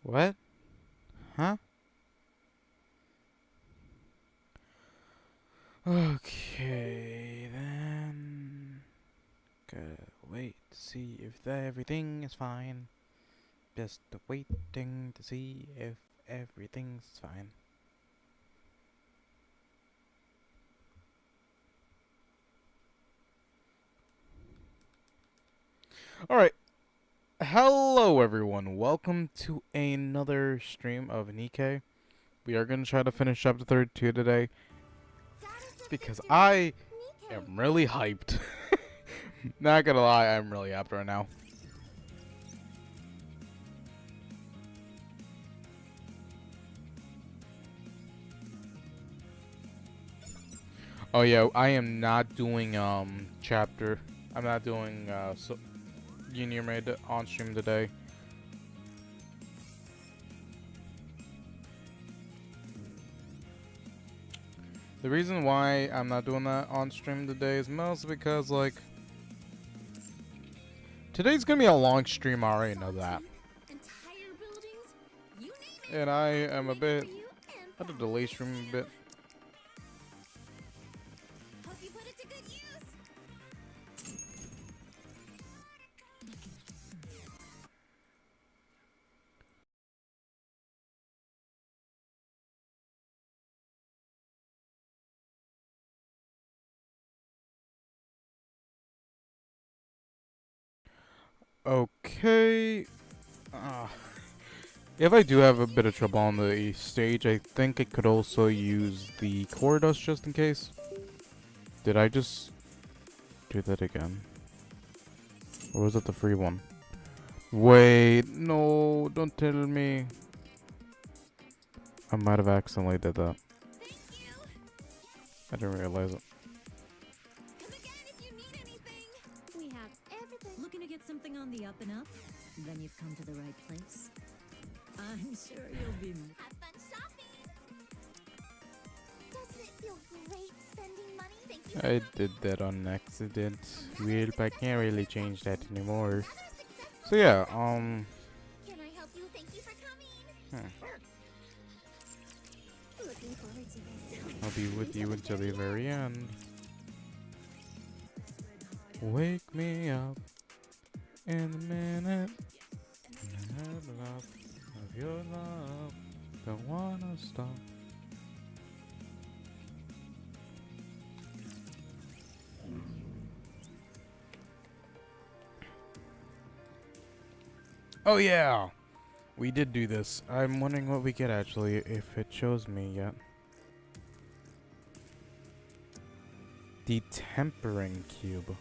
What? Huh? Okay, then. Gotta wait to see if everything is fine. Just waiting to see if everything's fine. Alright. Hello, everyone. Welcome to another stream of Nikkei. We are going to try to finish chapter 32 today because I am really hyped. Not gonna lie, I'm really hyped right now. Oh yeah, I am not doing chapter. I'm not doing Junior Made on stream today. The reason why I'm not doing that on stream today is mostly because like today's gonna be a long stream. I already know that, and I am a bit. I had to delay stream a bit. Okay. If I do have a bit of trouble on the stage, I think I could also use the core dust just in case. Did I just do that again? Or was it the free one? Wait, no, don't tell me. I might have accidentally did that. I didn't realize it. We have everything. Looking to get something on the up and up? Then you've come to the right place. I'm sure you'll be. Have fun shopping. Doesn't it feel great spending money? Thank you. I did that on accident. Well, I can't really change that anymore. So yeah, Can I help you? Thank you for coming. Looking forward to this. I'll be with you until the very end. Wake me up in a minute. I have enough of your love. Don't wanna stop. Oh yeah, we did do this. I'm wondering what we get actually, if it shows me yet. The tempering cube.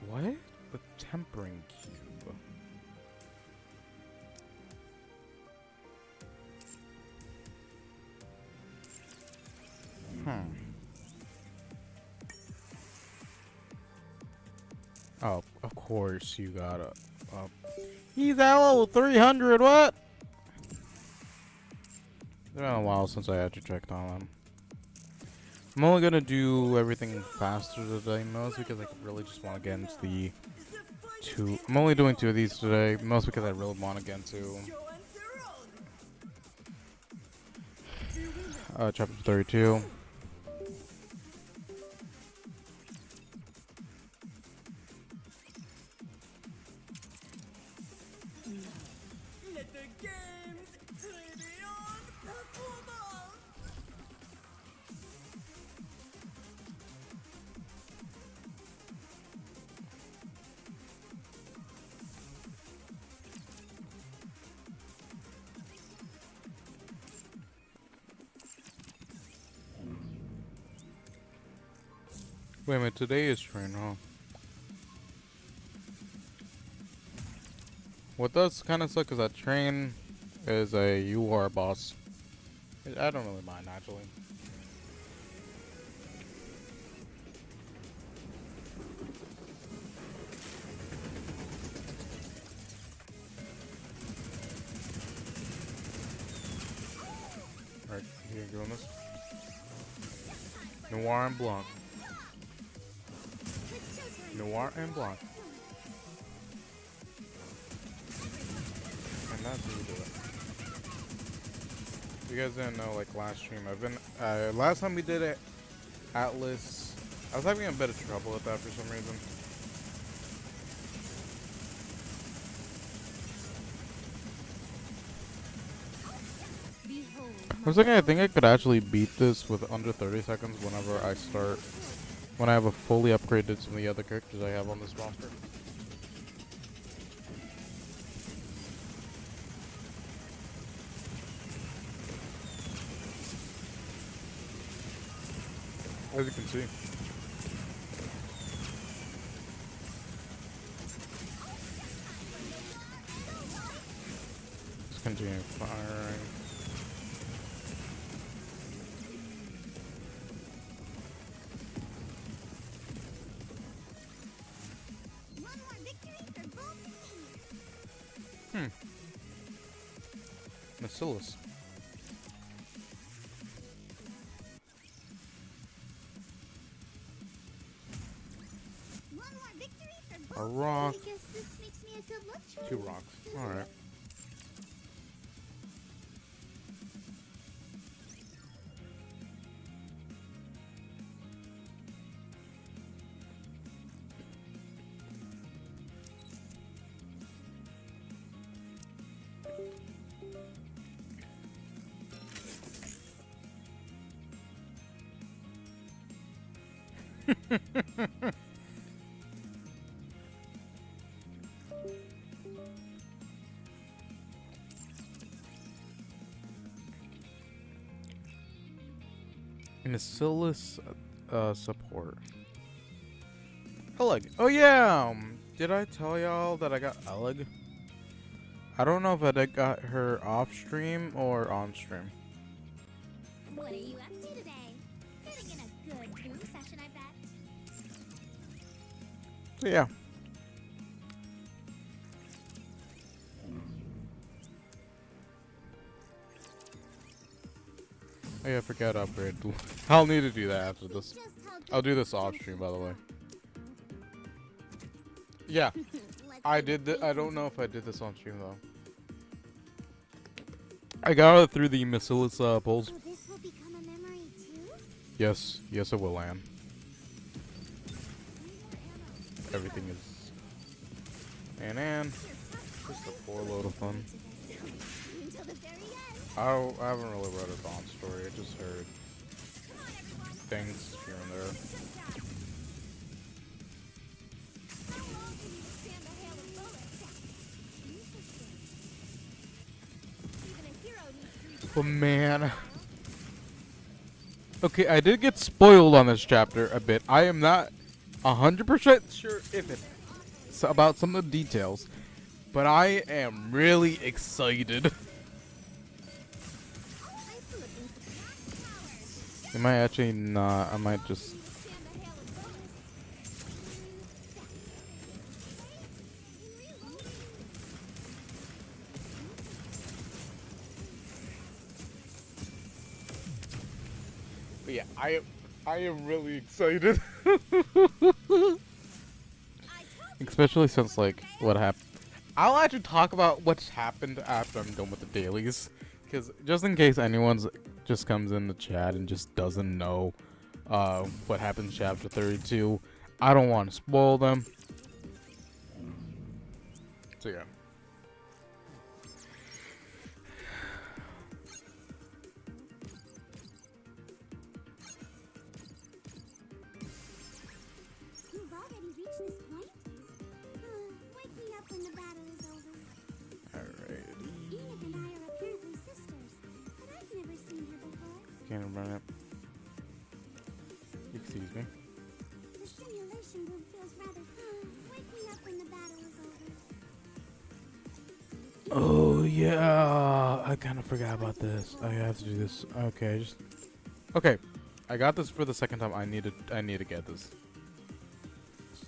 What? The tempering cube. Oh, of course you got a. He's at level 300. What? It's been a while since I actually checked on him. I'm only gonna do everything faster today, mostly because I really just want to get into the two. I'm only doing 2 of these today, mostly because I really want to get into chapter 32. Let the games turn beyond performance. Wait a minute, today is train, huh? What does kind of suck is that train is a UR boss. I don't really mind, actually. Alright, you doing this? Noir and Blanc. Noir and Blanc. and that's how you do it. If you guys didn't know, like last stream, I've been last time we did it, Atlas. I was having a bit of trouble with that for some reason. I was thinking, I think I could actually beat this with under 30 seconds whenever I start, when I have a fully upgraded some of the other characters I have on this roster. As you can see. Just continue firing. Bacillus. A rock. I guess this makes me a good luck charm. 2 rocks. Alright. Bacillus support. Eleg. Oh yeah. Did I tell y'all that I got Eleg? I don't know if I got her off stream or on stream. What are you up to today? Getting in a good boom session, I bet. So yeah. Oh yeah, forget upgrade. I'll need to do that after this. Just how good I'll do this off stream, by the way. Yeah, Let's I see did. what I we don't can know if I did this on stream though. I got it through the Bacillus polls. So this will become a memory too? Yes, yes, it will land. Everything is. And just a poor load of fun. Until the very end. I haven't really read a Dawn story. I just heard Come on, everyone. things here and there. How long can you stand a hail of bullets? Interesting. Even a hero needs to But man. Okay, I did get spoiled on this chapter a bit. I am not 100% sure if it's about some of the details, but I am really excited. It might actually not. I might just. But yeah, I am really excited. Especially since like what happened. I'll actually talk about what's happened after I'm done with the dailies, because just in case anyone's just comes in the chat and just doesn't know what happens in chapter 32, I don't want to spoil them. So yeah. You've already reached this point? Wake me up when the battle is over. Alrighty. Enid and I are apparently sisters, but I've never seen her before. Can't run it. Excuse me. The simulation room feels rather wake me up when the battle is over. Oh yeah, I kind of forgot about this. I have to do this. Okay, just okay. I got this for the second time. I need to get this.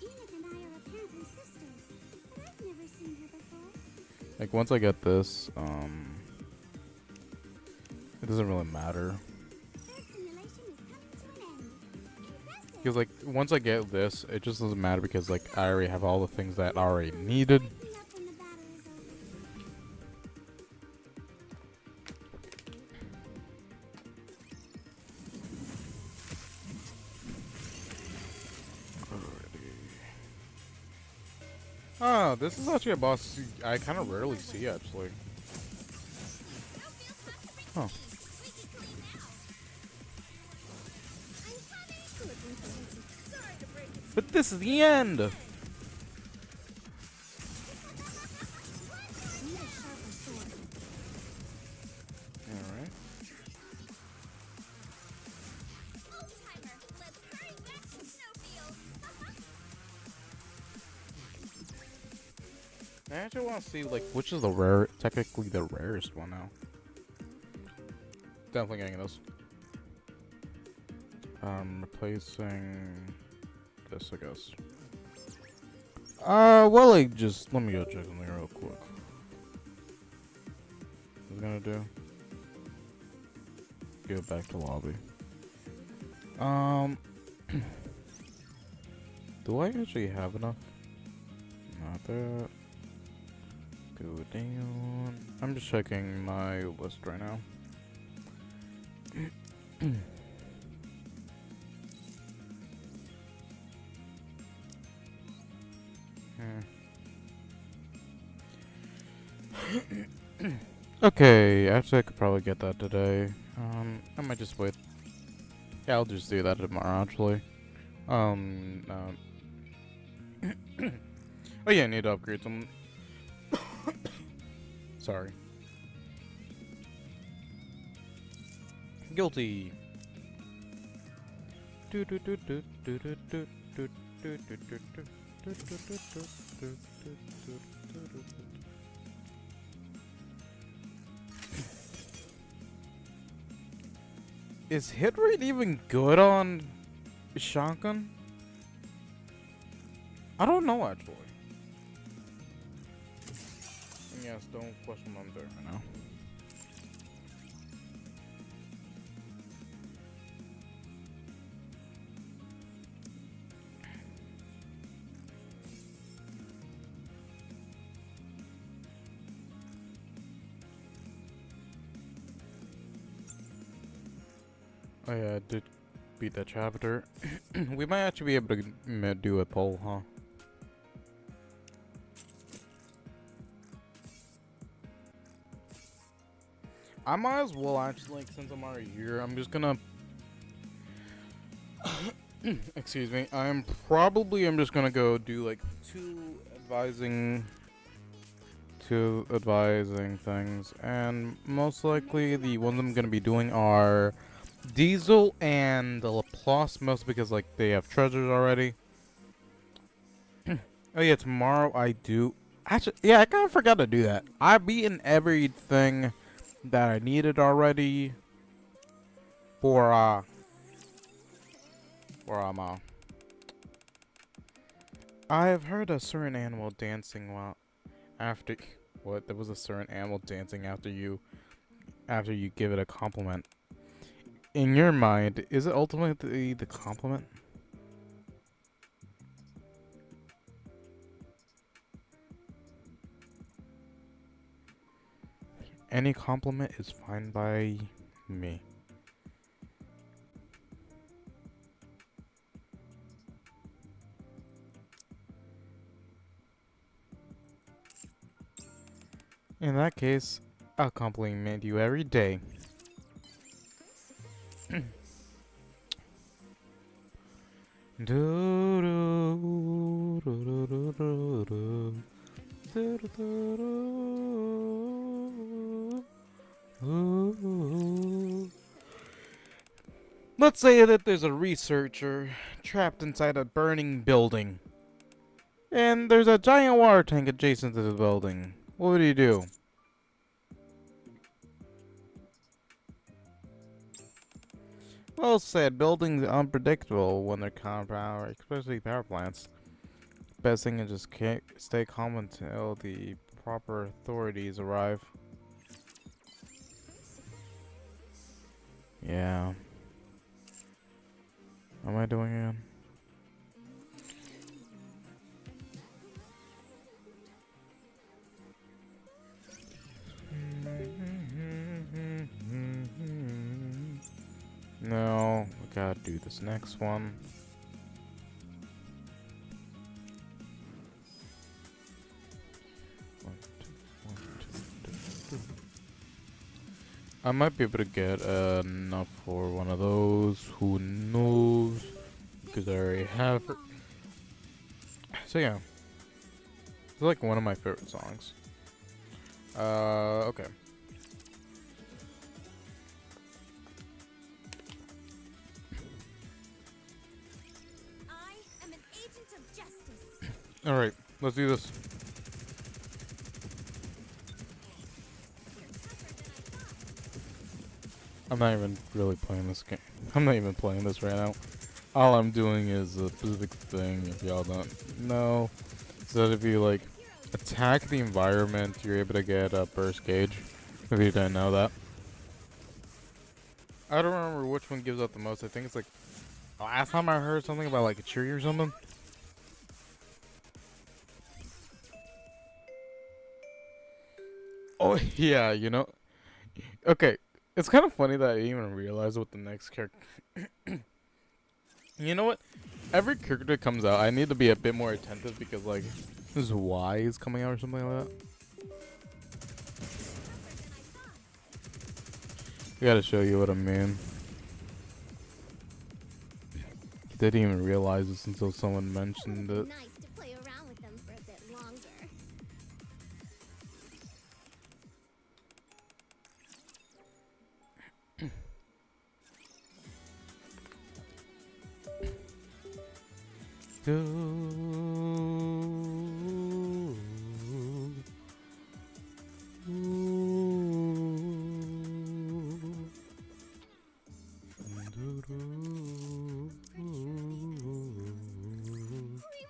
Enid and I are apparently sisters, but I've never seen her before. Like once I get this, it doesn't really matter. Third simulation is coming to an end. Impressive. Because like once I get this, it just doesn't matter because like I already have all the things that I already needed. Wake me up when the battle is over. Oh, this is actually a boss I kind of rarely see, actually. Huh. But this is the end! Need a sharper sword. Alright. Old-timer, let's hurry back to Snowfield. I actually want to see, like, which is the rare, technically the rarest one now. Definitely getting this. Replacing this, I guess. Well, like, just let me go check something real quick. What's it gonna do? Go back to lobby. Do I actually have enough? Not that. Go down. I'm just checking my list right now. Okay, actually I could probably get that today. I might just wait. Yeah, I'll just do that tomorrow, actually. No. Oh yeah, I need to upgrade some. Sorry. Guilty. Is hit rate even good on shotgun? I don't know, actually. And yes, don't question what I'm doing right now. Oh yeah, I did beat that chapter. We might actually be able to do a poll, huh? I might as well actually, like, since I'm already here, I'm just gonna... Excuse me. I'm just gonna go do, like, two advising things. And most likely the ones I'm gonna be doing are Diesel and the Laplace, mostly because, like, they have treasures already. Oh yeah, tomorrow I do... Actually, yeah, I kind of forgot to do that. I've beaten everything that I needed already for, I have heard a certain animal dancing while after... What? There was a certain animal dancing after you give it a compliment. In your mind, is it ultimately the compliment? Any compliment is fine by me. In that case, I'll compliment you every day. Let's say that there's a researcher trapped inside a burning building. And there's a giant water tank adjacent to the building. What would you do? Well said, buildings are unpredictable when they're calm power, especially power plants. Best thing is just stay calm until the proper authorities arrive. Yeah. What am I doing again? No, we gotta do this next one. I might be able to get enough for one of those. Who knows? Because I already have her. So yeah, it's like one of my favorite songs. Okay. I am an agent of justice. All right, let's do this. I'm not even really playing this game. I'm not even playing this right now. All I'm doing is a specific thing, if y'all don't know. So that if you, like, attack the environment, you're able to get a burst gauge. If you didn't know that. I don't remember which one gives out the most. I think it's, like, last time I heard something about, like, a tree or something. Oh, yeah, you know. Okay, it's kind of funny that I didn't even realize what the next character... You know what? Every character that comes out, I need to be a bit more attentive because, like, this Y is coming out or something like that. I gotta show you what I mean. Didn't even realize this until someone mentioned it. Nice to play around with them for a bit longer. We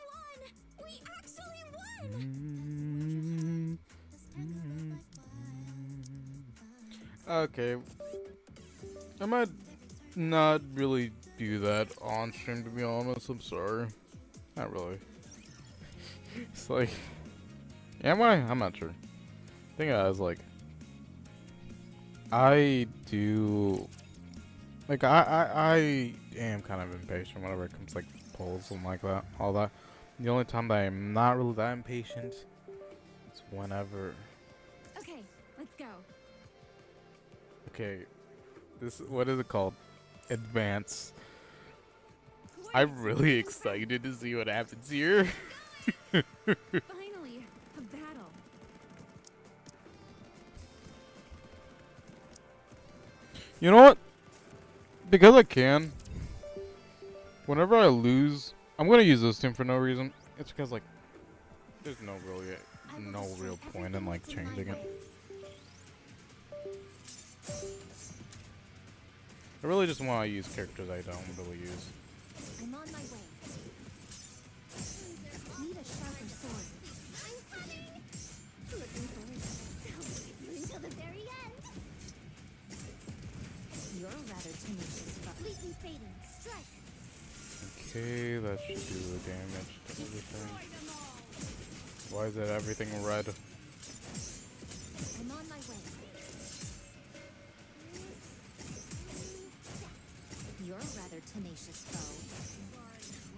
won! We actually won! Okay. I might not really do that on stream, to be honest. I'm sorry. Not really. It's like... Am I? I'm not sure. I think I was like... I do... Like, I am kind of impatient whenever it comes to, like, polls and like that. All that. The only time that I'm not really that impatient is whenever... Okay, let's go. Okay. This... What is it called? Advance. I'm really excited to see what happens here. Finally, a battle. You know what? Because I can. Whenever I lose, I'm gonna use this team for no reason. It's because, like, there's no real point in, like, changing it. I really just want to use characters I don't really use. I'm on my way. Need a sharper sword. I'm coming! Looking forward to celebrate you until the very end. You're rather tenacious, but Completely fading. Strike. Okay, that should do the damage to everything. Why is it everything red? I'm on my way. you're a rather tenacious foe.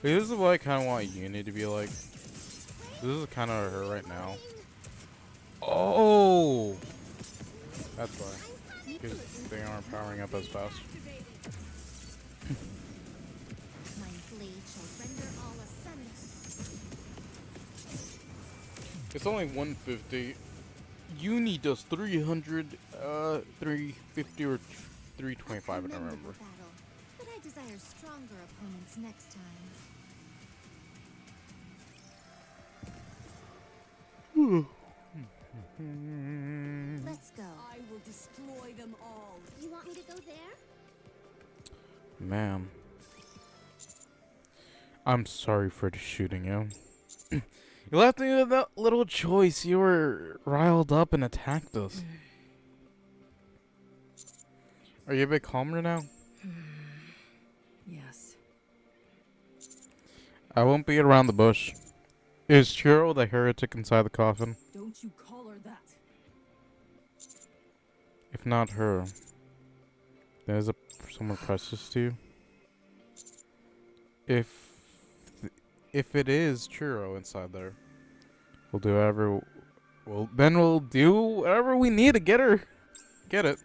This is what I kind of want Uni to be like. This is kind of her right now. Oh! That's why. Because they aren't powering up as fast. My blade shall render all asunder. It's only 150. Uni does 300, 350 or 325, I don't remember. The battle, but I desire stronger opponents next time. Let's go. I will destroy them all. You want me to go there? Man. I'm sorry for shooting you. You left me with that little choice. You were riled up and attacked us. Are you a bit calmer now? Yes. I won't beat around the bush. Is Churro the heretic inside the coffin? Don't you call her that. If not her, there's someone precious to you. If it is Churro inside there, we'll do whatever. We'll do whatever we need to get her. Get it.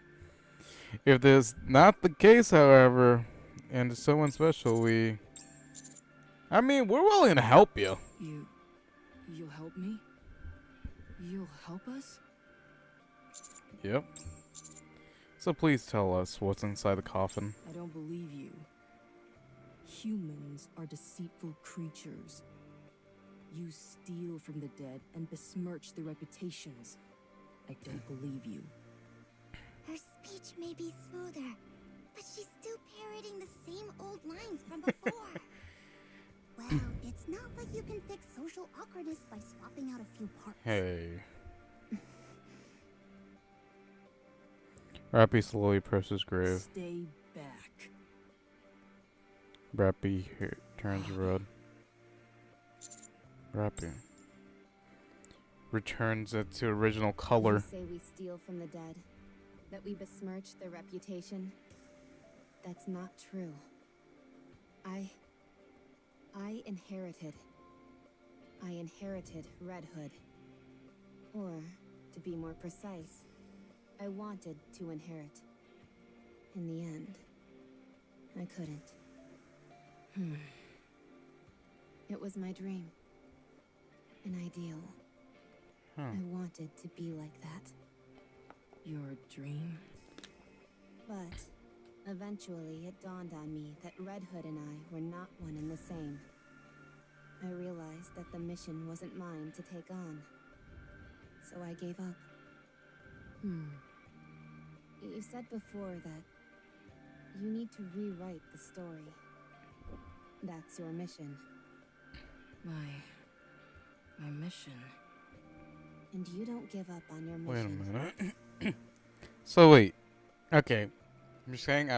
If this not the case, however, and it's someone special, I mean, we're willing to help you. You'll help me? You'll help us? Yep. So please tell us what's inside the coffin. I don't believe you. Humans are deceitful creatures. You steal from the dead and besmirch their reputations. I don't believe you. Her speech may be smoother, but she's still parroting the same old lines from before. Well, it's not like you can fix social awkwardness by swapping out a few parts. Hey. Rappy slowly presses grave. Stay back. Rappy turns red. Rappy returns it to original color. You say we steal from the dead, that we besmirch their reputation. That's not true. I inherited Red Hood. Or, to be more precise, I wanted to inherit. In the end, I couldn't. It was my dream. An ideal. I wanted to be like that. Your dream? But eventually it dawned on me that Red Hood and I were not one and the same. I realized that the mission wasn't mine to take on. So I gave up. You said before that you need to rewrite the story. That's your mission. My mission. And you don't give up on your Wait a mission. minute. So wait. Okay. I'm just saying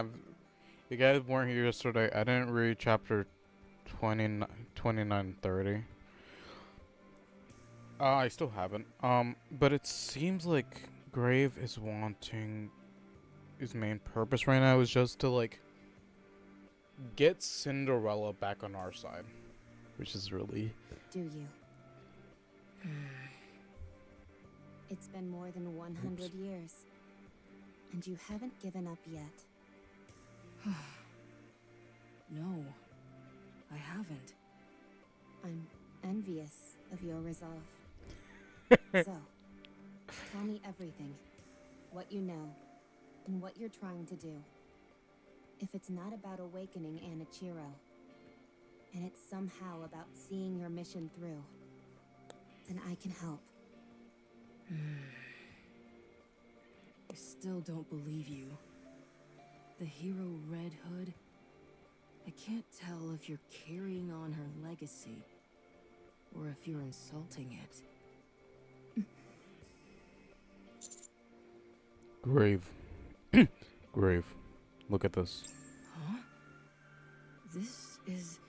you guys weren't here yesterday. I didn't read chapter 29, 30. I still haven't. But it seems like Grave is wanting his main purpose right now is just to like get Cinderella back on our side, which is really. Do you? It's been more than 100 years, and you haven't given up yet. No, I haven't. I'm envious of your resolve. So, tell me everything. What you know, and what you're trying to do. If it's not about awakening Anichiro, and it's somehow about seeing your mission through, then I can help. I still don't believe you. The hero Red Hood? I can't tell if you're carrying on her legacy, or if you're insulting it. Grave. Grave. Look at this. Huh? This is...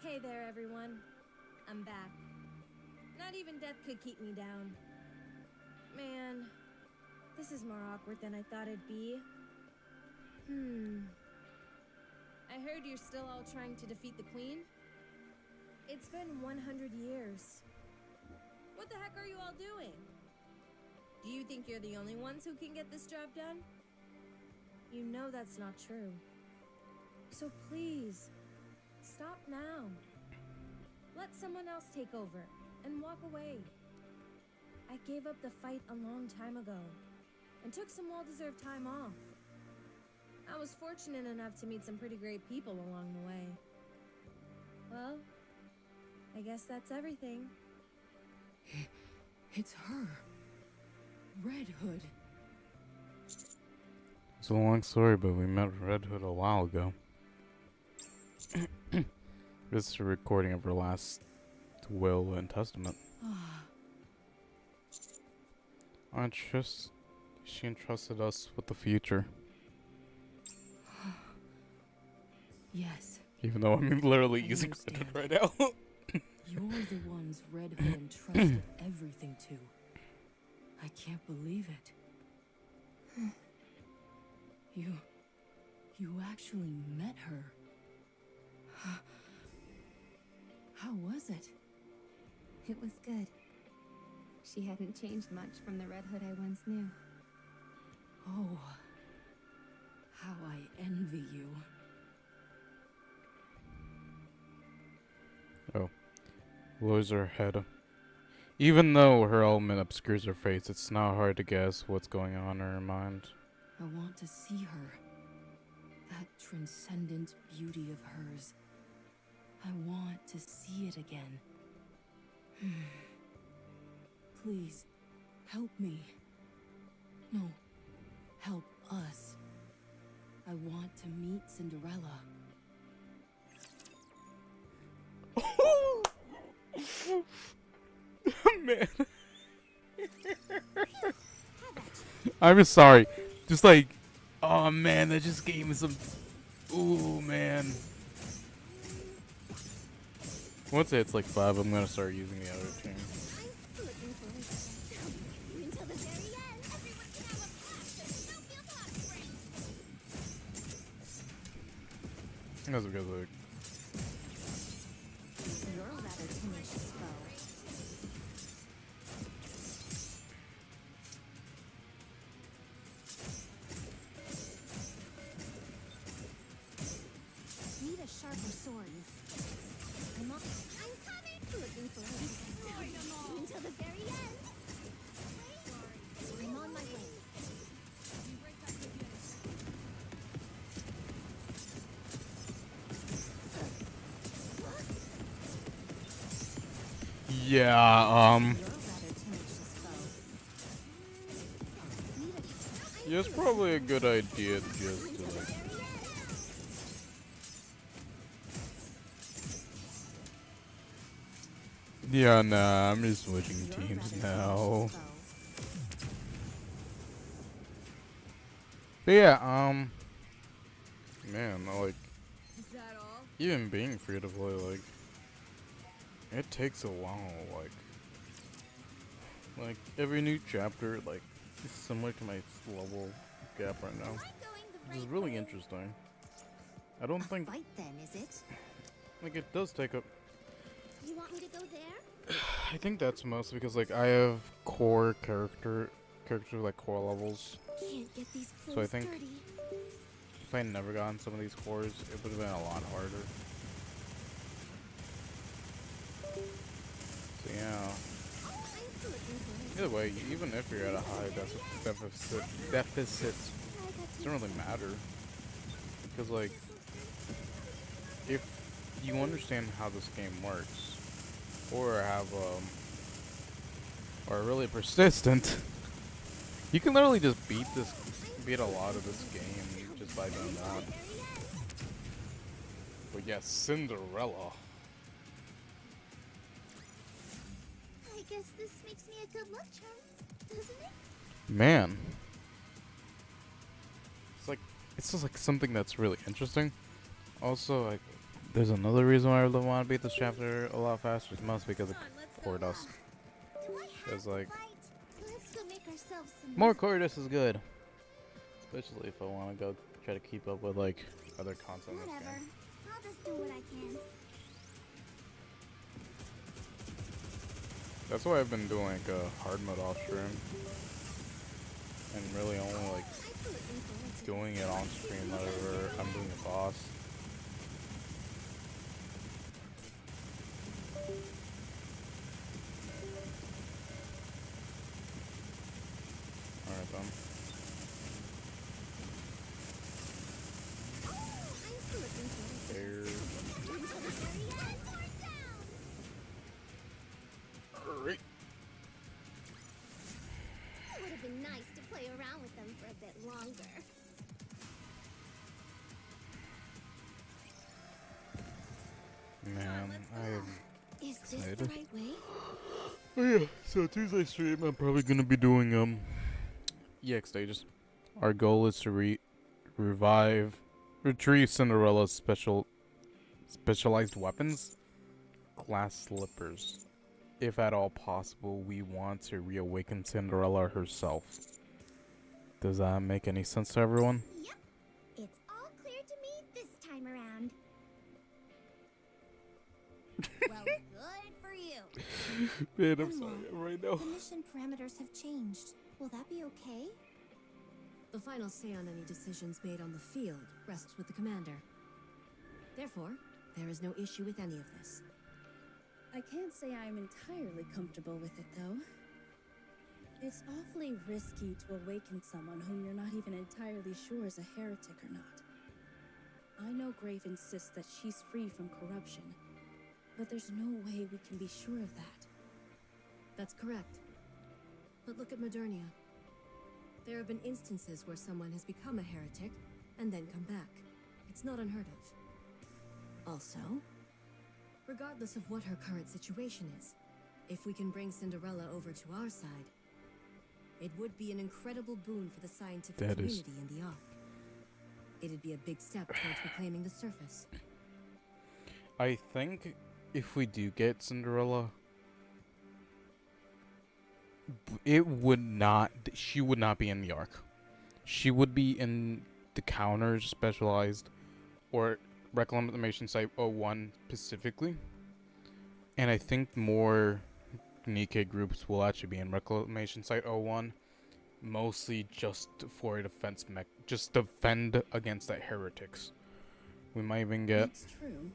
Hey there, everyone. I'm back. Not even death could keep me down. Man, this is more awkward than I thought it'd be. I heard you're still all trying to defeat the Queen? It's been 100 years. What the heck are you all doing? Do you think you're the only ones who can get this job done? You know that's not true. So please, stop now. Let someone else take over and walk away. I gave up the fight a long time ago and took some well-deserved time off. I was fortunate enough to meet some pretty great people along the way. Well, I guess that's everything. It's her. Red Hood. It's a long story, but we met Red Hood a while ago. This is a recording of her last will and testament. She entrusted us with the future. Yes. Even though I'm literally I using understand. Red Hood right now. You're the ones Red Hood entrusted everything to. I can't believe it. You actually met her. How was it? It was good. She hadn't changed much from the Red Hood I once knew. Oh, how I envy you. Oh. Lowers her head. Even though her element obscures her face, it's not hard to guess what's going on in her mind. I want to see her. That transcendent beauty of hers. I want to see it again. Please, help me. No, help us. I want to meet Cinderella. Man. I'm just sorry. Just like, oh man, that just gave me some. Ooh, man. Once it hits like 5, I'm gonna start using the other team. Until the very end, everyone can have a blast and no feel hot spring. That's because like. You're a rather tenacious foe. Need a sharper sword. I'm coming. Looking for it. Until the very end. I'm on my way. Yeah, You're a rather tenacious foe. yeah, it's probably a good idea just to like. Yeah, nah, I'm just switching You're a teams rather now. tenacious foe. But yeah, man, like, Is that all? even being free to play, like, it takes a while, like every new chapter, like, is similar to my level gap right now, Am I going the which is right really way? interesting. I don't think, Fight then, is it? like, it does take up. You want me to go there? I think that's mostly because, like, I have core character like core levels. Can't get these clothes So I think- dirty. If I never gotten some of these cores, it would have been a lot harder. So yeah. I'm looking for it. Either way, even if you're at a high deficit, it doesn't really matter. Because like, if you understand how this game works, or are really persistent, you can literally just beat a lot of this game just by doing that. But yes, Cinderella. I guess this makes me a good luck charm, doesn't it? Man. It's just like something that's really interesting. Also, like, there's another reason why I really want to beat this chapter a lot faster. It's mostly because of Come on, let's go. core dust. Do I have Because to like, fight? Let's go make ourselves some more core dust is good. Especially if I want to go try to keep up with like other content in this Whatever. game. I'll just do what I can. That's why I've been doing like a hard mode off stream. And really only like I'm looking for it. doing it on stream whenever I'm doing a boss. Alright then. I'm looking for it. There. Until the very end or down. Alright. It would have been nice to play around with them for a bit longer. Man, I am. Is this the Excited. right way? Oh yeah, so Tuesday stream I'm probably gonna be doing EX stages. Our goal is to retrieve Cinderella's specialized weapons, glass slippers. If at all possible, we want to reawaken Cinderella herself. Does that make any sense to everyone? Yep. It's all clear to me this time around. Well, good for you. Man, I'm One sorry more. right now. The mission parameters have changed. Will that be okay? The final say on any decisions made on the field rests with the commander. Therefore, there is no issue with any of this. I can't say I'm entirely comfortable with it, though. It's awfully risky to awaken someone whom you're not even entirely sure is a heretic or not. I know Grave insists that she's free from corruption, but there's no way we can be sure of that. That's correct. But look at Modernia. There have been instances where someone has become a heretic and then come back. It's not unheard of. Also, regardless of what her current situation is, if we can bring Cinderella over to our side, it would be an incredible boon for the scientific community in the Ark. It'd be a big step towards reclaiming the surface. I think if we do get Cinderella, it would not. She would not be in the Ark. She would be in the counters specialized or Reclamation Site 01 specifically. And I think more Nikkei groups will actually be in Reclamation Site 01. Mostly just for a defense just defend against the heretics. We might even get. That's true.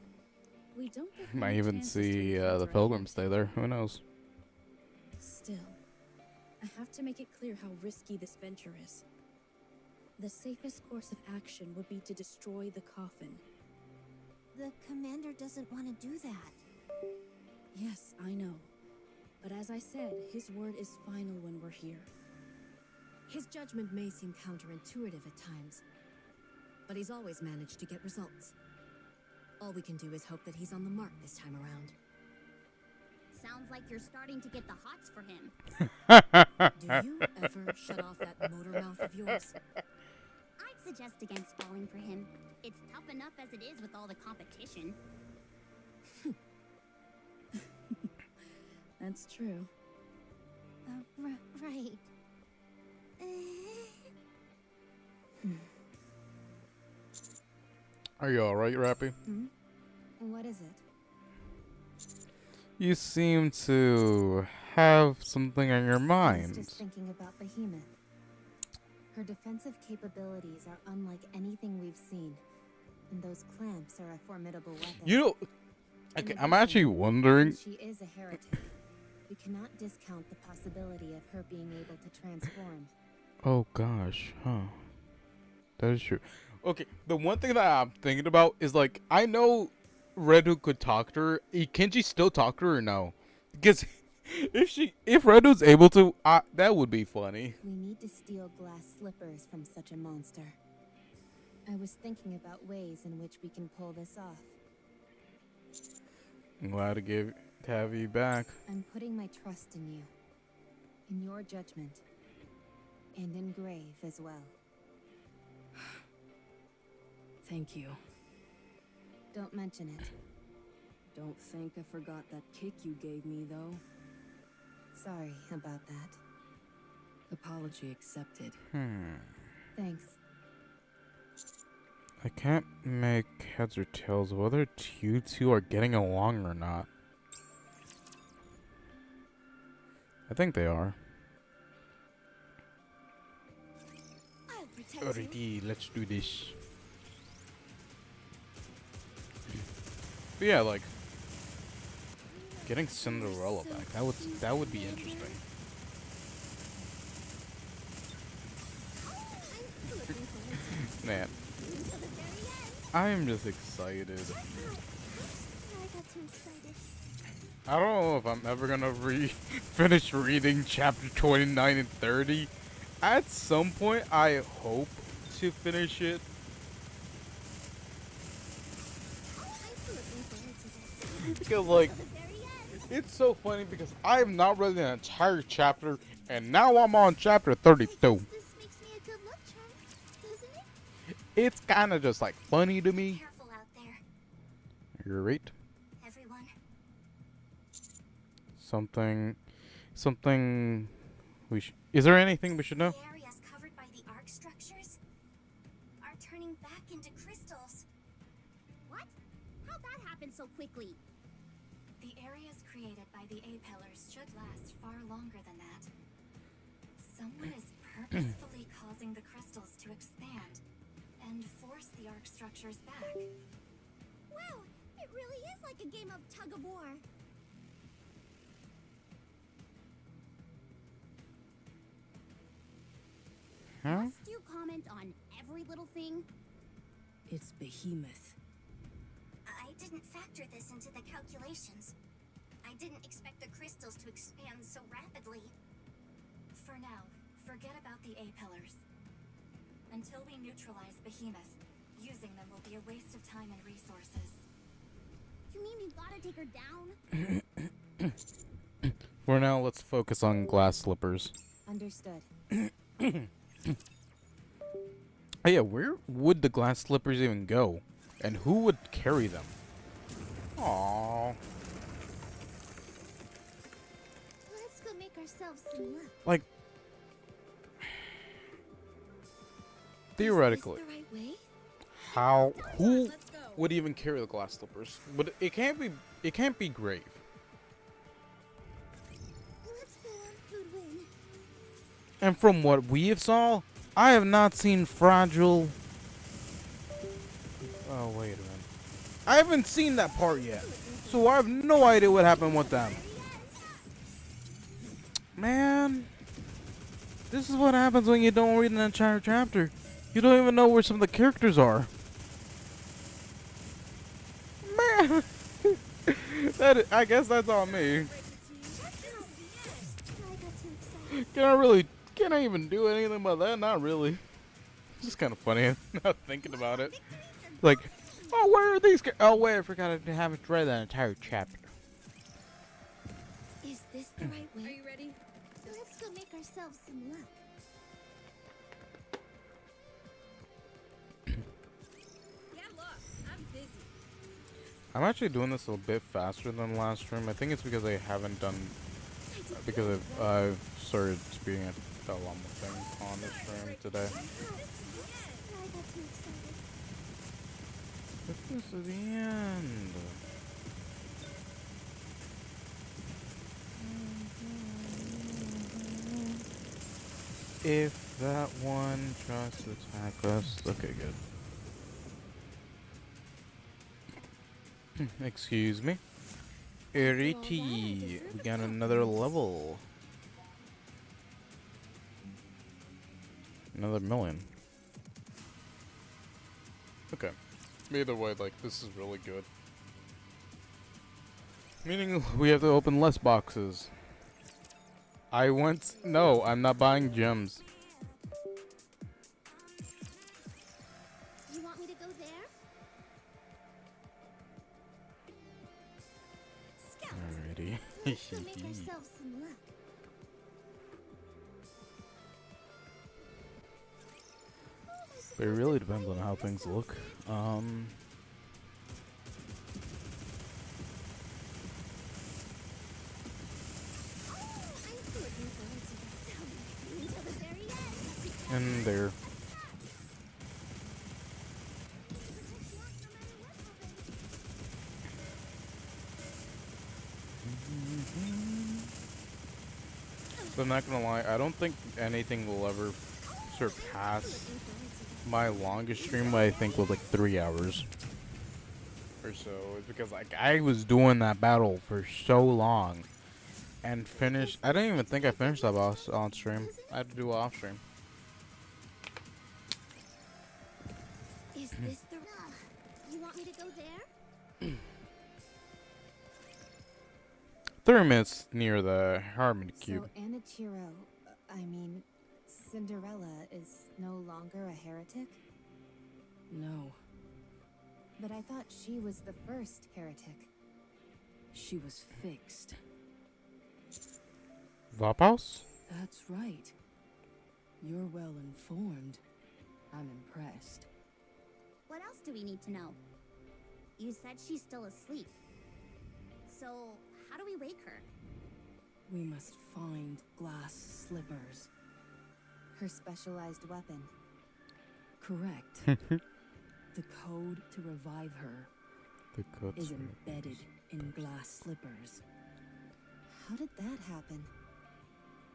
We don't get Might many even chances to see encounter the a pilgrims stay heretic. there. Who knows? Still, I have to make it clear how risky this venture is. The safest course of action would be to destroy the coffin. The commander doesn't want to do that. Yes, I know. But as I said, his word is final when we're here. His judgment may seem counterintuitive at times, but he's always managed to get results. All we can do is hope that he's on the mark this time around. Sounds like you're starting to get the hots for him. Do you ever shut off that motor mouth of yours? I'd suggest against falling for him. It's tough enough as it is with all the competition. That's true. Right. Are you alright, Rappy? What is it? You seem to have something on your I was mind. just thinking about Behemoth. Her defensive capabilities are unlike anything we've seen, and those clamps are a formidable weapon. You know, In okay, I'm addition, actually wondering. since she is a heretic, we cannot discount the possibility of her being able to transform. Oh gosh, huh? That is true. Okay, the one thing that I'm thinking about is like I know Red Hood could talk to her. Can she still talk to her or no? Because if Red Hood's able to, that would be funny. We need to steal glass slippers from such a monster. I was thinking about ways in which we can pull this off. I'm glad to have you back. I'm putting my trust in you, in your judgment, and in Grave as well. Thank you. Don't mention it. Don't think I forgot that kick you gave me, though. Sorry about that. Apology accepted. Thanks. I can't make heads or tails of whether you two are getting along or not. I think they are. I'll protect you. Alrighty, let's do this. But yeah, like getting Cinderella back. That would be interesting. Man, I am just excited. I got too excited. I don't know if I'm ever gonna finish reading chapter 29 and 30. At some point, I hope to finish it. Because like, it's so funny because I have not read the entire chapter, and now I'm on chapter 32. This makes me a good luck charm, doesn't it? It's kind of just like funny to me. Careful out there, You're right. everyone. Something. Is there anything we should know? The areas covered by the arc structures are turning back into crystals. What? How'd that happen so quickly? The areas created by the A-pillars should last far longer than that. Someone is purposefully causing the crystals to expand and force the arc structures back. Wow, it really is like a game of tug of war. Huh? Must you comment on every little thing? It's Behemoth. I didn't factor this into the calculations. I didn't expect the crystals to expand so rapidly. For now, forget about the A-pillars. Until we neutralize Behemoth, using them will be a waste of time and resources. You mean we gotta take her down? For now, let's focus on glass slippers. Understood. Oh yeah, where would the glass slippers even go? And who would carry them? Aww. Let's go make ourselves some luck. Like, theoretically, Is this the right way? how, who Let's go. would even carry the glass slippers? But it can't be Grave. Let's go on who'd win. And from what we have saw, I have not seen Fragile. Oh, wait a minute. I haven't seen that part yet. So I have no idea what happened with them. Man. This is what happens when you don't read an entire chapter. You don't even know where some of the characters are. Man. I guess that's on me. I got too excited. Can I even do anything about that? Not really. It's just kind of funny now thinking about it. Like, oh, where are these? Oh, wait, I forgot I haven't read that entire chapter. Is this the right Are way? you ready? Let's go make ourselves some luck. Yeah, look, I'm busy. I'm actually doing this a little bit faster than last stream. I think it's because I haven't done, because I've started speeding it a lot more things on the stream today. I got too excited. This is the end. If that one tries to attack us, okay, good. Excuse me. Iriti, we got another level. Another million. Okay. Either way, like, this is really good. Meaning we have to open less boxes. No, I'm not buying gems. You want me to go there? Scout. Alrighty. Let's go make ourselves some luck. But it really depends on how things look. And there. So I'm not gonna lie, I don't think anything will ever surpass my longest stream. I think was like 3 hours or so. It's because like I was doing that battle for so long and finished. I didn't even think I finished that boss on stream. I had to do it off stream. Is this the You want me to go there? 30 minutes near the Harmony Cube. So Anichiro, Cinderella is no longer a heretic? No, But I thought she was the first heretic. she was fixed. Vaphaus? That's right. You're well informed. I'm impressed. What else do we need to know? You said she's still asleep. So, how do we wake her? We must find glass slippers. Her specialized weapon. Correct. The code to revive her. The cuts is are- embedded in glass slippers. How did that happen?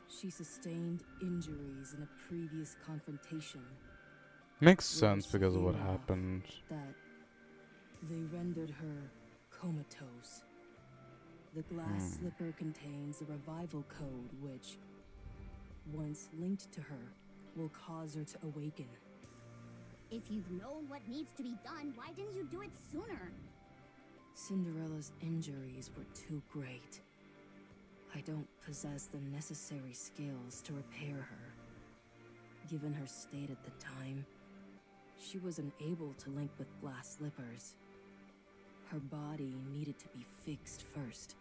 She sustained injuries in a previous confrontation Makes with a sense because of what severe enough happened. that they rendered her comatose. The glass slipper contains a revival code which, once linked to her, will cause her to awaken. If you've known what needs to be done, why didn't you do it sooner? Cinderella's injuries were too great. I don't possess the necessary skills to repair her. Given her state at the time, she was unable to link with glass slippers. Her body needed to be fixed first.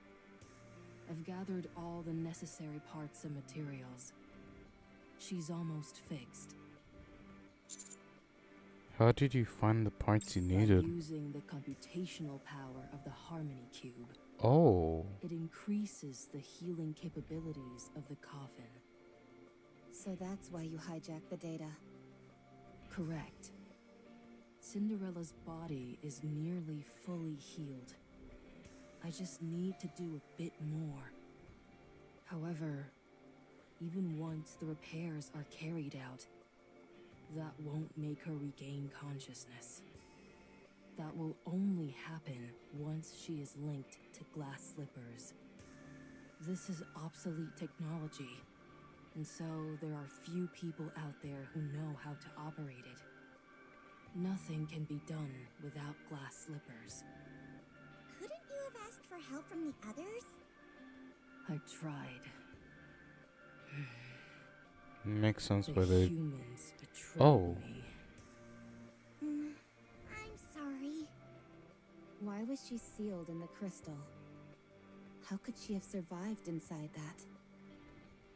I've gathered all the necessary parts and materials. She's almost fixed. How did you find the parts you By needed? using the computational power of the Harmony Cube, Oh. it increases the healing capabilities of the coffin. So that's why you hijacked the data. Correct. Cinderella's body is nearly fully healed. I just need to do a bit more. However, even once the repairs are carried out, that won't make her regain consciousness. That will only happen once she is linked to glass slippers. This is obsolete technology, and so there are few people out there who know how to operate it. Nothing can be done without glass slippers. Couldn't you have asked for help from the others? I tried. Makes sense The why they. humans betrayed Oh. me. I'm sorry. Why was she sealed in the crystal? How could she have survived inside that?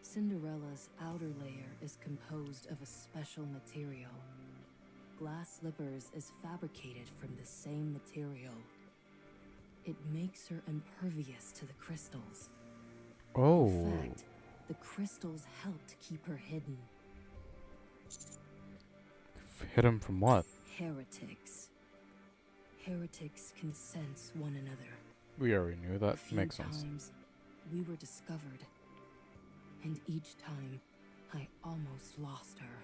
Cinderella's outer layer is composed of a special material. Glass slippers is fabricated from the same material. It makes her impervious to the crystals. Oh. In fact, the crystals helped keep her hidden. Hit him from what? Heretics. Heretics can sense one another. We already knew A that. few Makes sense. times we were discovered, and each time I almost lost her.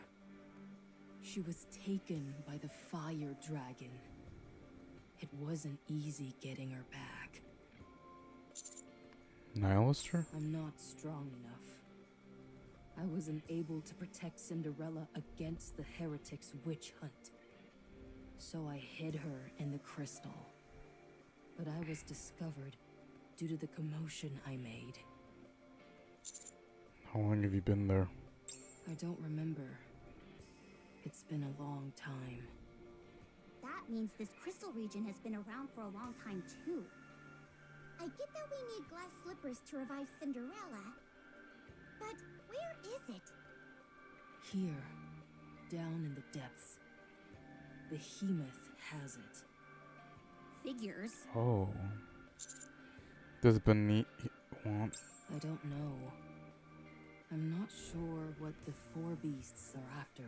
She was taken by the fire dragon. It wasn't easy getting her back. Nihilister? I'm not strong enough. I wasn't able to protect Cinderella against the heretics' witch hunt. So I hid her in the crystal. But I was discovered due to the commotion I made. How long have you been there? I don't remember. It's been a long time. That means this crystal region has been around for a long time too. I get that we need glass slippers to revive Cinderella, but where is it? Here, down in the depths, Behemoth has it. Figures. Oh. Does Beneath want? I don't know. I'm not sure what the four beasts are after.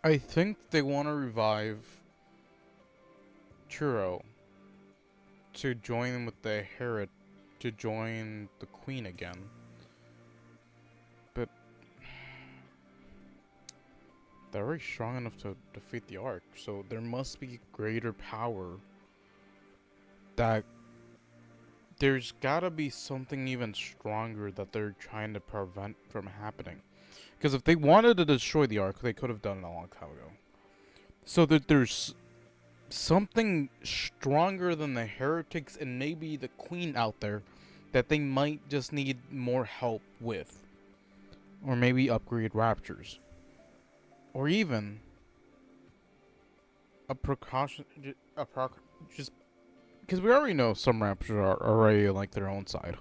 I think they want to revive Churro to join with the Herod to join the Queen again. But they're already strong enough to defeat the Ark, so there must be greater power. That there's gotta be something even stronger that they're trying to prevent from happening. Because if they wanted to destroy the Ark, they could have done it a long time ago. So that there's something stronger than the heretics and maybe the Queen out there that they might just need more help with. Or maybe upgrade raptors. Or even a precaution, just because we already know some raptors are already like their own side.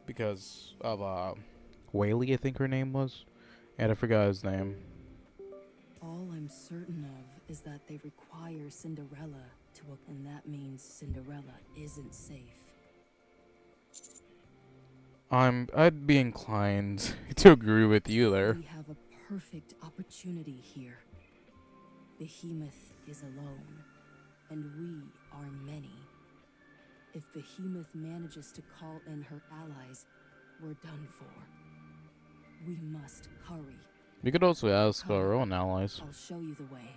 Because of Whaley, I think her name was. And I forgot his name. All I'm certain of is that they require Cinderella to, and that means Cinderella isn't safe. I'd be inclined to agree with you there. We have a perfect opportunity here. Behemoth is alone, and we are many. If Behemoth manages to call in her allies, we're done for. We must hurry. We could also ask Come. our own allies. I'll show you the way.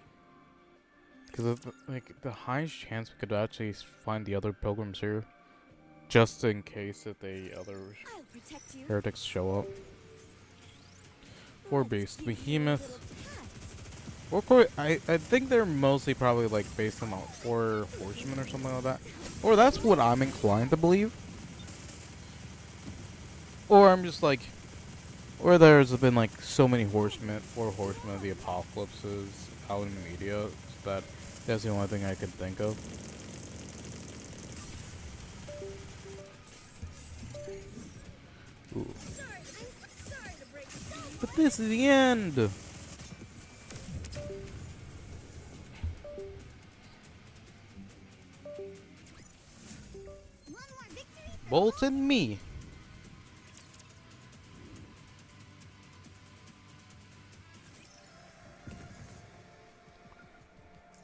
Because like the highest chance we could actually find the other pilgrims here, just in case that the other I'll protect you. heretics show up. Or based Behemoth. Or I think they're mostly probably like based on the four horsemen or something like that. Or that's what I'm inclined to believe. Or I'm just like, or there's been like so many horsemen, four horsemen of the apocalypses out in the media that that's the only thing I can think of. Ooh. But this is the end. One more victory for Bolt and me.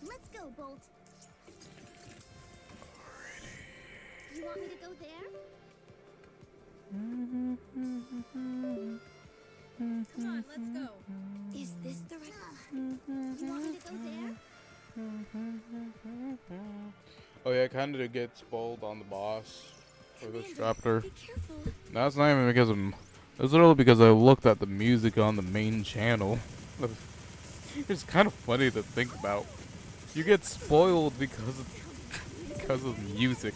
Let's go, Bolt. You want me to go there? Come on, let's go. Is this the right? You want me to go there? Oh yeah, kind of get spoiled on the boss for this chapter. Be careful. That's not even because of. It's literally because I looked at the music on the main channel. It's kind of funny to think about. You get spoiled because of music.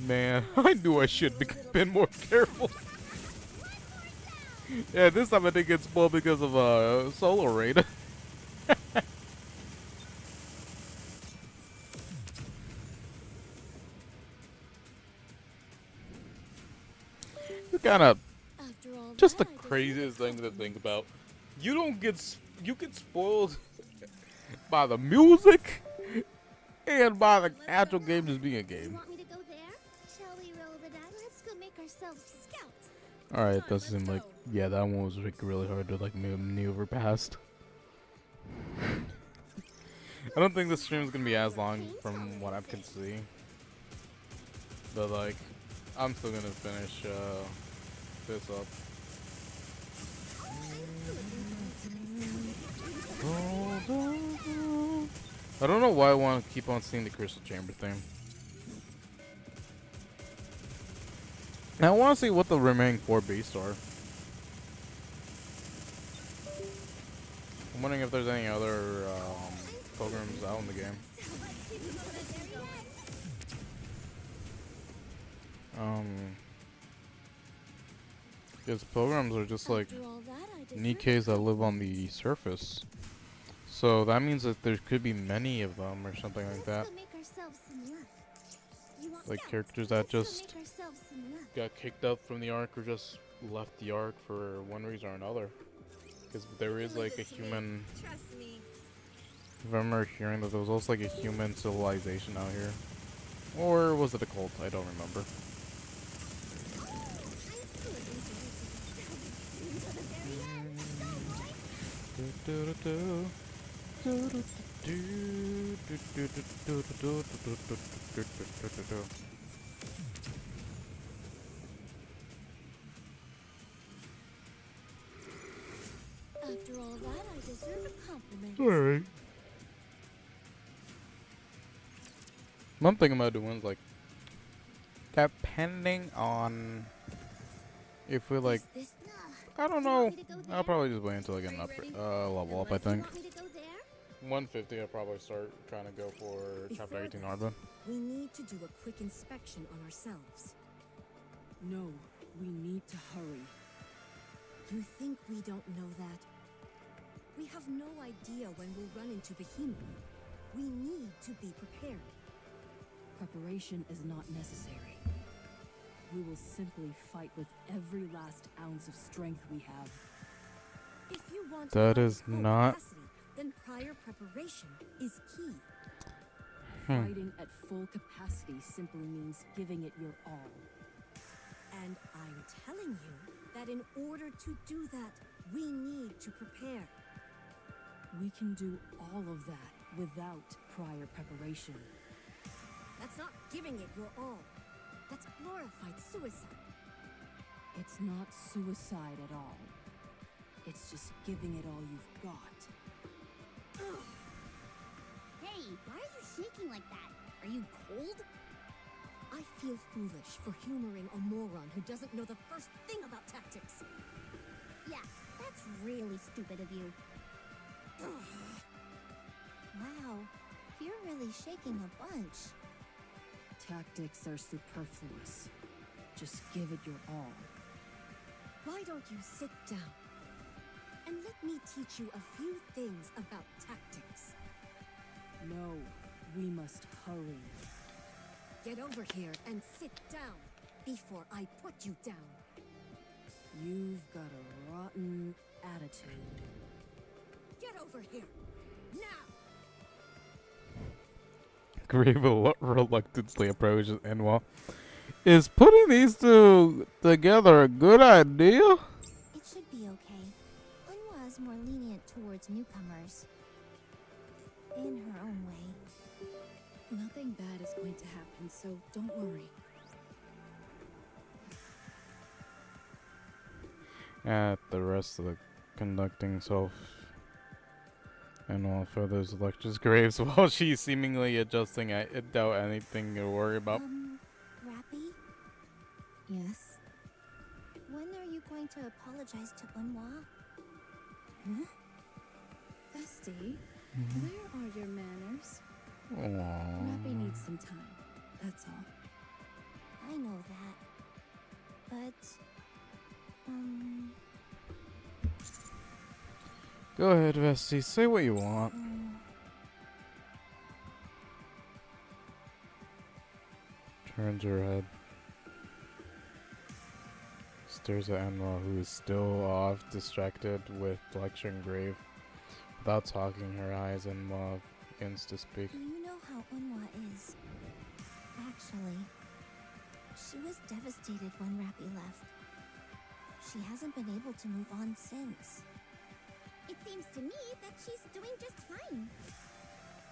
Man, I knew I should have been more careful. Yeah, this time I did get spoiled because of solo raid. Kind of After all just the that, I deserve craziest a thing to compliment. think about. You get spoiled by the music and by the actual game just being a You game. want me to go there? Shall we roll the dice? Let's go make ourselves scouts. All right, Come on, that seemed like let's yeah, that one was like really hard to like maneuver past. I don't think this stream is gonna be as long from what I can see, but like I'm still gonna finish this up. I don't know why I want to keep on seeing the crystal chamber thing. Now I want to see what the remaining 4 beasts are. I'm wondering if there's any other pilgrims out in the game. Because pilgrims are just like After all that, I deserve Nikes that live on the surface. So that means that there could be many of them or something like that. Let's go make ourselves some luck. You want Like scouts? characters that Let's go just make ourselves some luck. got kicked up from the arc or just left the arc for one reason or another. Because there is like a human, Trust me. if I remember hearing that there was also like a human civilization out here. Or was it a cult? I don't remember. After all that, I deserve a compliment. Alright. One thing about doing is like, depending on if we like, Is this I don't Do you know. want me to go I'll there? probably just wait until I get Are an you upgrade, ready? level up. I you think want me to go there? 150. I'll probably start trying to go for chapter Before 18 that, Arba. We need to do a quick inspection on ourselves. No, we need to hurry. You think we don't know that? We have no idea when we'll run into Behemoth. We need to be prepared. Preparation is not necessary. We will simply fight with every last ounce of strength we have. If you want to That fight is full not- capacity, then prior preparation is key. Fighting at full capacity simply means giving it your all. And I'm telling you that in order to do that, we need to prepare. We can do all of that without prior preparation. That's not giving it your all. That's glorified suicide. It's not suicide at all. It's just giving it all you've got. Hey, why are you shaking like that? Are you cold? I feel foolish for humoring a moron who doesn't know the first thing about tactics. Yeah, that's really stupid of you. Wow, you're really shaking a bunch. Tactics are superfluous. Just give it your all. Why don't you sit down and let me teach you a few things about tactics? No, we must hurry. Get over here and sit down before I put you down. You've got a rotten attitude. Get over here, now! Grave reluctantly approaches Enwa. Is putting these two together a good idea? It should be okay. Unwa is more lenient towards newcomers. In her own way. Nothing bad is going to happen, so don't worry. At the rest of the conducting self and all furthers lectures Graves while she's seemingly adjusting. I doubt anything to worry about. Rappy, Yes? when are you going to apologize to Unwa? Huh? Bestie, where are your manners? Rappy needs some time, that's all. I know that. But, Go ahead, Vesty. Say what you want. Turns her head. Stares at Enwa, who is still off, distracted with lecturing Grave. Without talking, her eyes, Enwa begins to speak. you know how Unwa is. Actually, she was devastated when Rappy left. She hasn't been able to move on since. It seems to me that she's doing just fine.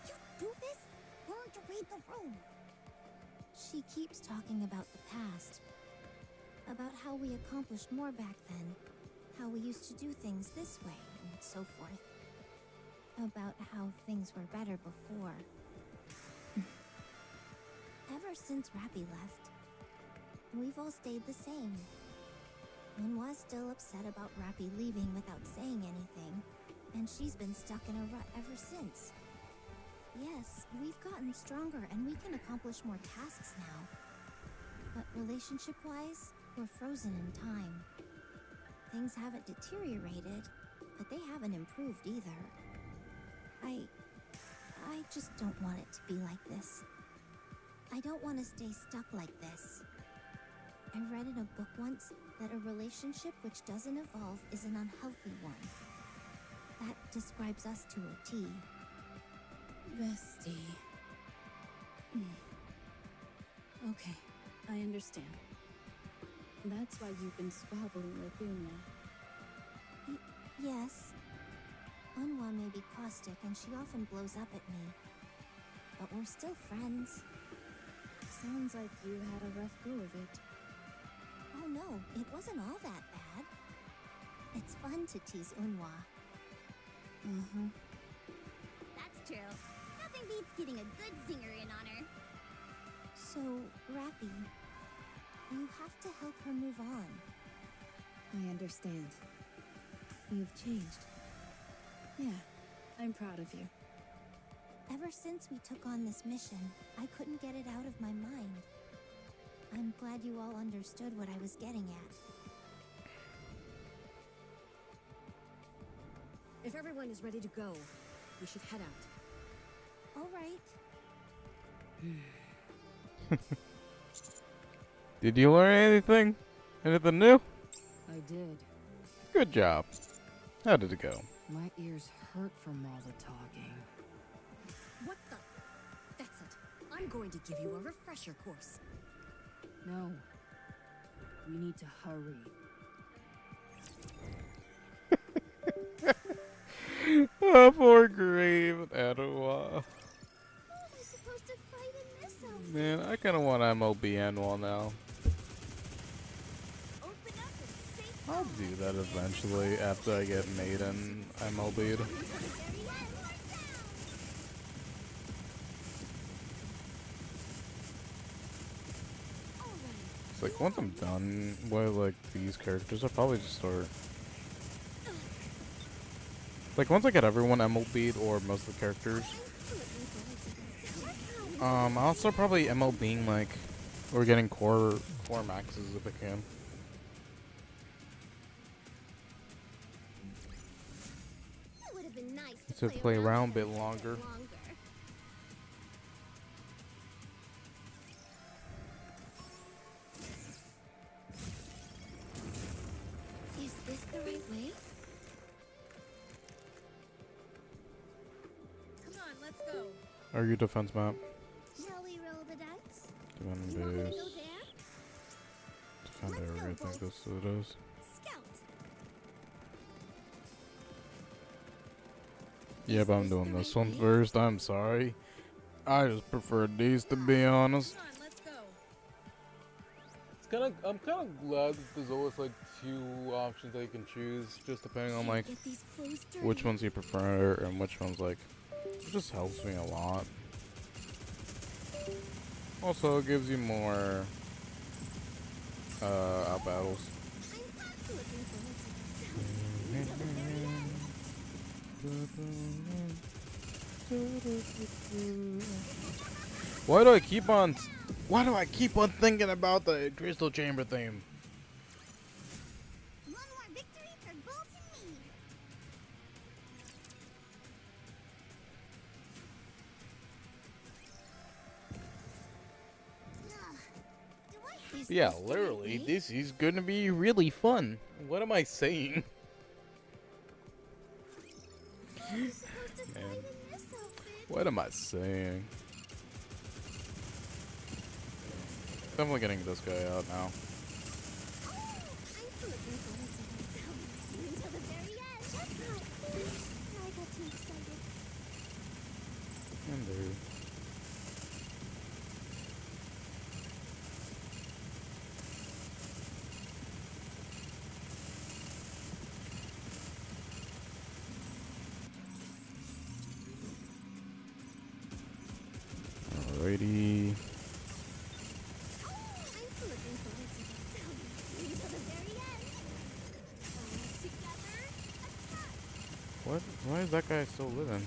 You do this? Learn to read the room. She keeps talking about the past. About how we accomplished more back then. How we used to do things this way, and so forth. About how things were better before. Ever since Rappy left, we've all stayed the same. Unwa's still upset about Rappy leaving without saying anything, and she's been stuck in a rut ever since. Yes, we've gotten stronger and we can accomplish more tasks now. But relationship-wise, we're frozen in time. Things haven't deteriorated, but they haven't improved either. I just don't want it to be like this. I don't want to stay stuck like this. I read in a book once that a relationship which doesn't evolve is an unhealthy one. That describes us to a T. Bestie. Okay, I understand. That's why you've been squabbling with Una. Yes. Unwa may be caustic and she often blows up at me. But we're still friends. Sounds like you had a rough go of it. Oh no, it wasn't all that bad. It's fun to tease Unwa. That's true. Nothing beats getting a good singer in on her. So, Rappy, you have to help her move on. I understand. You've changed. Yeah, I'm proud of you. Ever since we took on this mission, I couldn't get it out of my mind. I'm glad you all understood what I was getting at. If everyone is ready to go, we should head out. All right. Did you learn anything? Anything new? I did. Good job. How did it go? My ears hurt from all the talking. What the? That's it. I'm going to give you a refresher course. No. We need to hurry. Oh, poor Grave and Ottawa. Man, I kind of want MLB annual now. Open up and safe I'll do that eventually after I get Maiden MLB'd. It's like once I'm done with like these characters, I'll probably just start. Like once I get everyone MLB'd or most of the characters, I'll start probably MLBing like or getting core maxes if I can. It would have been nice To play around a bit with it longer. Is this the right way? Come on, let's go. Are you defense map? Shall we roll the dice? Defend You want me to base. go there? Defend Let's area, go, I think Bolt. that's what it is. Scout. Yeah, but I'm doing this one first. I'm sorry. I just prefer these to be honest. Come on, let's go. I'm kind of glad that there's always like 2 options that you can choose, just depending on like Get these clothes dirty. which ones you prefer and which ones like. It just helps me a lot. Also, it gives you more out battles. I'm looking forward Why do I keep on thinking about the crystal chamber theme? One more victory for Bolt and me. Ugh. Do I have Yeah, this the right literally, way? this is gonna be really fun. What am I saying? How am I supposed to Man. find in this outfit? What am I saying? Definitely getting this guy out now. I'm looking forward to this. Until the very end. Just not. I got too excited. And there. Alrighty. I'm looking forward to this. Until the very end. Together, attack. What? Why is that guy still living?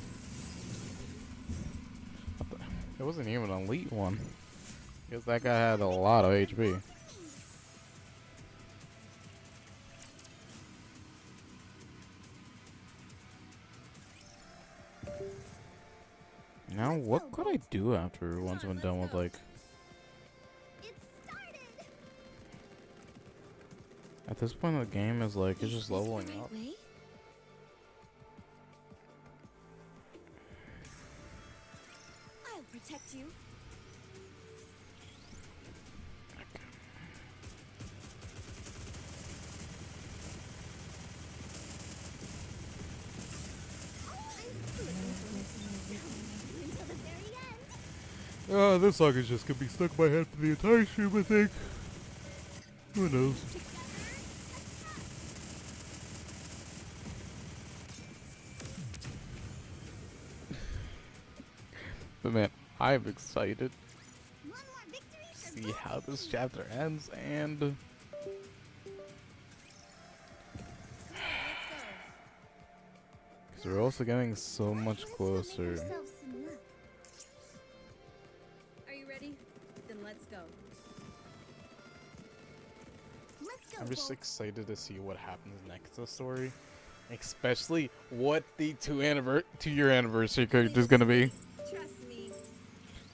What the? It wasn't even an elite one. Guess that guy had a lot of HP. Now, what could I do after once I'm done with like? It started. At this point, the game is like it's just leveling up. Way? I'll protect you. Until the very end. This song is just gonna be stuck in my head for the entire stream, I think. Who knows? But man, I'm excited One more victory to for see Bolt how and this me. chapter ends, and Let's go. because we're also getting so much Let's go make closer. ourselves some luck. Are you ready? Then let's go. Let's go, I'm just Bolt. excited to see what happens next in the story, especially what the 2-year anniversary character is gonna be. Trust me.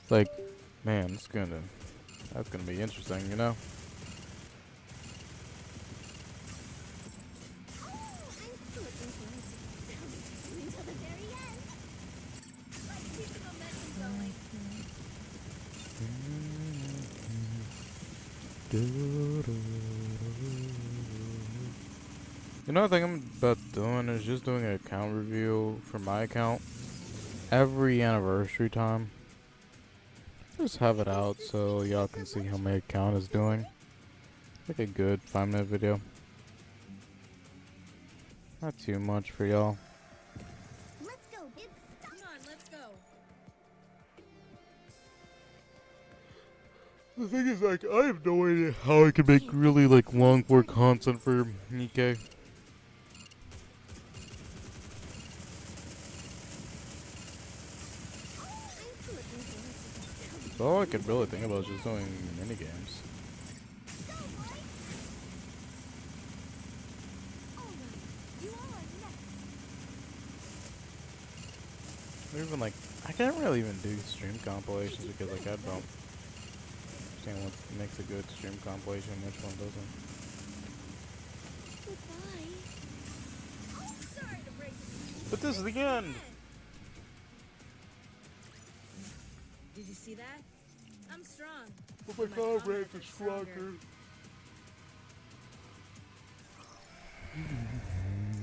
It's like, man, that's gonna be interesting, you know. I'm looking forward to this. Until the very end. Let's keep the momentum going. You know, what I think I'm about doing is just doing an account review for my account every anniversary time. Just have it out so y'all can see how my account is doing. Like a good 5-minute video. Not too much for y'all. Let's go, kids. Come on, let's go. The thing is, like, I have no idea how I can make really, like, long form content for Nikkei. So all I could really think about is just doing minigames. Or even, like, I can't really even do stream compilations because, like, I don't understand what makes a good stream compilation and which one doesn't. Sorry to break it. But this is the end! Did you see that? I'm strong. But my comrades are stronger.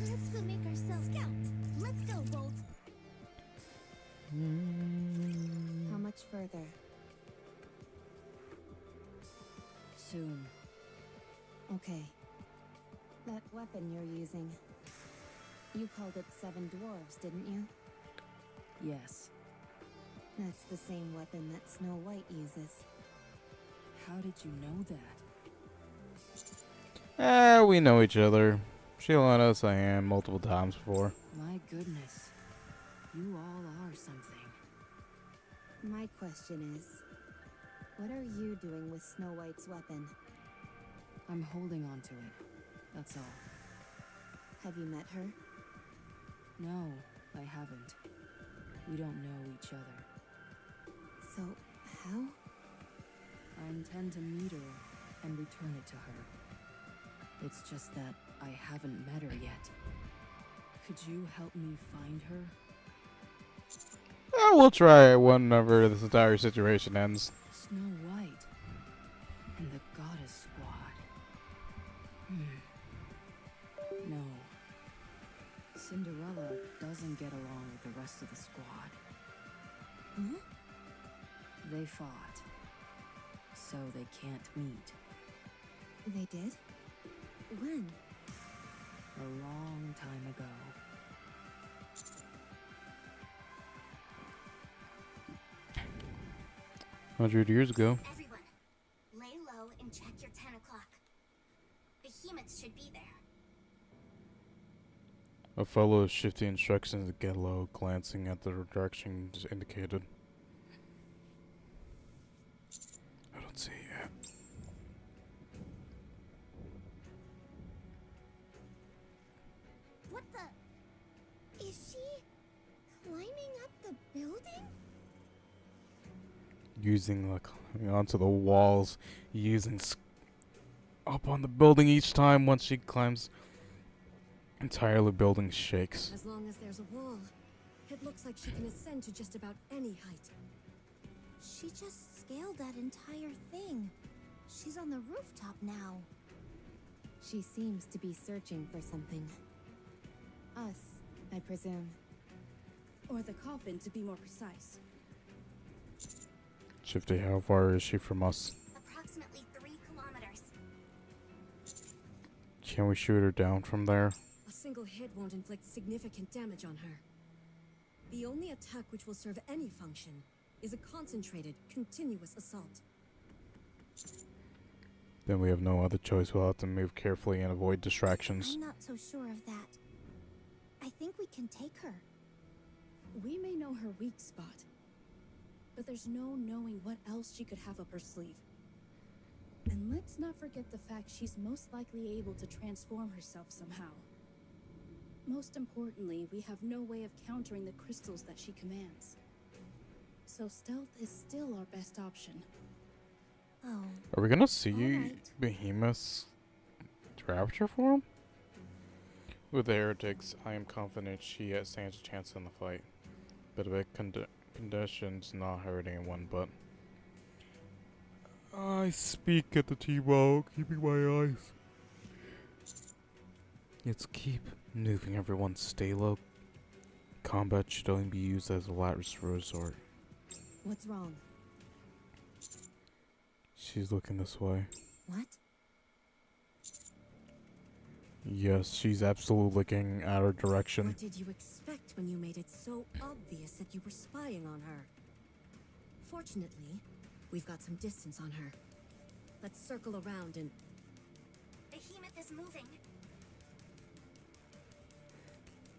Let's go make ourselves scout. Let's go, Bolt. How much further? Soon. Okay. That weapon you're using. You called it 7 dwarves, didn't you? Yes. That's the same weapon that Snow White uses. How did you know that? We know each other. She let us a hand multiple times before. My goodness. You all are something. My question is, what are you doing with Snow White's weapon? I'm holding on to it. That's all. Have you met her? No, I haven't. We don't know each other. So, how? I intend to meet her and return it to her. It's just that I haven't met her yet. Could you help me find her? We'll try it whenever this entire situation ends. Snow White and the Goddess Squad. No. Cinderella doesn't get along with the rest of the squad. Huh? They fought, so they can't meet. They did? When? A long time ago. 100 years ago. Everyone, lay low and check your 10 o'clock. Behemoths should be there. A fellow shifting instructions to get low, glancing at the directions indicated. I don't see it. What the? Is she climbing up the building? Using like onto the walls, using up on the building each time once she climbs. Entirely building shakes. As long as there's a wall, it looks like she can ascend to just about any height. She just scaled that entire thing. She's on the rooftop now. She seems to be searching for something. Us, I presume. Or the coffin, to be more precise. Shifty, how far is she from us? Approximately 3 kilometers. Can we shoot her down from there? A single hit won't inflict significant damage on her. The only attack which will serve any function is a concentrated, continuous assault. Then we have no other choice. We'll have to move carefully and avoid distractions. I'm not so sure of that. I think we can take her. We may know her weak spot, but there's no knowing what else she could have up her sleeve. And let's not forget the fact she's most likely able to transform herself somehow. Most importantly, we have no way of countering the crystals that she commands. So stealth is still our best option. Oh, Are we gonna see Alright. Behemoth's rapture form? With the heretics, I am confident she stands a chance in the fight. Bit of a conditions not hurt anyone, but I speak at the T-Ball, keeping my eyes. Let's keep moving, everyone. Stay low. Combat should only be used as a last resort. What's wrong? she's looking this way. What? Yes, she's absolutely looking at our direction. What did you expect when you made it so obvious that you were spying on her? Fortunately, we've got some distance on her. Let's circle around and... Behemoth is moving.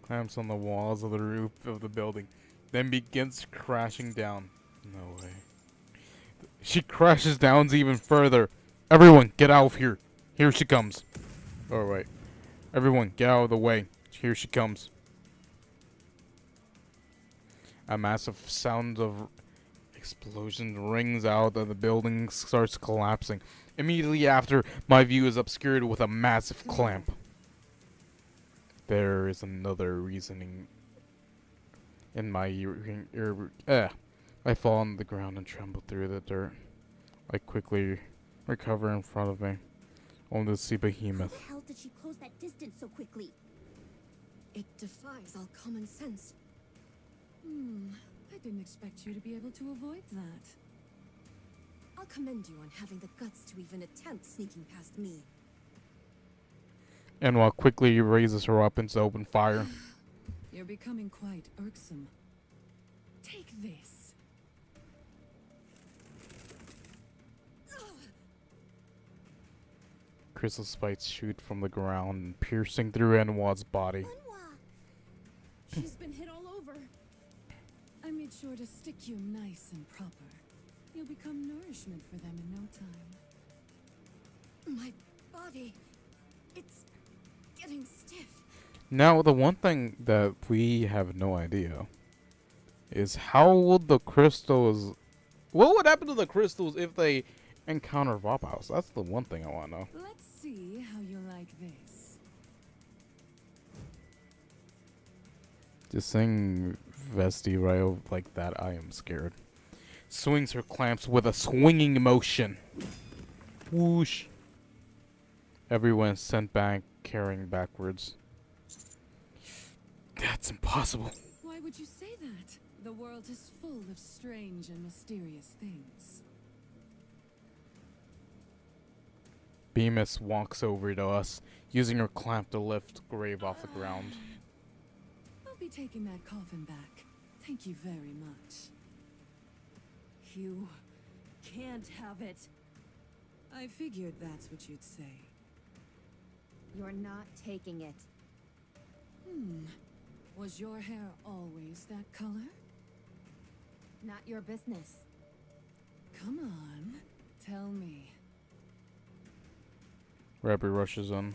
Clamps on the walls of the roof of the building, then begins crashing down. No way. She crashes down even further. Everyone, get out of here. Here she comes. Alright. Everyone, get out of the way. Here she comes. A massive sound of explosion rings out and the building starts collapsing. Immediately after, my view is obscured with a massive clamp. There is another reasoning in my I fall on the ground and tremble through the dirt. I quickly recover in front of me, only to see How Behemoth. the hell did she close that distance so quickly? It defies all common sense. I didn't expect you to be able to avoid that. I'll commend you on having the guts to even attempt sneaking past me. And while quickly raises her up into open fire. You're becoming quite irksome. Take this. Crystal spikes shoot from the ground, piercing through Anwad's body. Unwa! She's been hit all over. I made sure to stick you nice and proper. You'll become nourishment for them in no time. My body, it's getting stiff. Now, the one thing that we have no idea is how would the crystals... What would happen to the crystals if they encounter Vophouse? That's the one thing I want to know. Let's see how you like this. Just seeing Vesti right like that, I am scared. Swings her clamps with a swinging motion. Whoosh. Everyone is sent back, carrying backwards. That's impossible. Why would you say that? The world is full of strange and mysterious things. Bemis walks over to us, using her clamp to lift Grave off the ground. I'll be taking that coffin back. Thank you very much. You can't have it. I figured that's what you'd say. You're not taking it. Was your hair always that color? Not your business. Come on, tell me. Rappy rushes in.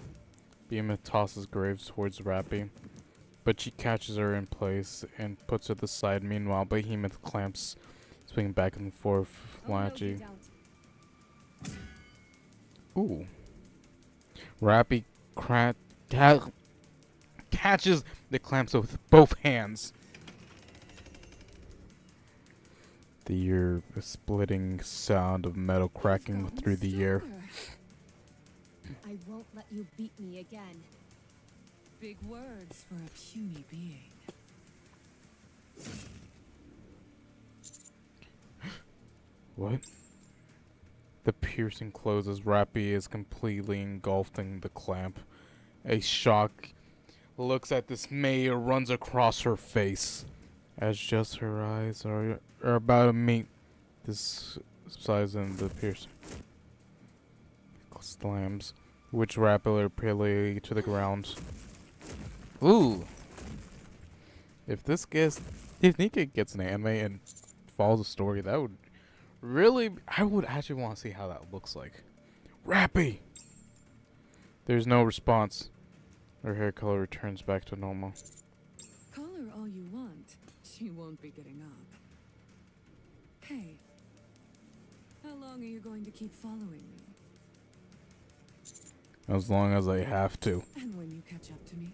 Behemoth tosses Graves towards Rappy, but she catches her in place and puts her to the side. Meanwhile, Behemoth clamps, swinging back and forth, flashy. Ooh. Rappy catches the clamps with both hands. The ear-splitting sound of metal cracking through the air. I won't let you beat me again. Big words for a puny being. What? The piercing closes. Rappy is completely engulfed in the clamp. A shock looks at dismay runs across her face, as just her eyes are about to meet this size in the piercing. Slams, which rapidly to the ground. Ooh! If Nika gets an anime and follows a story, that would really, I would actually want to see how that looks like. Rappy! There's no response. Her hair color returns back to normal. Call her all you want. She won't be getting up. Hey, how long are you going to keep following me? As long as I have to. And when you catch up to me?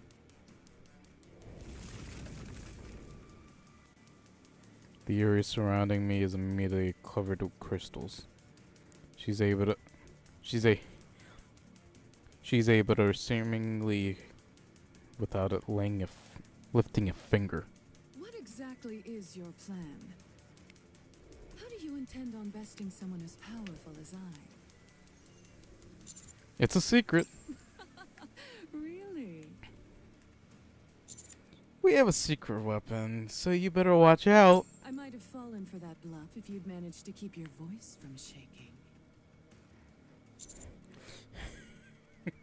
The area surrounding me is immediately covered with crystals. She's able to seemingly without it lifting a finger. What exactly is your plan? How do you intend on besting someone as powerful as I? It's a secret. Really? We have a secret weapon, so you better watch out. I might have fallen for that bluff if you'd managed to keep your voice from shaking.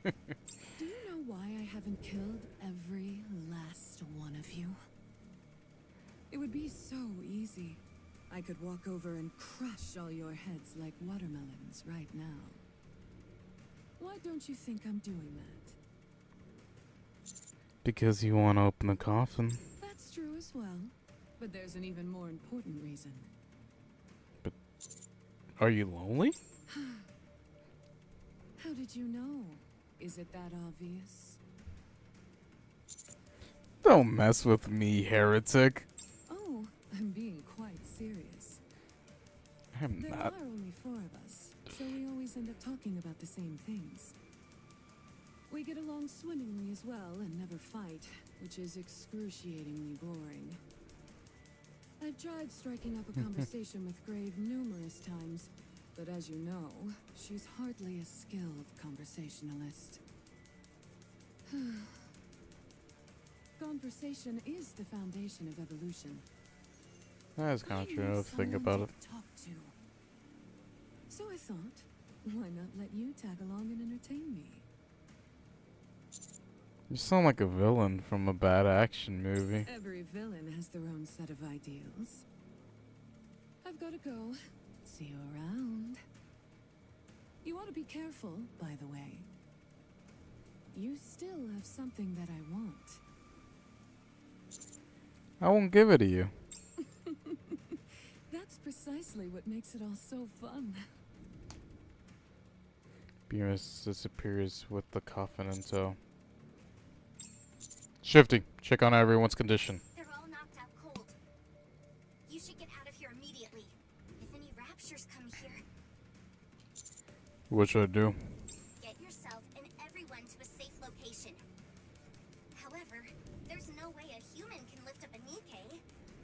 Do you know why I haven't killed every last one of you? It would be so easy. I could walk over and crush all your heads like watermelons right now. Why don't you think I'm doing that? Because you want to open the coffin. That's true as well. But there's an even more important reason. Are you lonely? How did you know? Is it that obvious? Don't mess with me, heretic. Oh, I'm being quite serious. I'm There not. are only 4 of us, so we always end up talking about the same things. We get along swimmingly as well and never fight, which is excruciatingly boring. I've tried striking up a conversation with Grave numerous times, but as you know, she's hardly a skilled conversationalist. Conversation is the foundation of evolution. That's kind of I true. need Let's think someone about it. to talk to. So I thought, why not let you tag along and entertain me? You sound like a villain from a bad action movie. Every villain has their own set of ideals. I've got to go. See you around. You ought to be careful, by the way. You still have something that I want. I won't give it to you. That's precisely what makes it all so fun. Beerus disappears with the coffin in tow. Shifty, check on everyone's condition. They're all knocked out cold. You should get out of here immediately. If any raptures come here, What should I do? get yourself and everyone to a safe location. However, there's no way a human can lift up a Nikkei.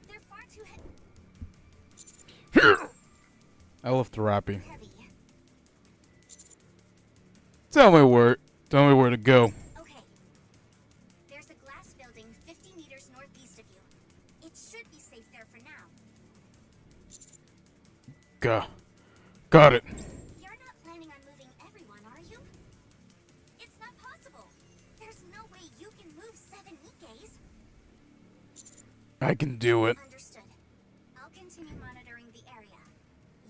They're far too I left the rappy. heavy. Tell me where to go. Okay. There's a glass building 50 meters northeast of you. It should be safe there for now. Got it. You're not planning on moving everyone, are you? It's not possible. There's no way you can move 7 Nikkeis. I can do it. Understood. I'll continue monitoring the area.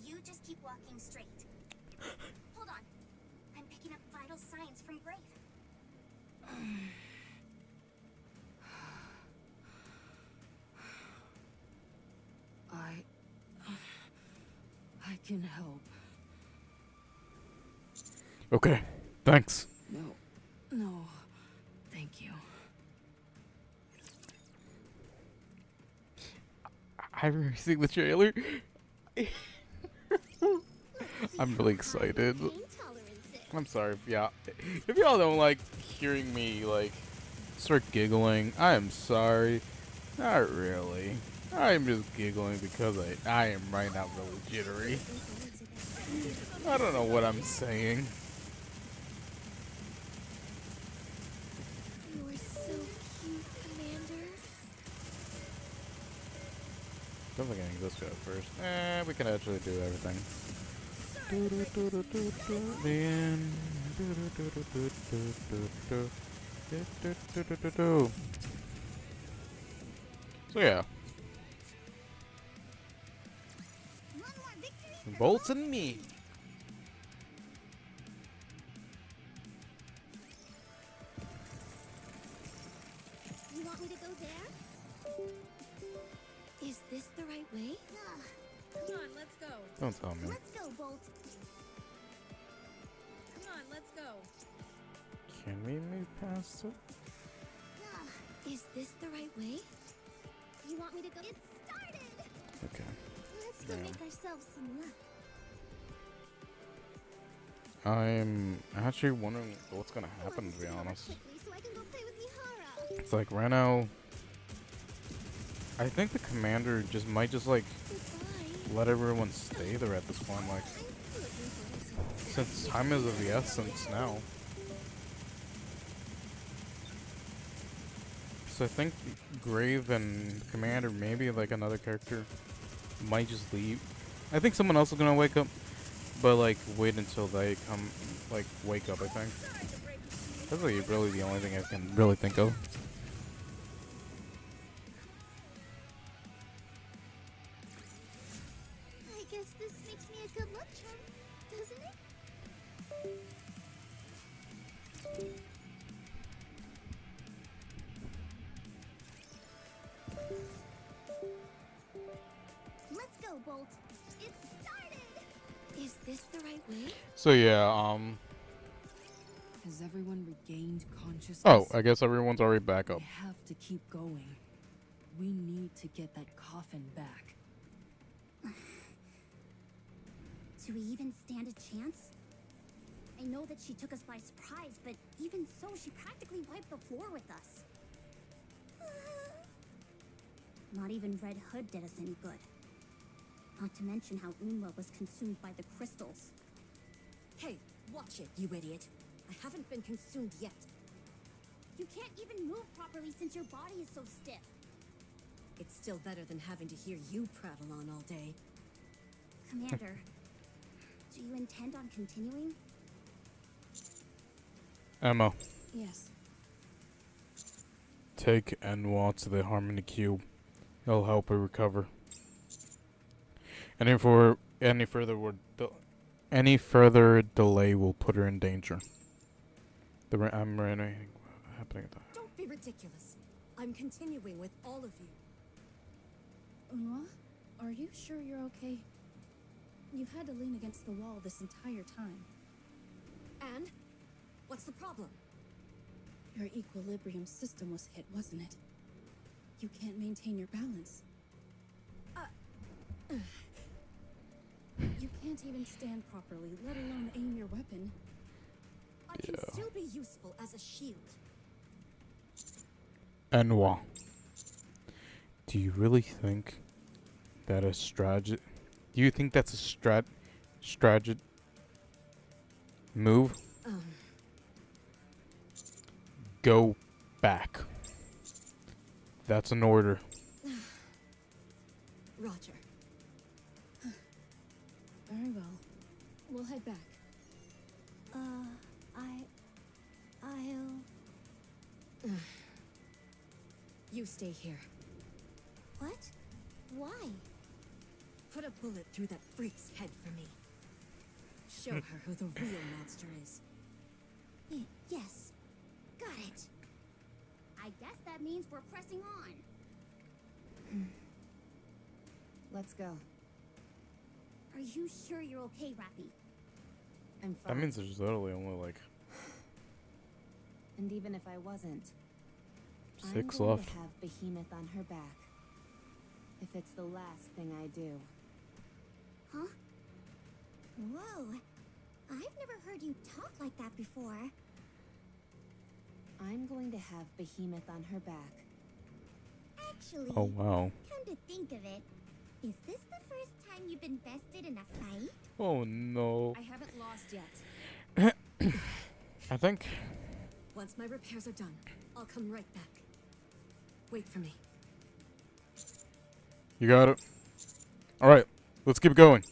You just keep walking straight. Hold on. I'm picking up vital signs from Grave. I can help. Okay, thanks. No, thank you. I've been seeing the trailer. I'm really excited. Pain tolerances. I'm sorry if y'all don't like hearing me like start giggling. I am sorry. Not really. I'm just giggling because I am right now really jittery. I don't know what I'm saying. You're so cute, Commander. Don't think I can this guy first. We can actually do everything. So yeah, One more victory for bolts and me. You want me to go there? Is this the right way? Come on, let's go. Don't tell me. Let's go, Bolt. Come on, let's go. Can we move past it? Is this the right way? You want me to go? It started! Okay. Let's go Yeah. make ourselves some luck. I'm actually wondering what's gonna happen, to be Let's honest. go quickly so I can go play with Mihara. It's like right now, I think the commander might just like Goodbye. let everyone stay there at this point. Like, I'm looking forward to Since time is of the essence now. So I think Grave and Commander, maybe like another character, might just leave. I think someone else is gonna wake up, but like wait until they come, like wake up. I think that's like really the only thing I can really think of. I guess this makes me a good luck charm, doesn't it? Let's go, Bolt. It started! Is this the right way? So yeah, Has everyone regained consciousness? oh, I guess everyone's already back up. We have to keep going. We need to get that coffin back. Do we even stand a chance? I know that she took us by surprise, but even so, she practically wiped the floor with us. Not even Red Hood did us any good. Not to mention how Unwa was consumed by the crystals. Hey, watch it, you idiot. I haven't been consumed yet. You can't even move properly since your body is so stiff. It's still better than having to hear you prattle on all day. Commander, do you intend on continuing? Emma, Yes. take Enwa to the Harmony Cube. It'll help her recover. Any further delay will put her in danger. I'm running. Happening. Don't be ridiculous. I'm continuing with all of you. Unwa, are you sure you're okay? You've had to lean against the wall this entire time. And? What's the problem? Your equilibrium system was hit, wasn't it? You can't maintain your balance. You can't even stand properly, let alone aim your weapon. I can still be useful as a shield. Enwa, do you really think that a strategy? Do you think that's a strategy move? Go back. That's an order. Roger. Very well. We'll head back. I'll... You stay here. What? Why? Put a bullet through that freak's head for me. Show her who the real monster is. Yes. Got it. I guess that means we're pressing on. Let's go. Are you sure you're okay, Rappy? I'm That fine. means there's literally only like And even if I wasn't, 6 I'm going left. to have Behemoth on her back. If it's the last thing I do. Huh? Whoa. I've never heard you talk like that before. I'm going to have Behemoth on her back. Actually, Oh wow. come to think of it, is this the first time you've been bested in a fight? Oh no. I haven't lost yet. I think. Once my repairs are done, I'll come right back. Wait for me. You got it. All right, let's keep going.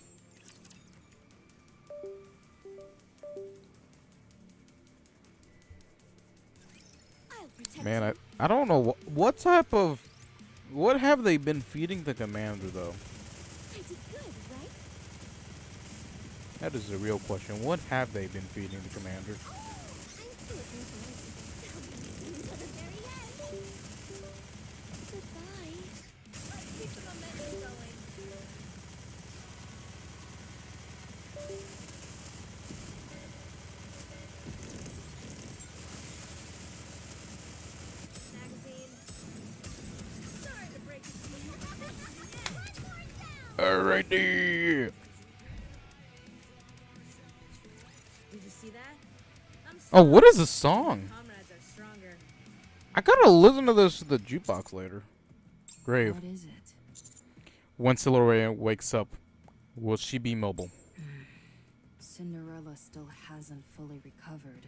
I'll protect Man, you. I don't know what type of what have they been feeding the commander though? I did good, right? That is the real question. What have they been feeding the commander? I'm so looking forward to the very end. Goodbye. Let's keep the momentum going. Magazine. Sorry to break it to you. Alrighty. Did you see that? I'm Oh, what is strong. this song? Comrades are stronger. I gotta listen to this at the jukebox later. Grave. What is it? When Silhouette wakes up, will she be mobile? Cinderella still hasn't fully recovered,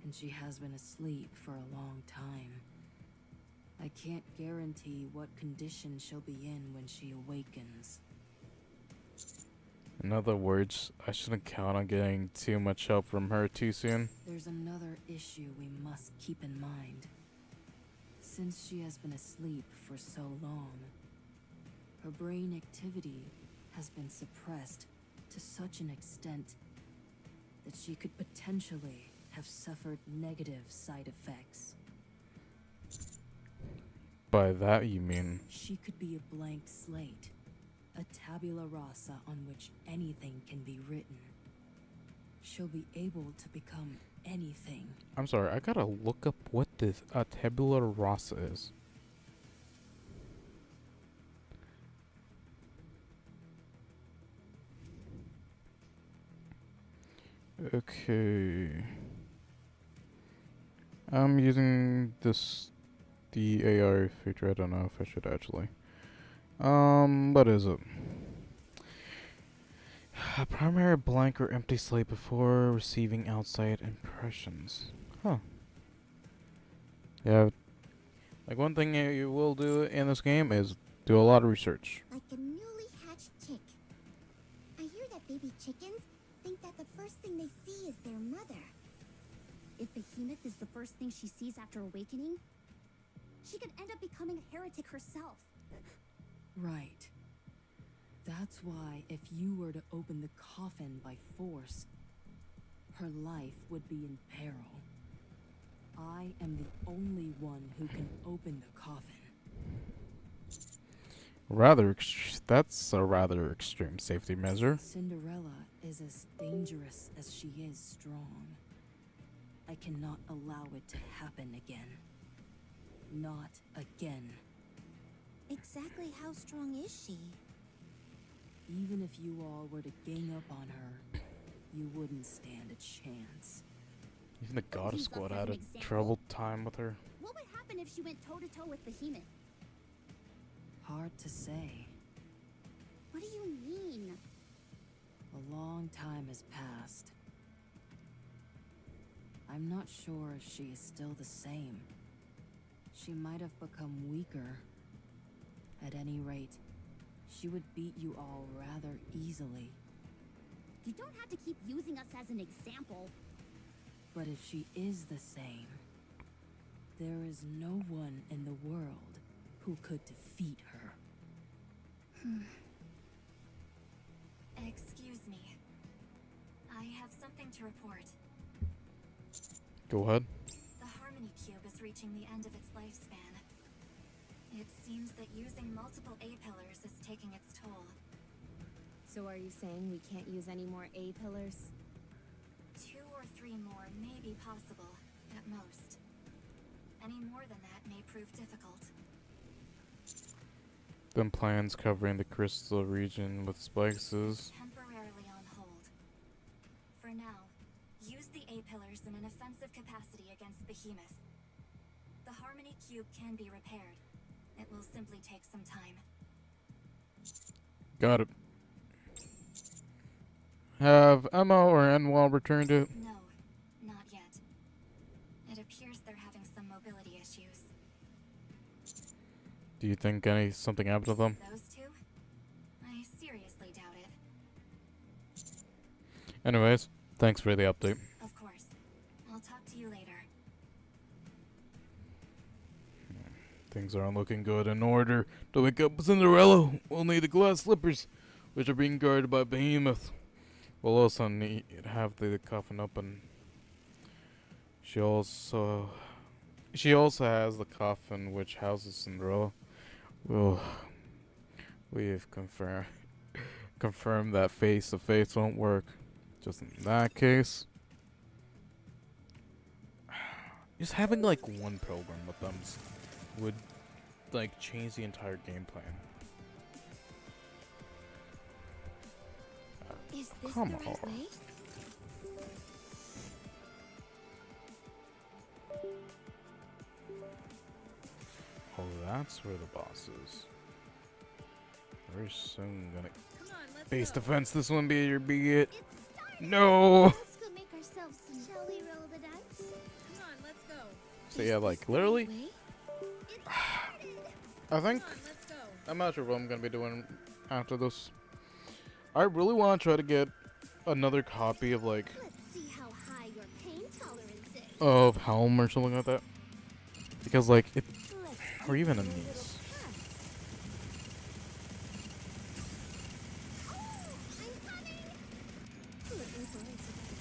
and she has been asleep for a long time. I can't guarantee what condition she'll be in when she awakens. In other words, I shouldn't count on getting too much help from her too soon. There's another issue we must keep in mind. Since she has been asleep for so long, her brain activity has been suppressed to such an extent that she could potentially have suffered negative side effects. By that you mean... She could be a blank slate, a tabula rasa on which anything can be written. She'll be able to become anything. I'm sorry, I gotta look up what this tabula rasa is. Okay. I'm using the AI feature. I don't know if I should actually. What is it? A primary blank or empty slate before receiving outside impressions. Huh. Yeah. Like one thing you will do in this game is do a lot of research. Like a newly hatched chick. I hear that baby chickens think that the first thing they see is their mother. If Behemoth is the first thing she sees after awakening, she could end up becoming a heretic herself. Right. That's why if you were to open the coffin by force, her life would be in peril. I am the only one who can open the coffin. That's a rather extreme safety measure. Cinderella is as dangerous as she is strong. I cannot allow it to happen again. Not again. Exactly how strong is she? Even if you all were to gang up on her, you wouldn't stand a chance. Even the Goddess Use us Squad as had an a example. troubled time with her. What would happen if she went toe-to-toe with Behemoth? Hard to say. What do you mean? A long time has passed. I'm not sure if she is still the same. She might have become weaker. At any rate, she would beat you all rather easily. You don't have to keep using us as an example. But if she is the same, there is no one in the world who could defeat her. Excuse me. I have something to report. Go ahead. The Harmony Cube is reaching the end of its lifespan. It seems that using multiple A-pillars is taking its toll. So are you saying we can't use any more A-pillars? 2 or 3 more may be possible, at most. Any more than that may prove difficult. Then plans covering the crystal region with spikes is... Temporarily on hold. For now, use the A-pillars in an offensive capacity against Behemoth. The Harmony Cube can be repaired. It will simply take some time. Got it. Have Emma or Enwell returned it? No, not yet. It appears they're having some mobility issues. Do you think something happened to them? Those two? I seriously doubt it. Anyways, thanks for the update. Of course. I'll talk to you later. Things aren't looking good. In order to wake up Cinderella, we'll need the glass slippers, which are being guarded by Behemoth. We'll also need to have the coffin open. She also has the coffin which houses Cinderella. Well, we've confirmed that face-to-face won't work. Just in that case, just having like one program with them would like change the entire game plan. Is this Come the right on. way? Oh, that's where the boss is. Very soon gonna Come on, let's base go. defense. This one be it. It's No. Let's go make ourselves some. Shall we roll the dice? Come on, let's go. So yeah, like literally, Wait. It's started. I think Come on, let's go. I'm not sure what I'm gonna be doing after this. I really want to try to get another copy of like Let's see how high your pain tolerance is. of Helm or something like that, because like it, Let's or even give in it a little these. cut. Oh, I'm coming. Looking forward to that.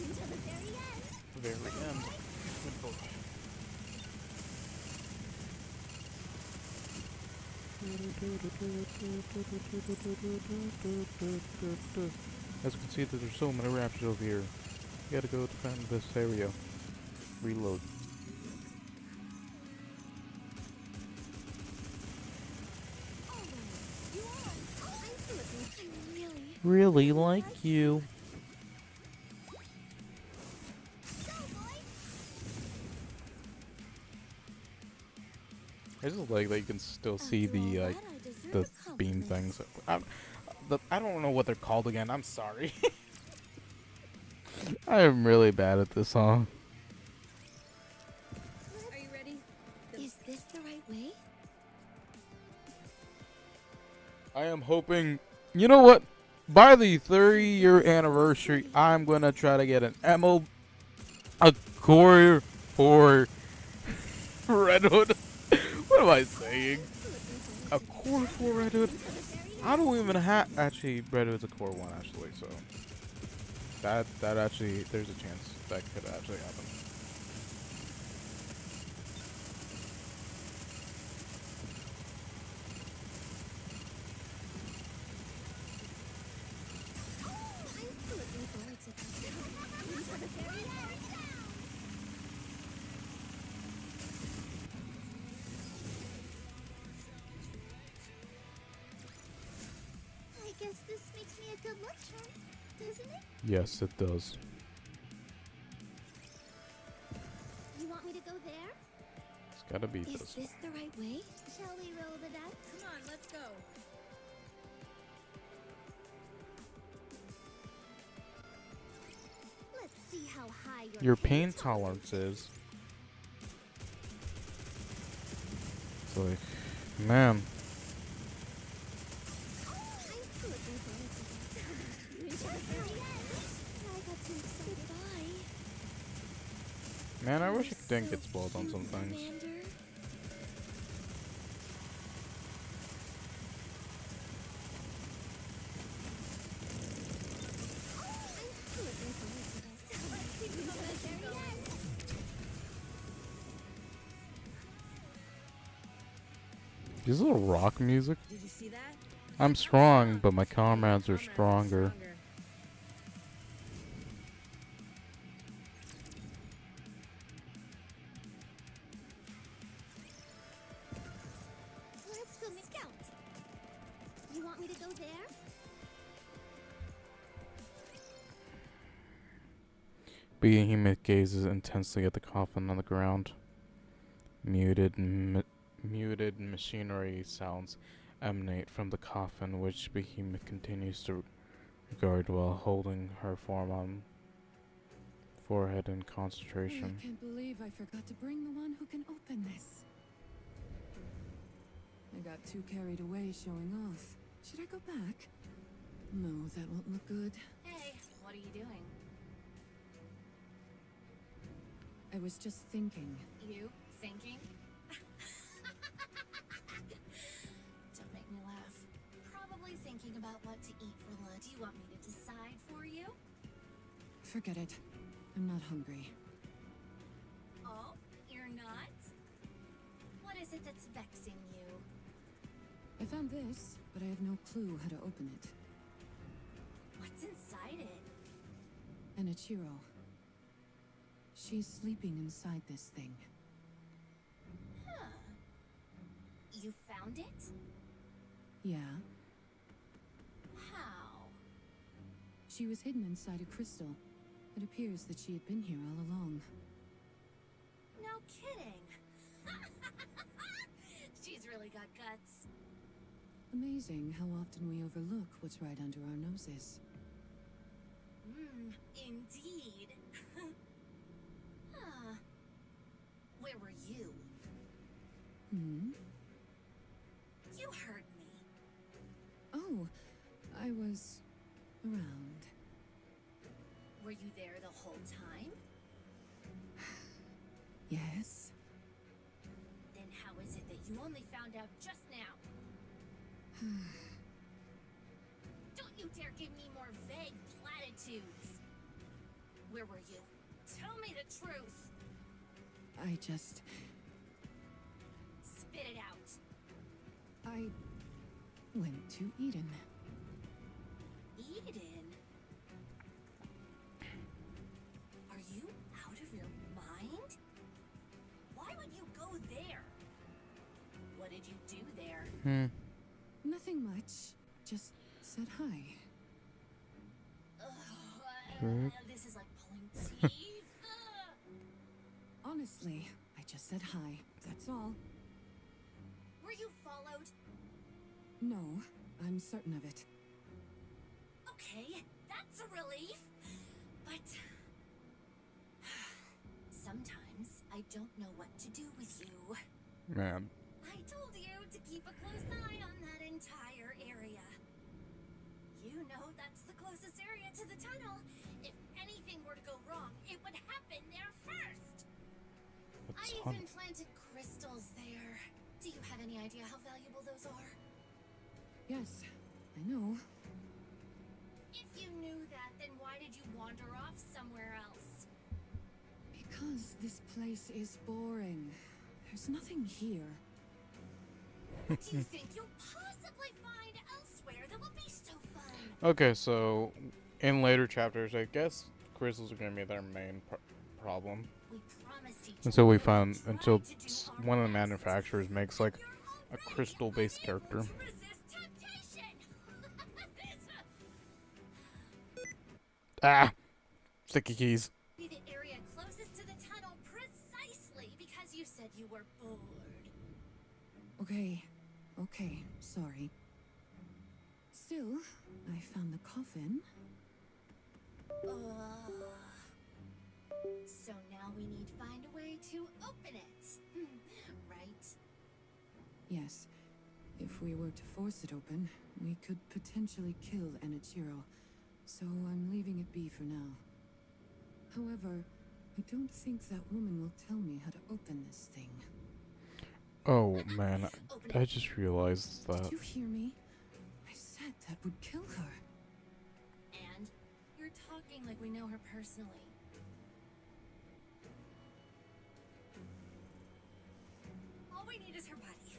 Until the very end. Very end. Good boy. As you can see, that there's so many raptors over here. You gotta go defend this area. Reload. All right, you on? Oh, I'm looking. I Really like you. go, boy. I just like that you can still see After all the that, like I deserve the a beam compliment. things. I don't know what they're called again. I'm sorry. I am really bad at this song. Are you ready? Is this the right way? I am hoping. You know what? By the 30-year anniversary, I'm gonna try to get an a core for Redwood. What am I saying? A core for Redwood? I don't even have. Actually, Redwood's a core one, actually. So that actually, there's a chance that could actually happen. I'm looking forward to that. Until the very end. I guess this makes me a good luck charm, doesn't it? Yes, it does. You want me to go there? It's gotta be Is this. this the right way? Shall we roll the dice? Come on, let's go. Let's see how high Your pain tolerance is. It's like, man. I'm looking forward to this. Until the very end. I got too excited. Bye. Man, I wish I didn't get spoiled on some things. This little rock music. Did you see that? I'm strong, but my comrades are stronger. Let's go scout. You want me to go there? Behemoth gazes intensely at the coffin on the ground. Muted machinery sounds emanate from the coffin, which Behemoth continues to regard while holding her form on forehead in concentration. I can't believe I forgot to bring the one who can open this. I got too carried away showing off. Should I go back? No, that won't look good. Hey, what are you doing? I was just thinking. You thinking? Don't make me laugh. Probably thinking about what to eat for lunch. Do you want me to decide for you? Forget it. I'm not hungry. Oh, you're not? What is it that's vexing you? I found this, but I have no clue how to open it. What's inside it? And Ichiro. She's sleeping inside this thing. Huh. You found it? Yeah, How? she was hidden inside a crystal. It appears that she had been here all along. No kidding. She's really got guts. Amazing how often we overlook what's right under our noses. Indeed. Huh. Where were you? Hmm? You heard me. Oh, I was around. Were you there the whole time? Yes? Then how is it that you only found out just now? Don't you dare give me more vague platitudes. Where were you? Tell me the truth. I just... Spit it out. I went to Eden. Eden? Are you out of your mind? Why would you go there? What did you do there? Nothing much. Just said hi. This is like pulling teeth. Honestly, I just said hi. That's all. Were you followed? No, I'm certain of it. Okay, that's a relief. But sometimes I don't know what to do with you. Man. I told you to keep a close eye on that entire area. You know that's the closest area to the tunnel. If anything were to go wrong, it would happen there first. I even planted crystals there. Do you have any idea how valuable those are? Yes, I know. If you knew that, then why did you wander off somewhere else? Because this place is boring. There's nothing here. What do you think you'll possibly find elsewhere that will be so fun? Okay, so in later chapters, I guess crystals are gonna be their main problem. We promised each Until we other found, we'd until try to do our one of the best. manufacturers makes like You're a already crystal-based unable character. to resist temptation. Ah, sticky keys. Be the area closest to the tunnel precisely because you said you were bored. Okay, sorry. Still, I found the coffin. So now we need to find a way to open it. Right? Yes, if we were to force it open, we could potentially kill Enichiro, so I'm leaving it be for now. However, I don't think that woman will tell me how to open this thing. Oh man, Open I it. just realized that. Did you hear me? I said that would kill her. And you're talking like we know her personally. All we need is her body.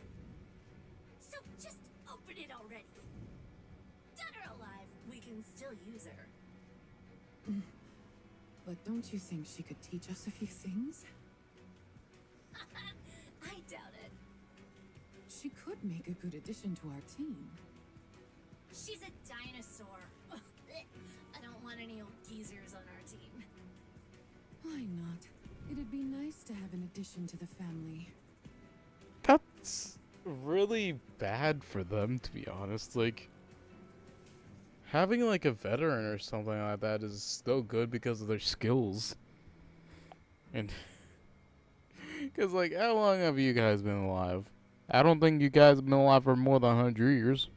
So just open it already. Dead or alive, we can still use her. But don't you think she could teach us a few things? I doubt it. She could make a good addition to our team. She's a dinosaur. I don't want any old geezers on our team. Why not? It'd be nice to have an addition to the family. That's really bad for them, to be honest. Like, having like a veteran or something like that is still good because of their skills. And because like, how long have you guys been alive? I don't think you guys have been alive for more than 100 years.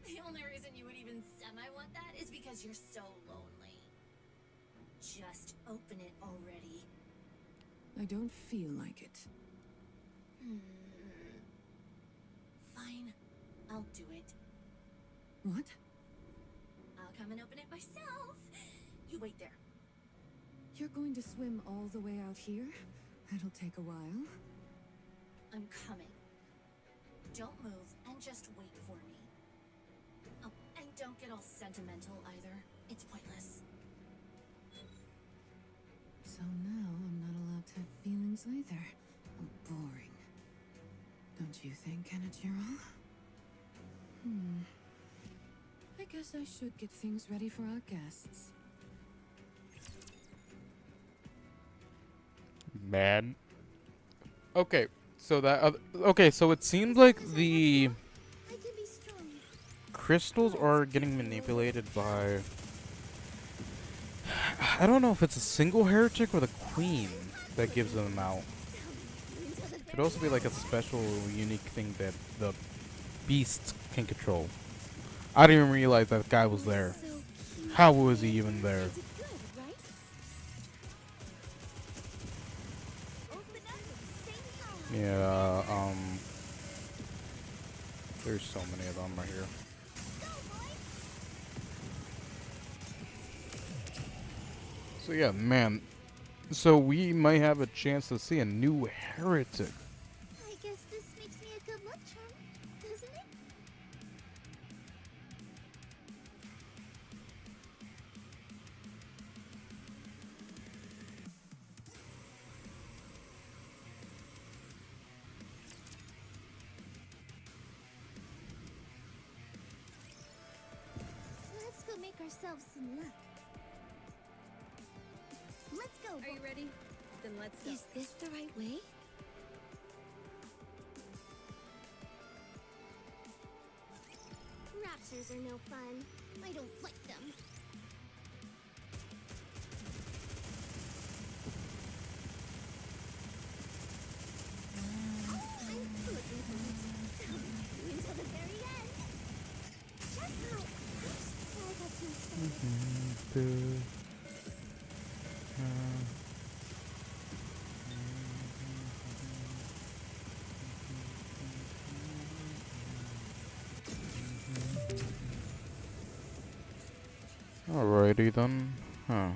The only reason you would even semi-want that is because you're so lonely. Just open it already. I don't feel like it. Fine. I'll do it. What? I'll come and open it myself. You wait there. You're going to swim all the way out here? That'll take a while. I'm coming. Don't move and just wait for me. Oh, and don't get all sentimental either. It's pointless. So now I'm not allowed to have feelings either. How boring. Don't you think, Enichiro? I guess I should get things ready for our guests. Man. Okay, so okay, so it seems like the I can be strong. crystals are getting manipulated by I don't know if it's a single heretic or the queen that gives them out. Could also be like a special, unique thing that the beasts can control. I didn't even realize that guy was there. How was he even there? Yeah, there's so many of them right here. So yeah, man. So we might have a chance to see a new heretic. I guess this makes me a good luck charm, doesn't it? Let's go make ourselves some luck. Let's go. Are you ready? Then let's go. Is this the right way? Raptures are no fun. I don't like them. I'm looking forward to until the very end. Just how... Oops, I got too excited. Alrighty then. Huh.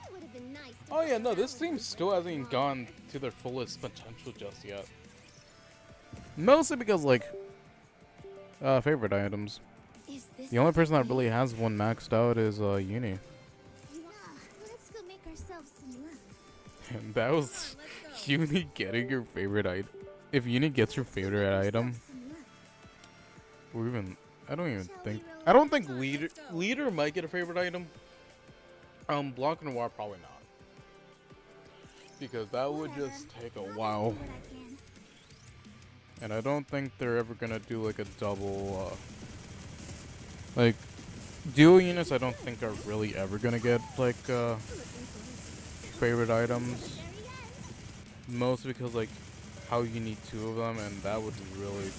It would have been nice to Oh yeah, put no, it this out team with still a hasn't bit gone to their fullest potential just yet. Mostly because, like, favorite items. Is this The only person that right really way? has one maxed out is Uni. Let's go make ourselves some luck. And that was Let's go. Uni getting your favorite item. If Uni gets your Let's go favorite make item, ourselves some luck. or even I don't even Shall we think roll I don't it? think Come on, leader let's go. leader might get a favorite item. Blanc Noir probably not. Because that would Whatever. just take a I'll just while. do what I can. And I don't think they're ever gonna do like a double like dual units I don't think are really ever gonna get like favorite items. Very end. Mostly because like how you need two of them and that would really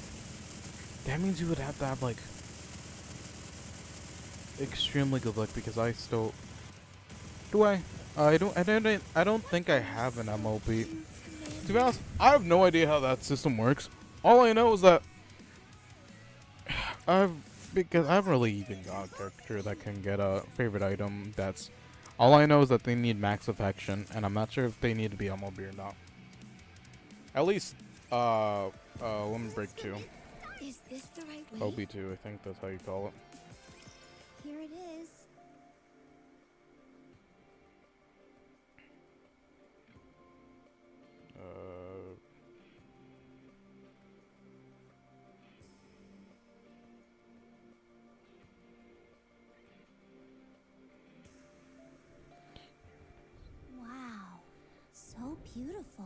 that means you would have to have like extremely good luck because I still do I don't think I have an MLB. To be honest, I have no idea how that system works. All I know is that because I haven't really even got a character that can get a favorite item. That's all I know is that they need max affection, and I'm not sure if they need to be MLB or not. At least, Woman Break 2, Is this the right way? OB2, I think that's how you call it. Here it is. Wow, so beautiful.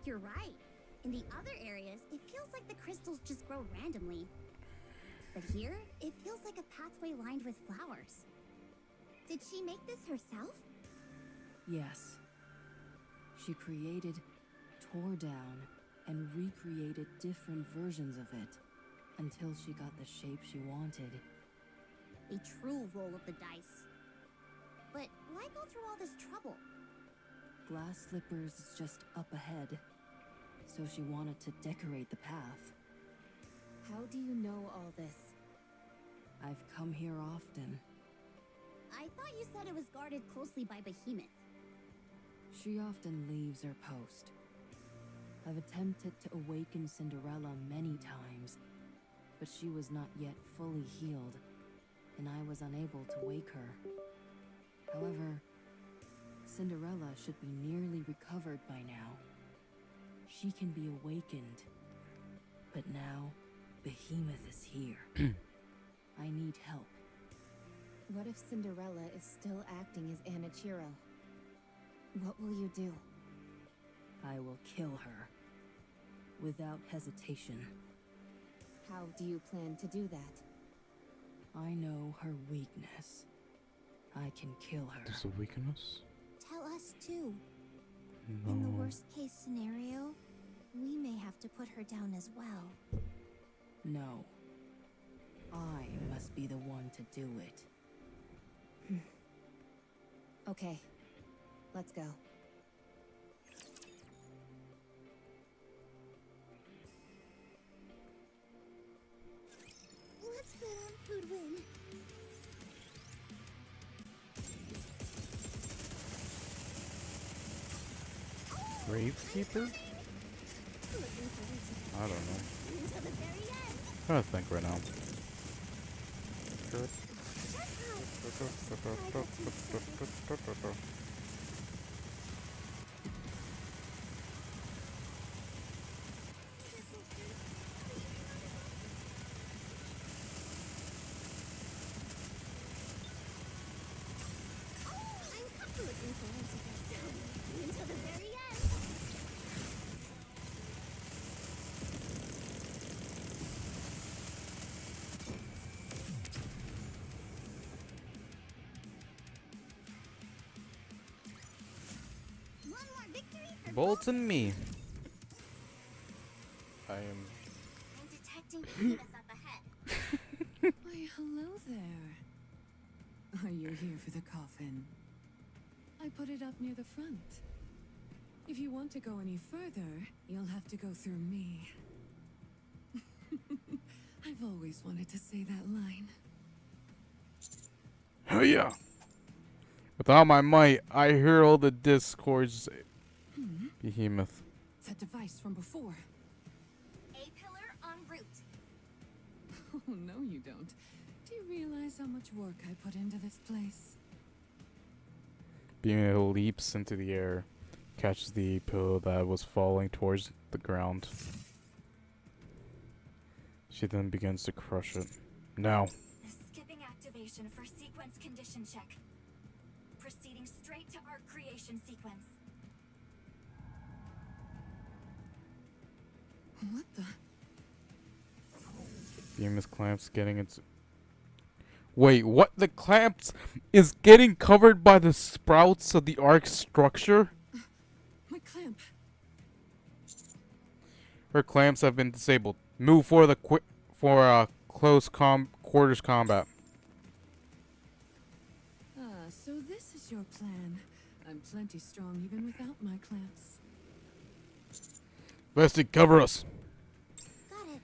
You're right. In the other areas, it feels like the crystals just grow randomly. But here, it feels like a pathway lined with flowers. Did she make this herself? Yes. She created, tore down, and recreated different versions of it until she got the shape she wanted. A true roll of the dice. But why go through all this trouble? Glass Slippers is just up ahead, so she wanted to decorate the path. How do you know all this? I've come here often. I thought you said it was guarded closely by Behemoth. She often leaves her post. I've attempted to awaken Cinderella many times, but she was not yet fully healed, and I was unable to wake her. However, Cinderella should be nearly recovered by now. She can be awakened. But now, Behemoth is here. I need help. What if Cinderella is still acting as Anichiro? What will you do? I will kill her. Without hesitation. How do you plan to do that? I know her weakness. I can kill her. There's a weakness? Tell us too. No. In the worst case scenario, we may have to put her down as well. No. I must be the one to do it. Okay, let's go. Let's bet on who'd win. Gravekeeper? Looking forward to I don't know. until the very end. I'm trying to think right now. Good. I'm looking forward to this until the very end. One more victory for Bolt and me. I am. I'm detecting Venus at the head. Why, hello there. Are you here for the coffin? I put it up near the front. If you want to go any further, you'll have to go through me. I've always wanted to say that line. Oh yeah. With all my might, I hurl the discords. Behemoth. That device from before. A pillar en route. Oh, no you don't. Do you realize how much work I put into this place? Behemoth leaps into the air, catches the pillow that was falling towards the ground. She then begins to crush it. Now. Skipping activation for sequence condition check. Proceeding straight to arc creation sequence. What the? Behemoth clamps getting its. Wait, what? The clamps is getting covered by the sprouts of the arc structure? My clamp. Her clamps have been disabled. Move for the close quarters combat. Ah, so this is your plan. I'm plenty strong even without my clamps. Vestig, cover us. Got it.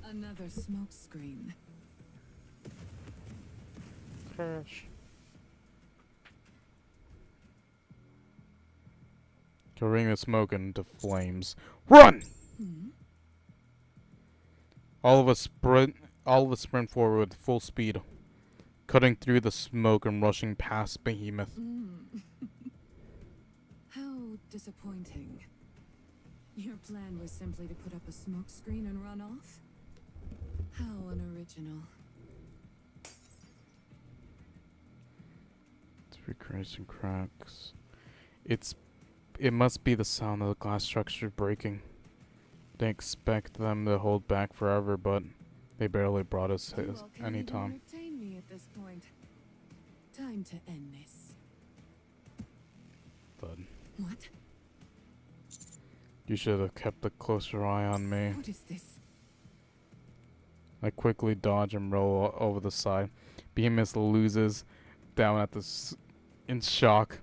Another smoke screen. Crash. Covering the smoke into flames. Run! Hmm? All of us sprint forward with full speed, cutting through the smoke and rushing past Behemoth. How disappointing. Your plan was simply to put up a smoke screen and run off? How unoriginal. Three cracks and cracks. It must be the sound of the glass structure breaking. Didn't expect them to hold back forever, but they barely brought us You all can't any even time. entertain me at this point. Time to end this. But What? you should have kept a closer eye on me. What is this? I quickly dodge and roll over the side. Behemoth loses down at in shock.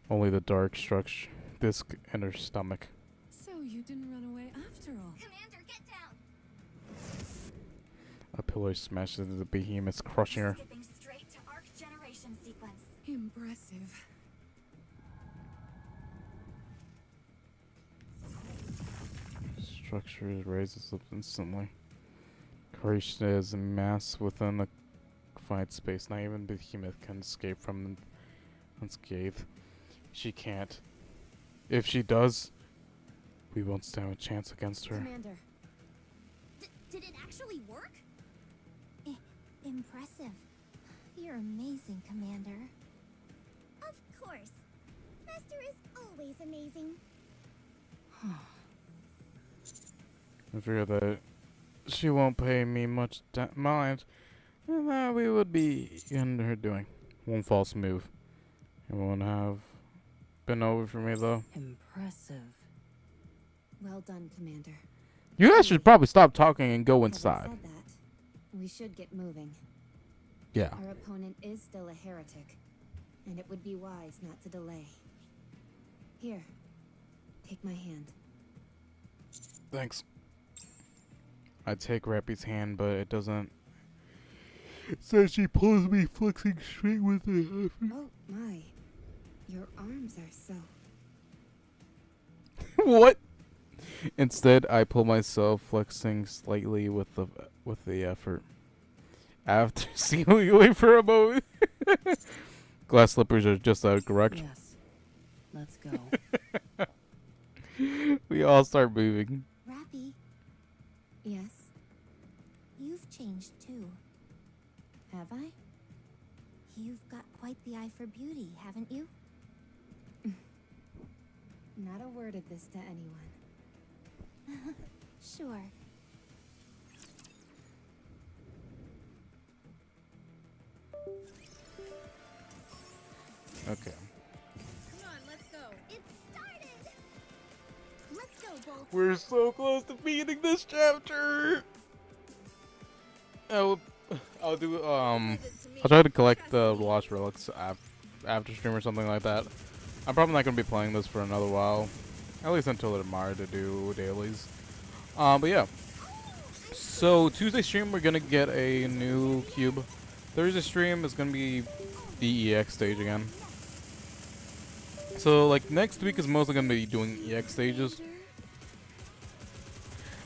Only the dark structure disc in her stomach. So you didn't run away after all. Commander, get down. A pillar smashes into the Behemoth, crushing her. Skipping straight to arc generation sequence. Impressive. Structure raises up instantly. Creation is a mass within a confined space. Not even Behemoth can escape from unscathed. She can't. If she does, we won't stand a chance against her. Commander, Did it actually work? Impressive. You're amazing, Commander. Of course. Master is always amazing. I figure that she won't pay me much mind, and that we would be in her doing. One false move. It won't have been over for me, though. Impressive. Well done, Commander. You guys should probably stop talking and go Having inside. said that, we should get moving. Yeah. Our opponent is still a heretic, and it would be wise not to delay. Here, take my hand. Thanks. I take Rappy's hand, but it doesn't. It says she pulls me flexing straight with it. Oh my, your arms are so... What? Instead, I pull myself flexing slightly with the effort. After sealing away for a moment. Glass slippers are just correct. Yes. Let's go. We all start moving. Rappy, Yes, you've changed too. have I? You've got quite the eye for beauty, haven't you? Not a word of this to anyone. Sure. Okay. Come on, let's go. It started! Let's go, Bolt. We're so close to beating this chapter. I'll do I'll try to collect the lost relics after stream or something like that. I'm probably not gonna be playing this for another while, at least until tomorrow to do dailies. But yeah. So Tuesday stream we're gonna get a new cube. Thursday stream is gonna be the EX stage again. So like next week is mostly gonna be doing EX stages.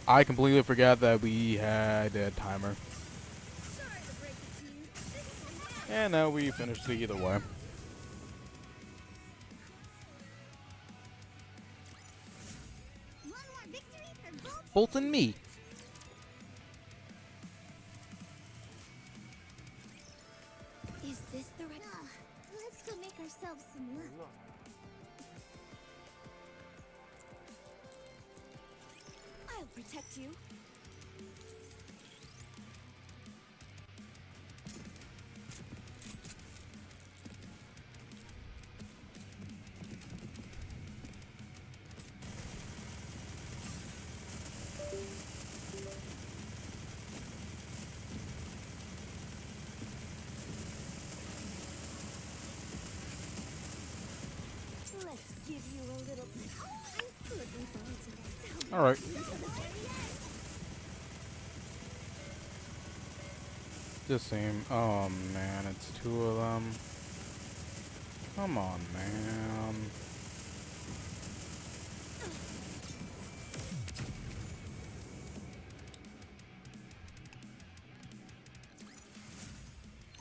I completely forgot that we had a timer. And now we finished it either way. One more victory for Bolt. Bolt and me. Is this the right... let's go make ourselves some luck. I'll protect you. Let's give you a little... I'm looking forward to this. All right. Just seem. Oh man, it's two of them. Come on, man.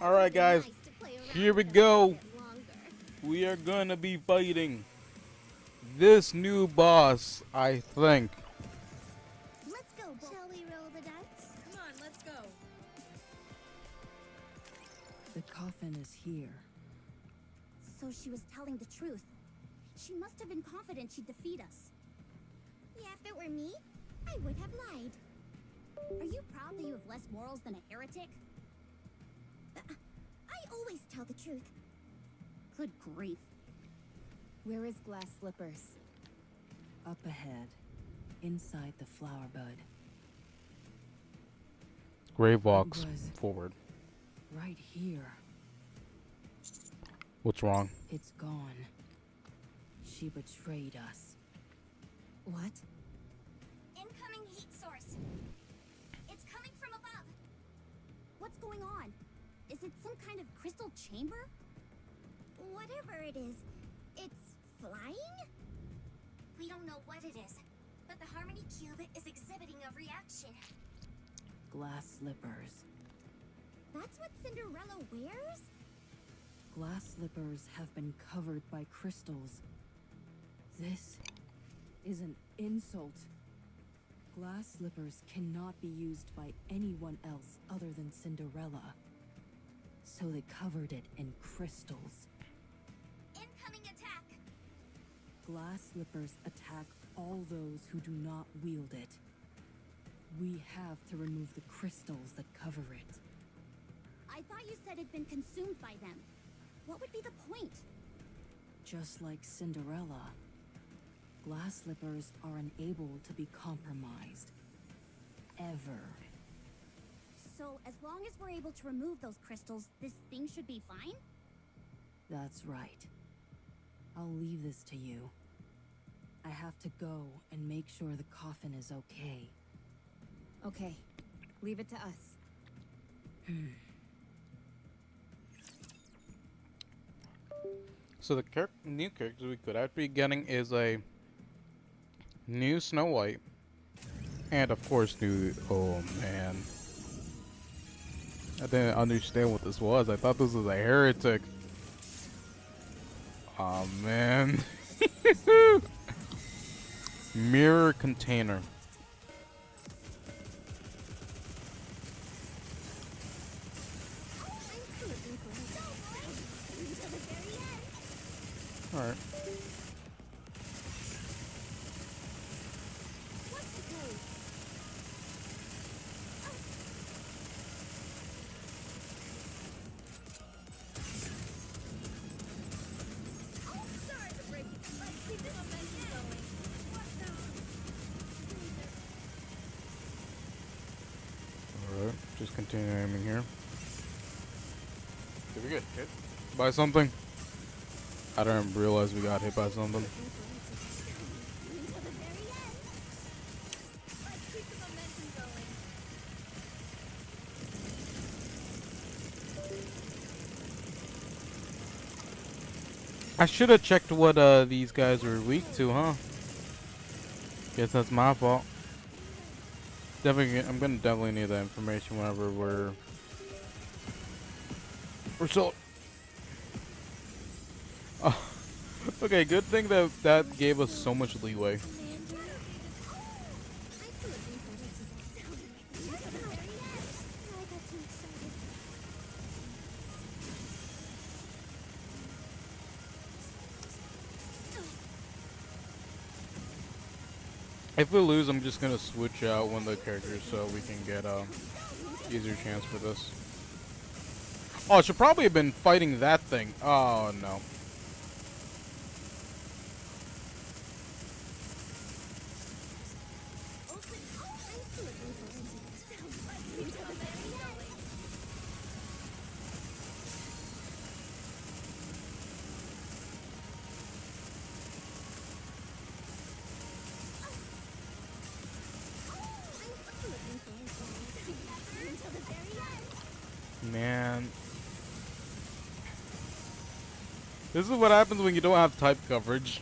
All right, guys. Nice to play around Here we with a go. bit longer. We are gonna be fighting this new boss, I think. Let's go, Bolt. Shall we roll the dice? Come on, let's go. The coffin is here. So she was telling the truth. She must have been confident she'd defeat us. Yeah, if it were me, I would have lied. Are you proud that you have less morals than a heretic? I always tell the truth. Good grief. Where is Glass Slippers? Up ahead, inside the flower bud. Grave walks Was- forward. Right here. What's wrong? It's gone. She betrayed us. What? Incoming heat source. It's coming from above. What's going on? Is it some kind of crystal chamber? Whatever it is, it's flying? We don't know what it is, but the Harmony Cube is exhibiting a reaction. Glass slippers. That's what Cinderella wears? Glass slippers have been covered by crystals. This is an insult. Glass slippers cannot be used by anyone else other than Cinderella. So they covered it in crystals. Incoming attack. Glass slippers attack all those who do not wield it. We have to remove the crystals that cover it. I thought you said it'd been consumed by them. What would be the point? Just like Cinderella, glass slippers are unable to be compromised. Ever. So, as long as we're able to remove those crystals, this thing should be fine? That's right. I'll leave this to you. I have to go and make sure the coffin is okay. Okay, leave it to us. So the new character we could actually be getting is a new Snow White, and of course new. Oh man, I didn't understand what this was. I thought this was a heretic. Oh man, mirror container. All right. Alright, just continue aiming here. Did we get hit by something? I didn't realize we got hit by something. I should have checked what these guys were weak to, huh? Guess that's my fault. Definitely, I'm gonna definitely need that information whenever we're so. Oh, okay. Good thing that that gave us so much leeway. If we lose, I'm just gonna switch out one of the characters so we can get a easier chance for this. Oh, I should probably have been fighting that thing. Oh no. Man. This is what happens when you don't have type coverage.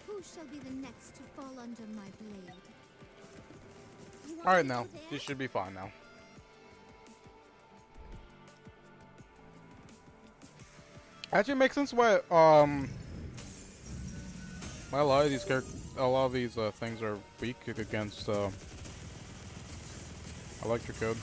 Who shall be the next to fall under my blade? Alright now. This should be fine now. Actually makes sense why why a lot of these things are weak against electric code.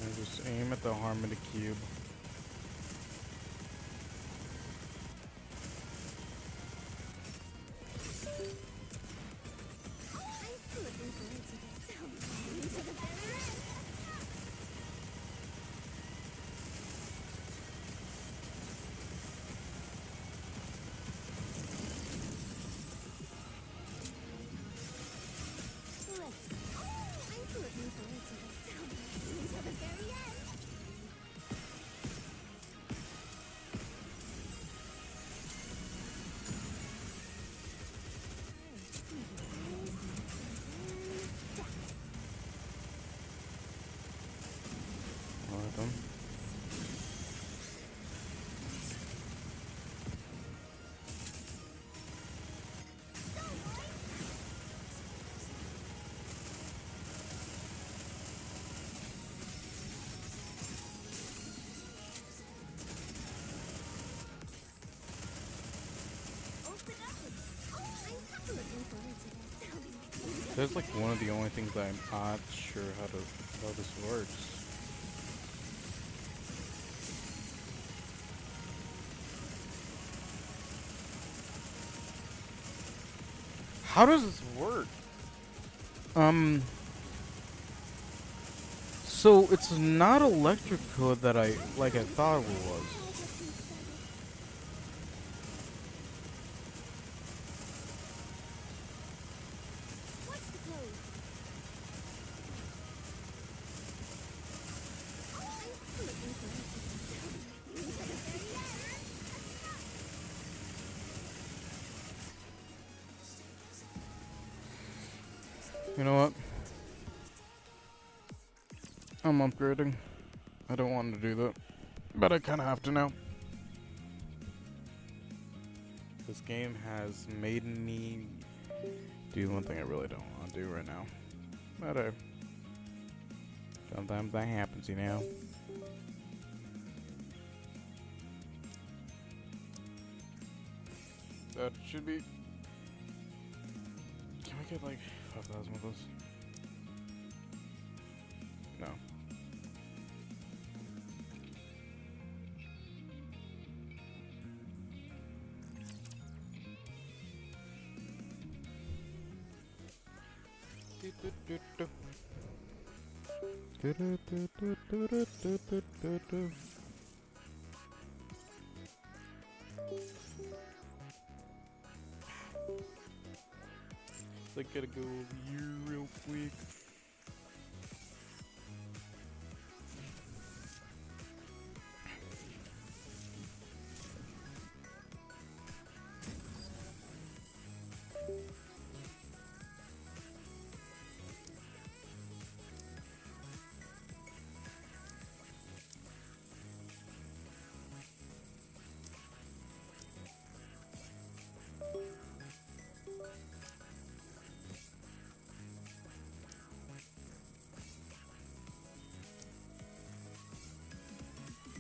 And just aim at the harmony cube. That's like one of the only things that I'm not sure how this works. How does this work? So it's not electric code that I thought it was. Watch the pose. You know what? I'm upgrading. I don't want to do that, but I kind of have to now. This game has made me do one thing I really don't want to do right now. But sometimes that happens, you know. That should be. Can we get like 5,000 with this? No. I gotta go over here real quick.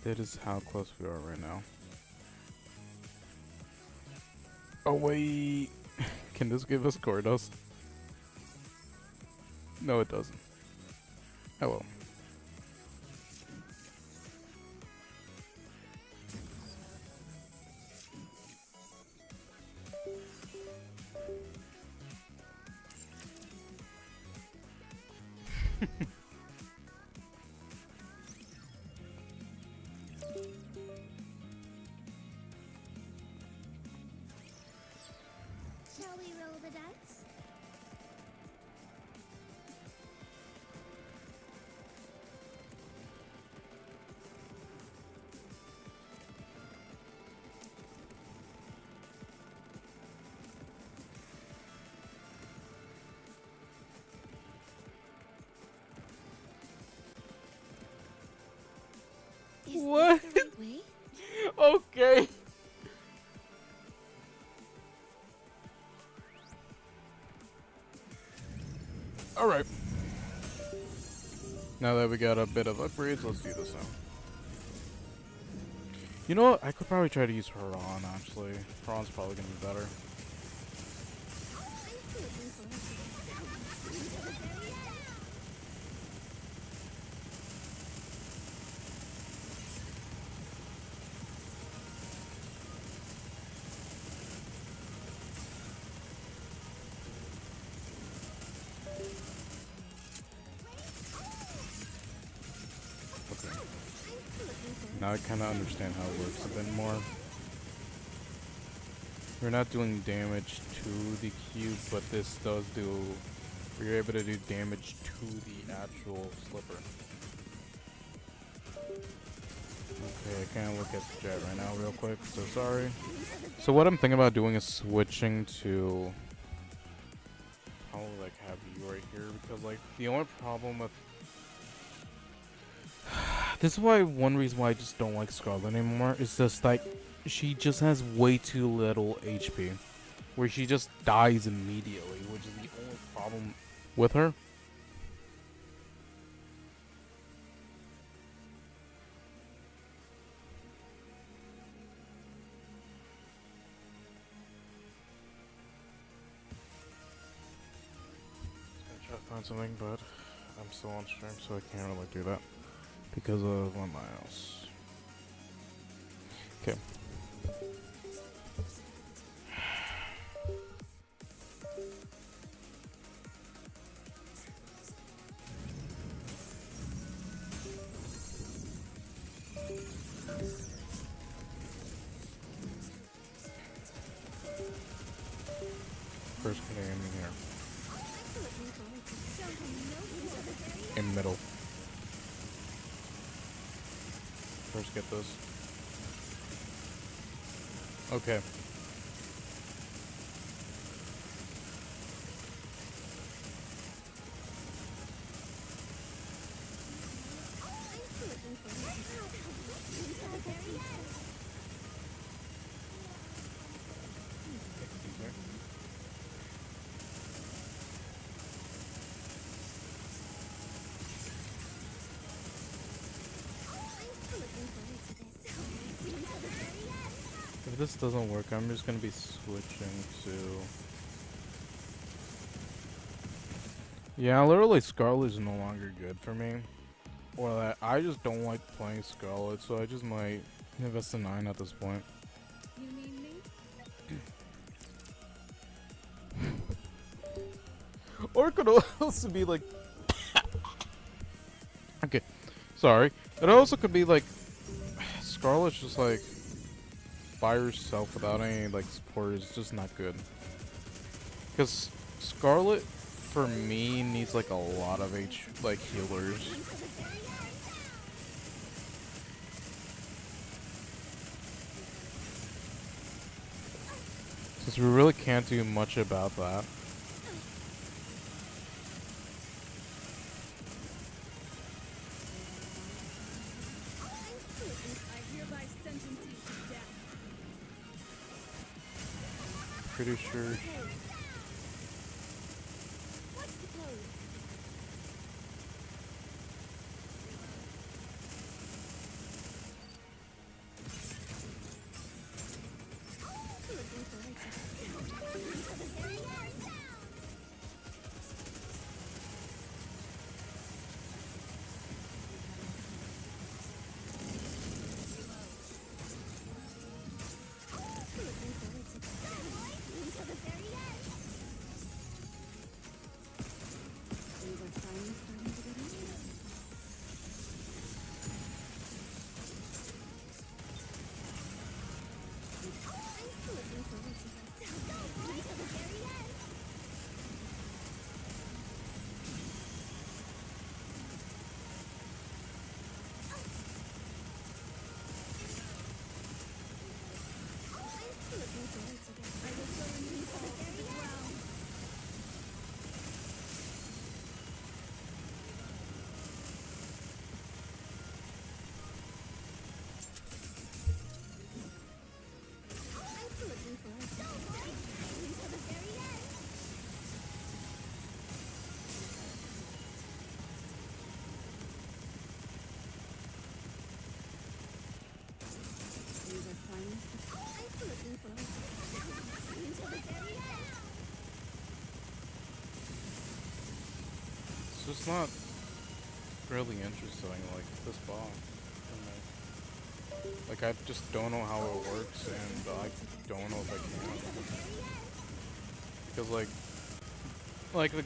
That is how close we are right now. Oh wait, can this give us core dust? No, it doesn't. Oh well. Shall we roll the dice? Is What? this the right way? Okay. Alright. Now that we got a bit of upgrades, let's do this now. You know what? I could probably try to use Huron, actually. Huron's probably gonna be better. Okay. Now I kind of understand how it works a bit more. We're not doing damage to the cube, but this does do... We're able to do damage to the actual slipper. Okay, I can't look at the chat right now real quick, so sorry. So what I'm thinking about doing is switching to... Probably like have you right here, because like the only problem with... This is why one reason why I just don't like Scarlet anymore is just like she just has way too little HP, where she just dies immediately, which is the only problem with her. find something, but I'm still on stream, so I can't really do that because of my mouse. Okay. First game in here. In middle. First get this. Okay. If this doesn't work, I'm just gonna be switching to... Yeah, literally Scarlet is no longer good for me. Or that I just don't like playing Scarlet, so I just might invest in 9 at this point. You need me? Or it could also be like... Okay, sorry. It also could be like... Scarlet's just like... by herself without any like support is just not good. Because Scarlet, for me, needs like a lot of healers. Since we really can't do much about that. Pretty sure. It's just not really interesting, like this bomb. Like I just don't know how it works, and I don't know if I can. Because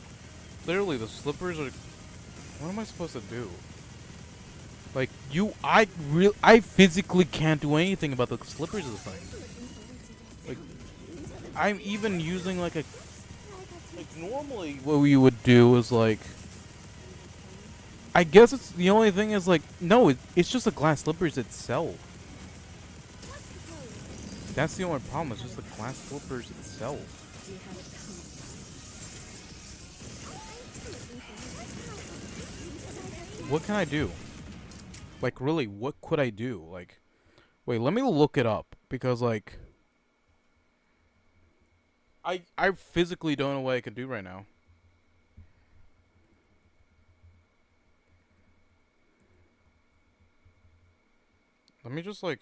literally the slippers are. What am I supposed to do? Like I physically can't do anything about the slippers of the thing. Like I'm even using like normally what we would do is like. I guess it's the only thing is like no, it's just the glass slippers itself. That's the only problem. It's just the glass slippers itself. What can I do? Like really, what could I do? Like, wait, let me look it up because like, I physically don't know what I could do right now. Let me just like.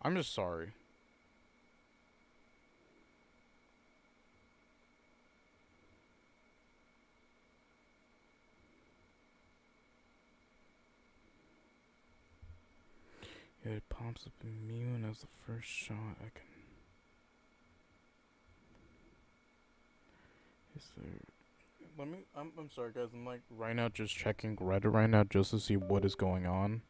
I'm just sorry. It pops up immune as the first shot. I can. Is there? Let me. I'm sorry, guys. I'm like right now just checking Reddit right now just to see what is going on.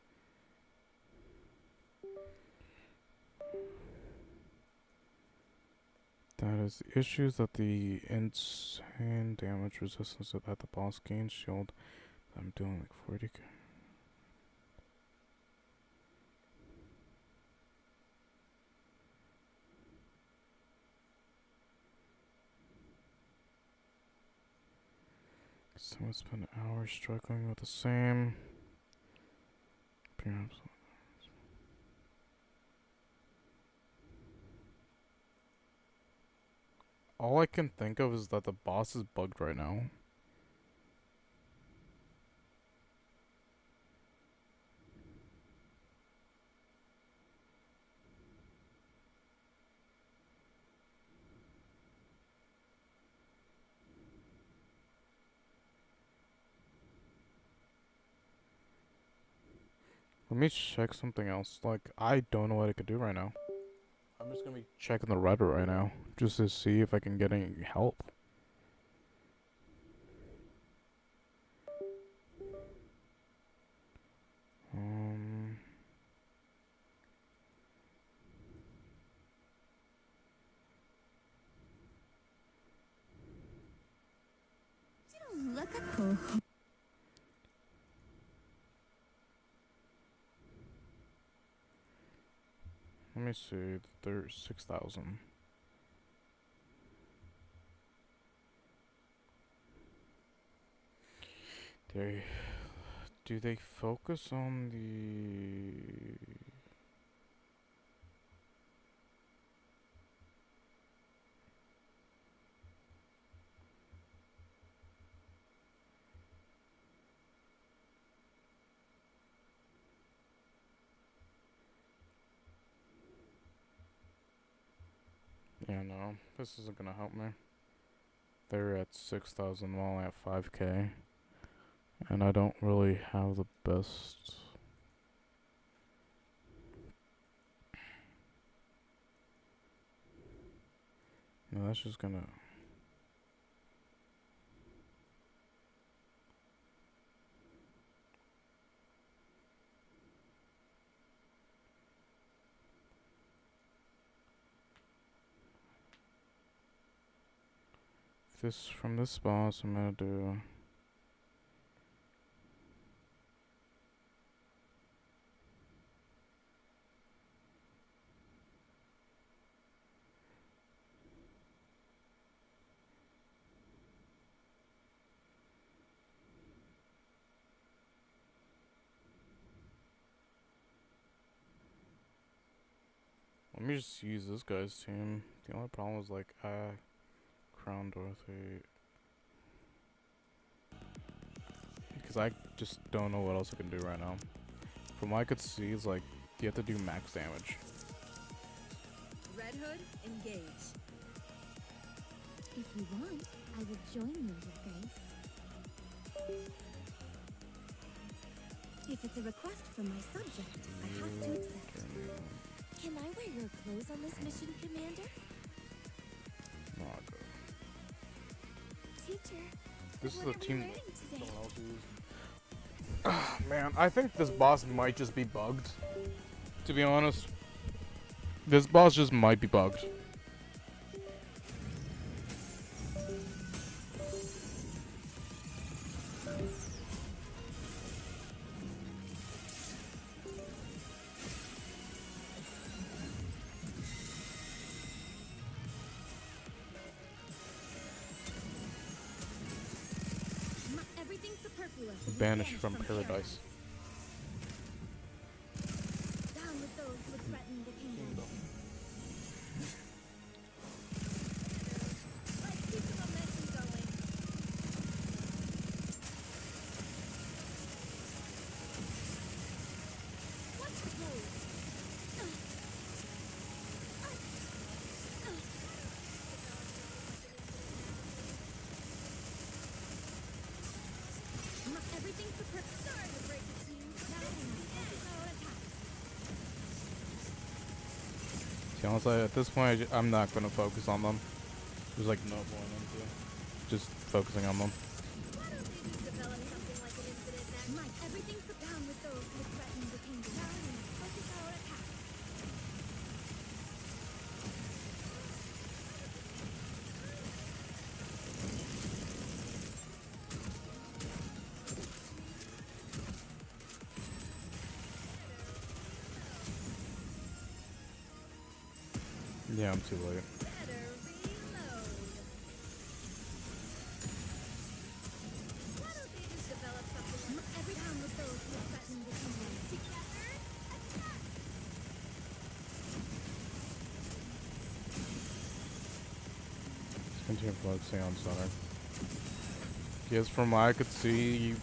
That is the issues that the insane damage resistance that the boss gains shield. I'm doing like 40k. Someone spent hours struggling with the same. Perhaps. All I can think of is that the boss is bugged right now. Let me check something else. Like, I don't know what I could do right now. I'm just gonna be checking the Reddit right now, just to see if I can get any help. Look at her. Let me see. There's 6,000. Do they focus on the? Yeah, no, this isn't gonna help me. They're at 6,000 while I'm at 5k. And I don't really have the best. No, that's just gonna. This from this boss, I'm gonna do. Let me just use this guy's team. The only problem is like, Crown Dorothy. Because I just don't know what else I can do right now. From what I could see, it's like, you have to do max damage. Red Hood, engage. If you want, I will join you, Your Grace. If it's a request from my subject, I have to accept. Can I wear your clothes on this mission, Commander? Not good. Teacher, This is what the are we team learning today? someone else used. Man, I think this boss might just be bugged. To be honest. This boss just might be bugged. Everything's superfluous. Banished from paradise. Down with those who threaten the kingdom. Let's keep the momentum going. What's the pose? Everything's superfluous. Sorry to break To be honest, at this point, I'm not gonna focus on them. There's like no point into just focusing on them. Why don't they just develop something like an incident next? Might everything sit down with those who threaten the kingdom. Focus our attack. Yeah, I'm too late. Better reload. Why don't they just develop something like Every down with those who threaten the kingdom. Together, attack! Let's continue focusing on center. Yes, from what I could see,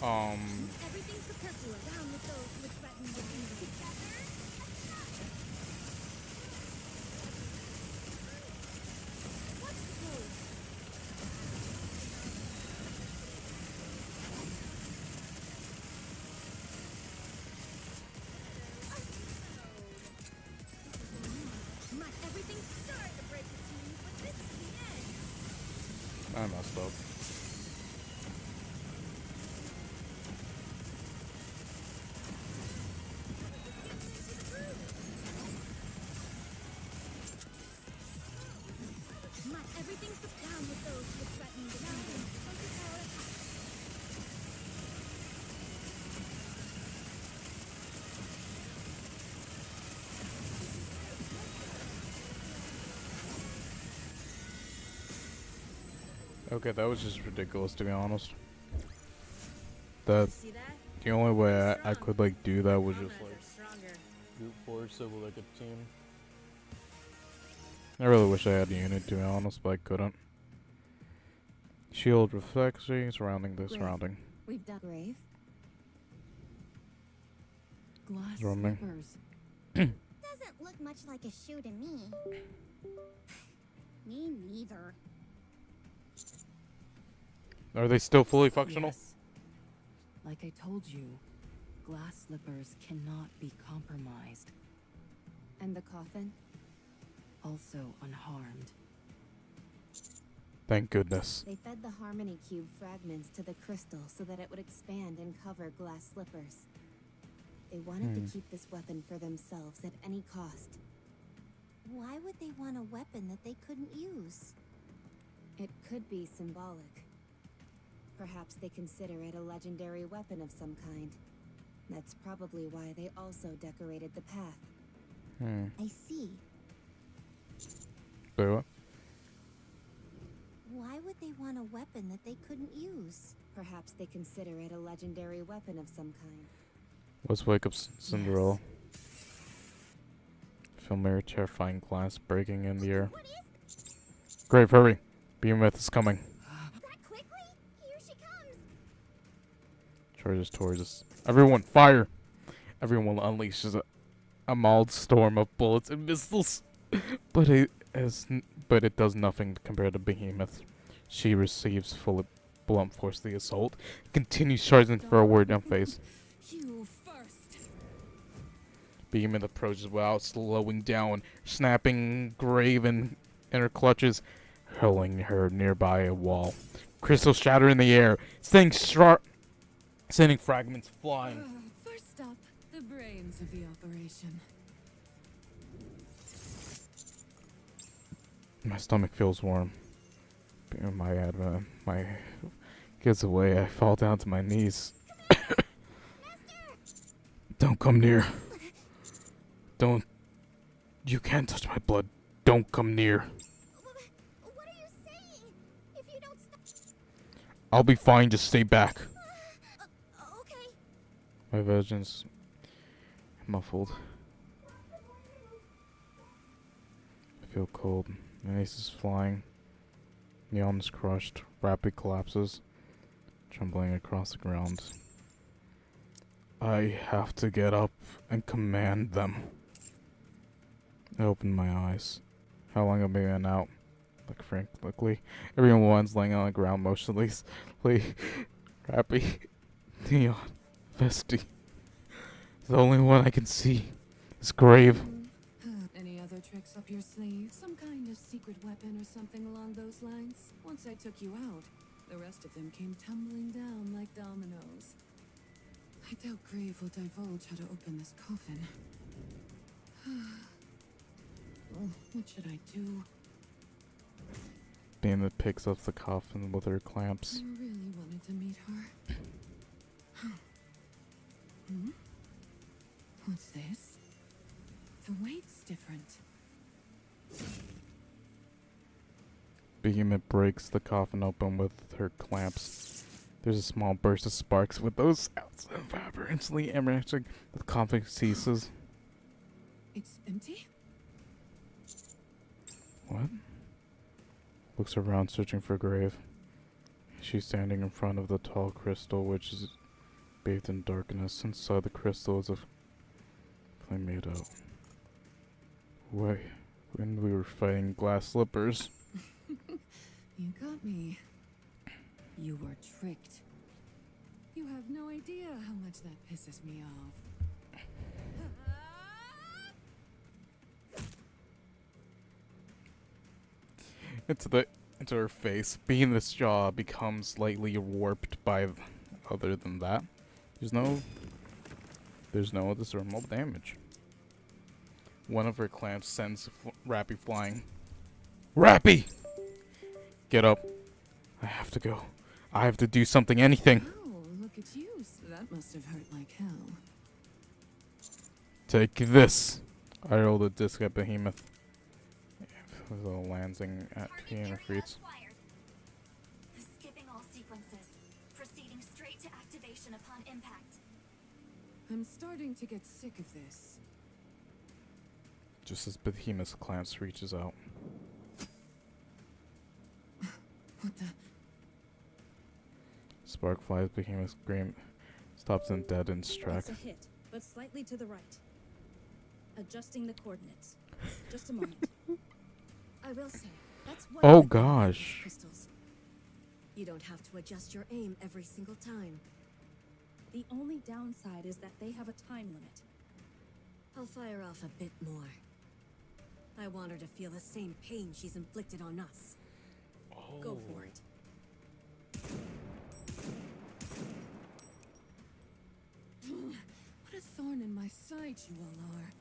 Everything superfluous. Down with those who threaten the kingdom. Together, attack! What's close? Might everything Sorry to break it to you, but this is the end. I messed up. Might everything sit down with those who threaten the kingdom. Focus our attack. Okay, that was just ridiculous, to be honest. That see that? the only way I could like do that was just Comrades like are stronger. brute force it with like a team. I really wish I had a unit, to be honest, but I couldn't. Shield reflexing surrounding the Great. surrounding. We've done grave. Glass Drumming. slippers. Doesn't look much like a shoe to me. Me neither. Are they still fully functional? Yes. Like I told you, glass slippers cannot be compromised. And the coffin? Also unharmed. Thank goodness. They fed the Harmony Cube fragments to the crystal so that it would expand and cover glass slippers. They wanted to keep this weapon for themselves at any cost. Why would they want a weapon that they couldn't use? It could be symbolic. Perhaps they consider it a legendary weapon of some kind. That's probably why they also decorated the path. I see. Wait, what? Why would they want a weapon that they couldn't use? Perhaps they consider it a legendary weapon of some kind. Let's wake up Cinderella. Familiar, terrifying glass breaking in the air. What is Grave, hurry! Behemoth is coming. that quickly? Here she comes. Charges towards us. Everyone, fire! Everyone unleashes a mauled storm of bullets and missiles. But it does nothing compared to Behemoth. She receives full blunt force the assault. Continues charging forward and face. You first. Behemoth approaches without slowing down, snapping Grave in her clutches, hurling her nearby a wall. Crystals shatter in the air, sending fragments flying. First up, the brains of the operation. My stomach feels warm. My gets away. I fall down to my knees. Don't come near. Don't. You can't touch my blood. Don't come near. What are you saying? If you don't stop. I'll be fine. Just stay back. Okay. My vision's muffled. I feel cold. My ace is flying. Neon is crushed. Rapid collapses. Trembling across the ground. I have to get up and command them. I open my eyes. How long have I been out? Look frantically. Everyone's laying on the ground motionlessly. Happy. Neon. Vesty. The only one I can see is Grave. up your sleeve? Some kind of secret weapon or something along those lines? Once I took you out, the rest of them came tumbling down like dominoes. I doubt Grave will divulge how to open this coffin. Well, what should I do? Dana picks up the coffin with her clamps. I really wanted to meet her. Hmm? What's this? The weight's different. Behemoth breaks the coffin open with her clamps. There's a small burst of sparks with those sounds vibrantly emerging. The coffin ceases. It's empty? What? Looks around, searching for Grave. She's standing in front of the tall crystal, which is bathed in darkness. Inside the crystal is a flame made out. Wait, when we were fighting glass slippers. You got me. You were tricked. You have no idea how much that pisses me off. Into her face. Behemoth's jaw becomes slightly warped by other than that. There's no discernible damage. One of her clamps sends Rappy flying. Rappy! Get up. I have to go. I have to do something, anything. Oh, look at you. So that must have hurt like hell. Take this. I rolled a disc at Behemoth. With a landing at Behemoth Reeds. Skipping all sequences, proceeding straight to activation upon impact. I'm starting to get sick of this. Just as Behemoth's clamps reaches out. What the? Spark flies. Behemoth's scream stops him dead in his track. That's a hit, but slightly to the right. Adjusting the coordinates. Just a moment. I will say, that's one Oh good thing about these gosh. crystals. You don't have to adjust your aim every single time. The only downside is that they have a time limit. I'll fire off a bit more. I want her to feel the same pain she's inflicted on us. Go for it. What a thorn in my side you all are.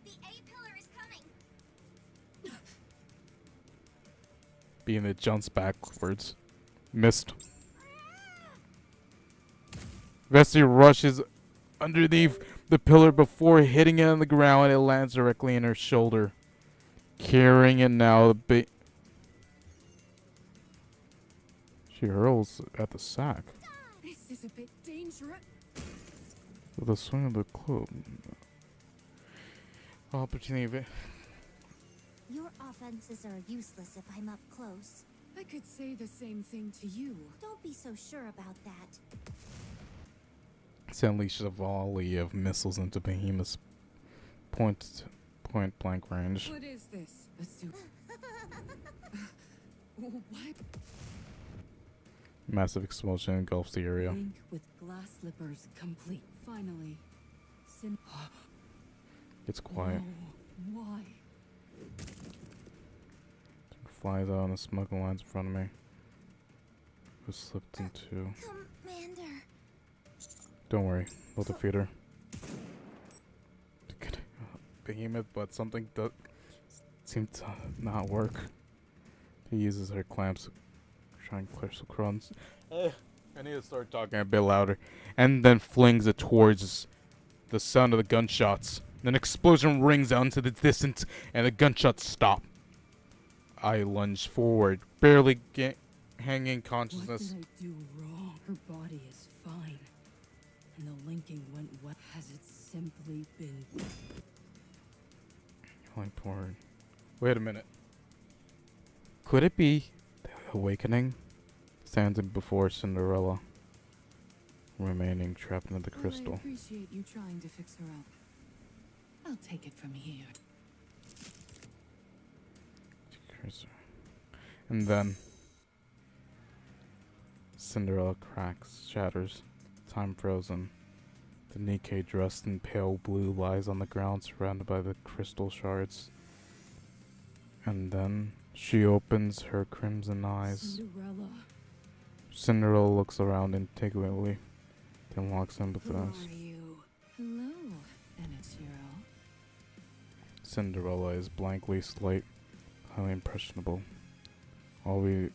The A pillar is coming. Behemoth jumps backwards. Missed. Vesty rushes underneath the pillar before hitting it on the ground, and it lands directly in her shoulder. Carrying it now, she hurls at the sack This is a bit dangerous. with a swing of the club. Opportunity. Your offenses are useless if I'm up close. I could say the same thing to you. Don't be so sure about that. It unleashes a volley of missiles into Behemoth's point blank range. What is this? A suit? What? Massive explosion engulfs the area. Link with glass slippers complete. Finally. It's quiet. No. Why? Flies out and the smoke lines in front of me. Who slipped into. Commander. Don't worry, we'll defeat her. Behemoth, but something does seem to not work. He uses her clamps to try and clear some crumbs. I need to start talking a bit louder. And then flings it towards the sound of the gunshots. An explosion rings out into the distance, and the gunshots stop. I lunge forward, barely hanging consciousness. What did I do wrong? Her body is fine. And the linking went well. Has it simply been... Like porn. Wait a minute. Could it be the awakening? Standing before Cinderella, remaining trapped in the Well, I crystal. appreciate you trying to fix her up. I'll take it from here. And then Cinderella cracks, shatters. Time frozen. The Nikkei, dressed in pale blue, lies on the ground, surrounded by the crystal shards. And then she opens her crimson eyes. Cinderella, Cinderella looks around intriguingly, then walks in with who us. are you? Hello, Enichiro. Cinderella is blankly slight, highly impressionable. All we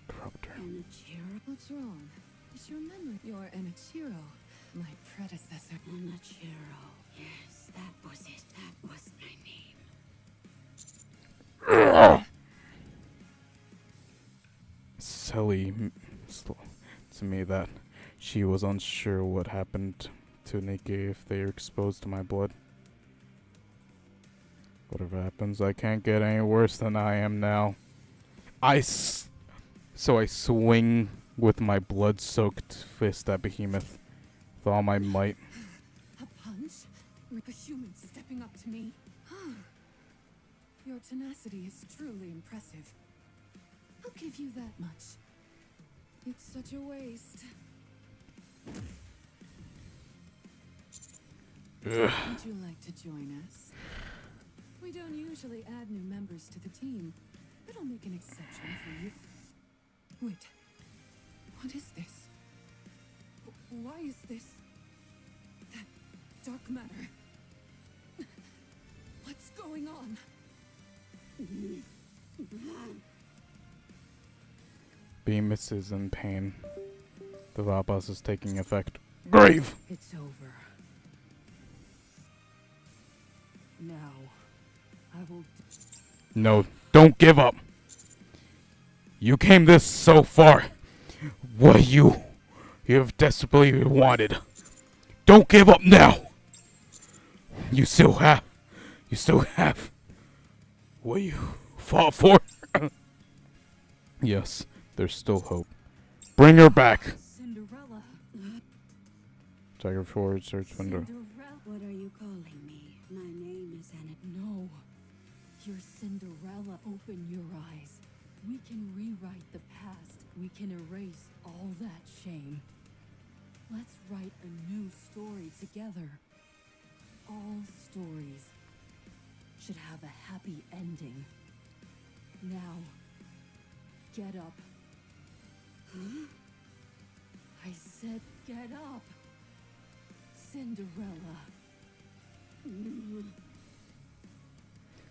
corrupt her. Enichiro? What's wrong? Is your memory? You're Enichiro, my predecessor. Enichiro. Yes, that was it. That was my name. Silly to me that she was unsure what happened to Nikki if they are exposed to my blood. Whatever happens, I can't get any worse than I am now. So I swing with my blood-soaked fist at Behemoth with all my might. A punch? A human stepping up to me? Your tenacity is truly impressive. I'll give you that much. It's such a waste. Ugh. Would you like to join us? We don't usually add new members to the team, but I'll make an exception for you. Wait, what is this? Why is this? That dark matter? What's going on? Bemis is in pain. The Vapas is taking effect. Grave! It's over. Now, I will. No, don't give up! You came this so far. What you have desperately wanted. Don't give up now! You still have what you fought for. Yes, there's still hope. Bring her back! Cinderella. Tiger forward, search window. Cinderella. What are you calling me? My name is Anna. No. You're Cinderella. Open your eyes. We can rewrite the past. We can erase all that shame. Let's write a new story together. All stories should have a happy ending. Now, get up. I said get up. Cinderella.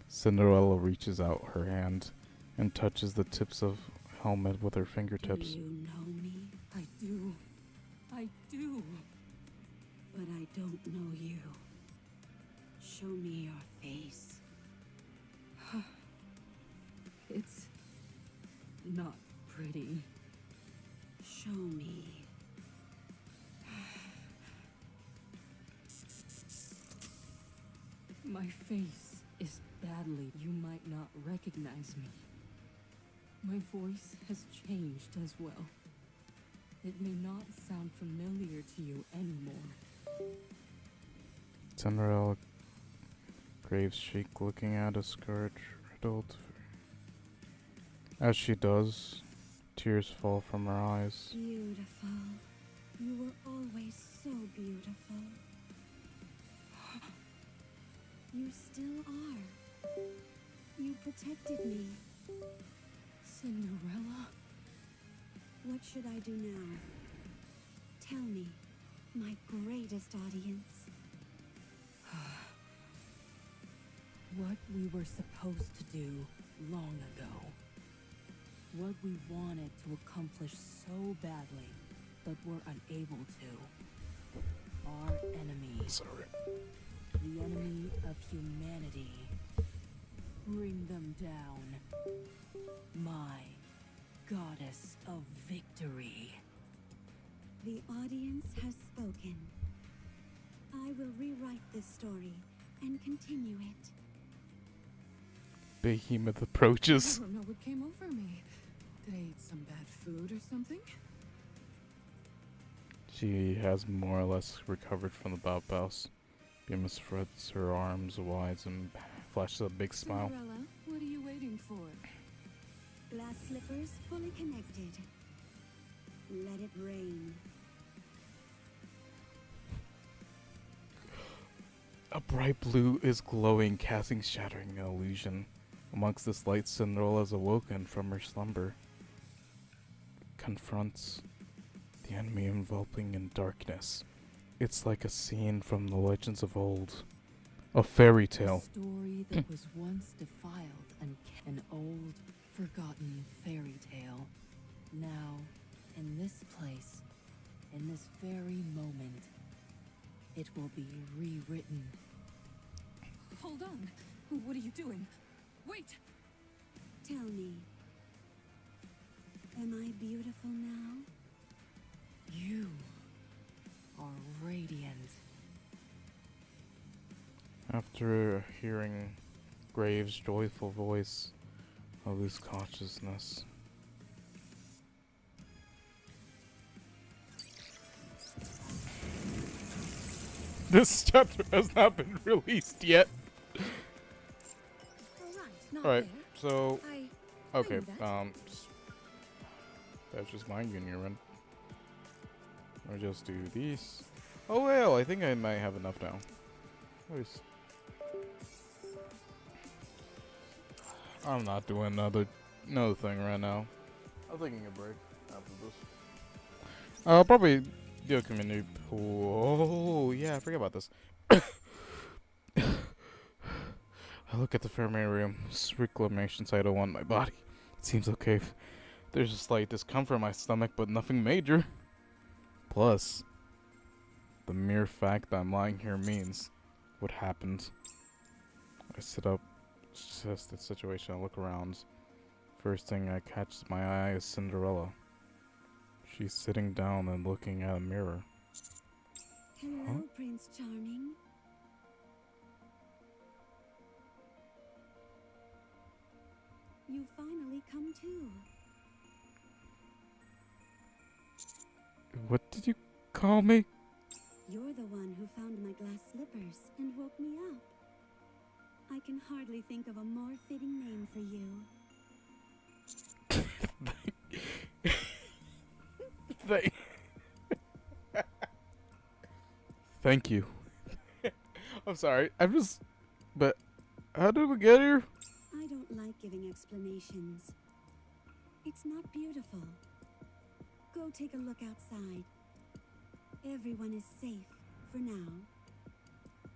Cinderella reaches out her hand and touches the tips of helmet with her fingertips. Do you know me? I do. I do. But I don't know you. Show me your face. It's not pretty. Show me. My face is badly. You might not recognize me. My voice has changed as well. It may not sound familiar to you anymore. Cinderella Graves shake, looking at a scourge riddled. As she does, tears fall from her eyes. Beautiful. You were always so beautiful. You still are. You protected me. Cinderella? What should I do now? Tell me, my greatest audience. What we were supposed to do long ago. What we wanted to accomplish so badly, but were unable to. Our enemy. Sorry. The enemy of humanity. Bring them down. My goddess of victory. The audience has spoken. I will rewrite this story and continue it. Behemoth approaches. I don't know what came over me. Did I eat some bad food or something? She has more or less recovered from the Bauhaus. Behemoth spreads her arms wide and flashes a big smile. Cinderella, what are you waiting for? Glass slippers fully connected. Let it rain. A bright blue is glowing, casting shattering illusion Amongst this light, Cinderella is awoken from her slumber, confronts the enemy enveloping in darkness. It's like a scene from the legends of old, a fairy A tale. story that was once defiled and an old, forgotten fairy tale. Now, in this place, in this very moment, it will be rewritten. Hold on. What are you doing? Wait! Tell me, am I beautiful now? You are radiant. After hearing Graves' joyful voice, I lose consciousness. This chapter has not been released yet. Alright, not Alright, there. so I okay, knew that. that's just my junior run. I'll just do these. Oh well, I think I might have enough now. Nice. I'm not doing another thing right now. I'm taking a break after this. I'll probably do a community pool. Oh yeah, I forgot about this. I look at the Fermarium's reclamation site on my body. It seems okay. There's a slight discomfort in my stomach, but nothing major. Plus, the mere fact that I'm lying here means what happened. I sit up, assess the situation, I look around. First thing I catch my eye is Cinderella. She's sitting down and looking at a mirror. Hello, Huh? Prince Charming. You finally come to. What did you call me? You're the one who found my glass slippers and woke me up. I can hardly think of a more fitting name for you. Thank you. I'm sorry. But how did we get here? I don't like giving explanations. It's not beautiful. Go take a look outside. Everyone is safe for now.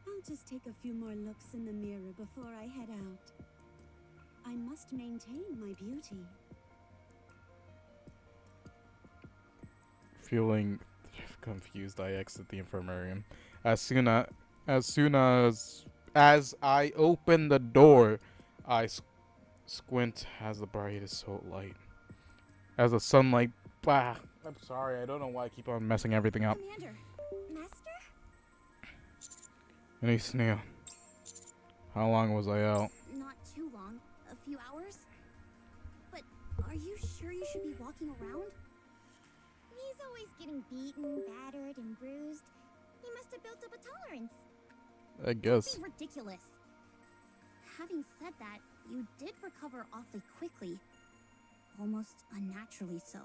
I'll just take a few more looks in the mirror before I head out. I must maintain my beauty. Feeling confused, I exit the infirmarium. As soon as I open the door, I squint as the brightest light. As the sunlight, bah. I'm sorry, I don't know why I keep on messing everything up. Commander! Master? Anisnia, how long was I out? Not too long. A few hours. But are you sure you should be walking around? He's always getting beaten, battered, and bruised. He must have built up a tolerance. I guess. Be ridiculous. Having said that, you did recover awfully quickly. Almost unnaturally so.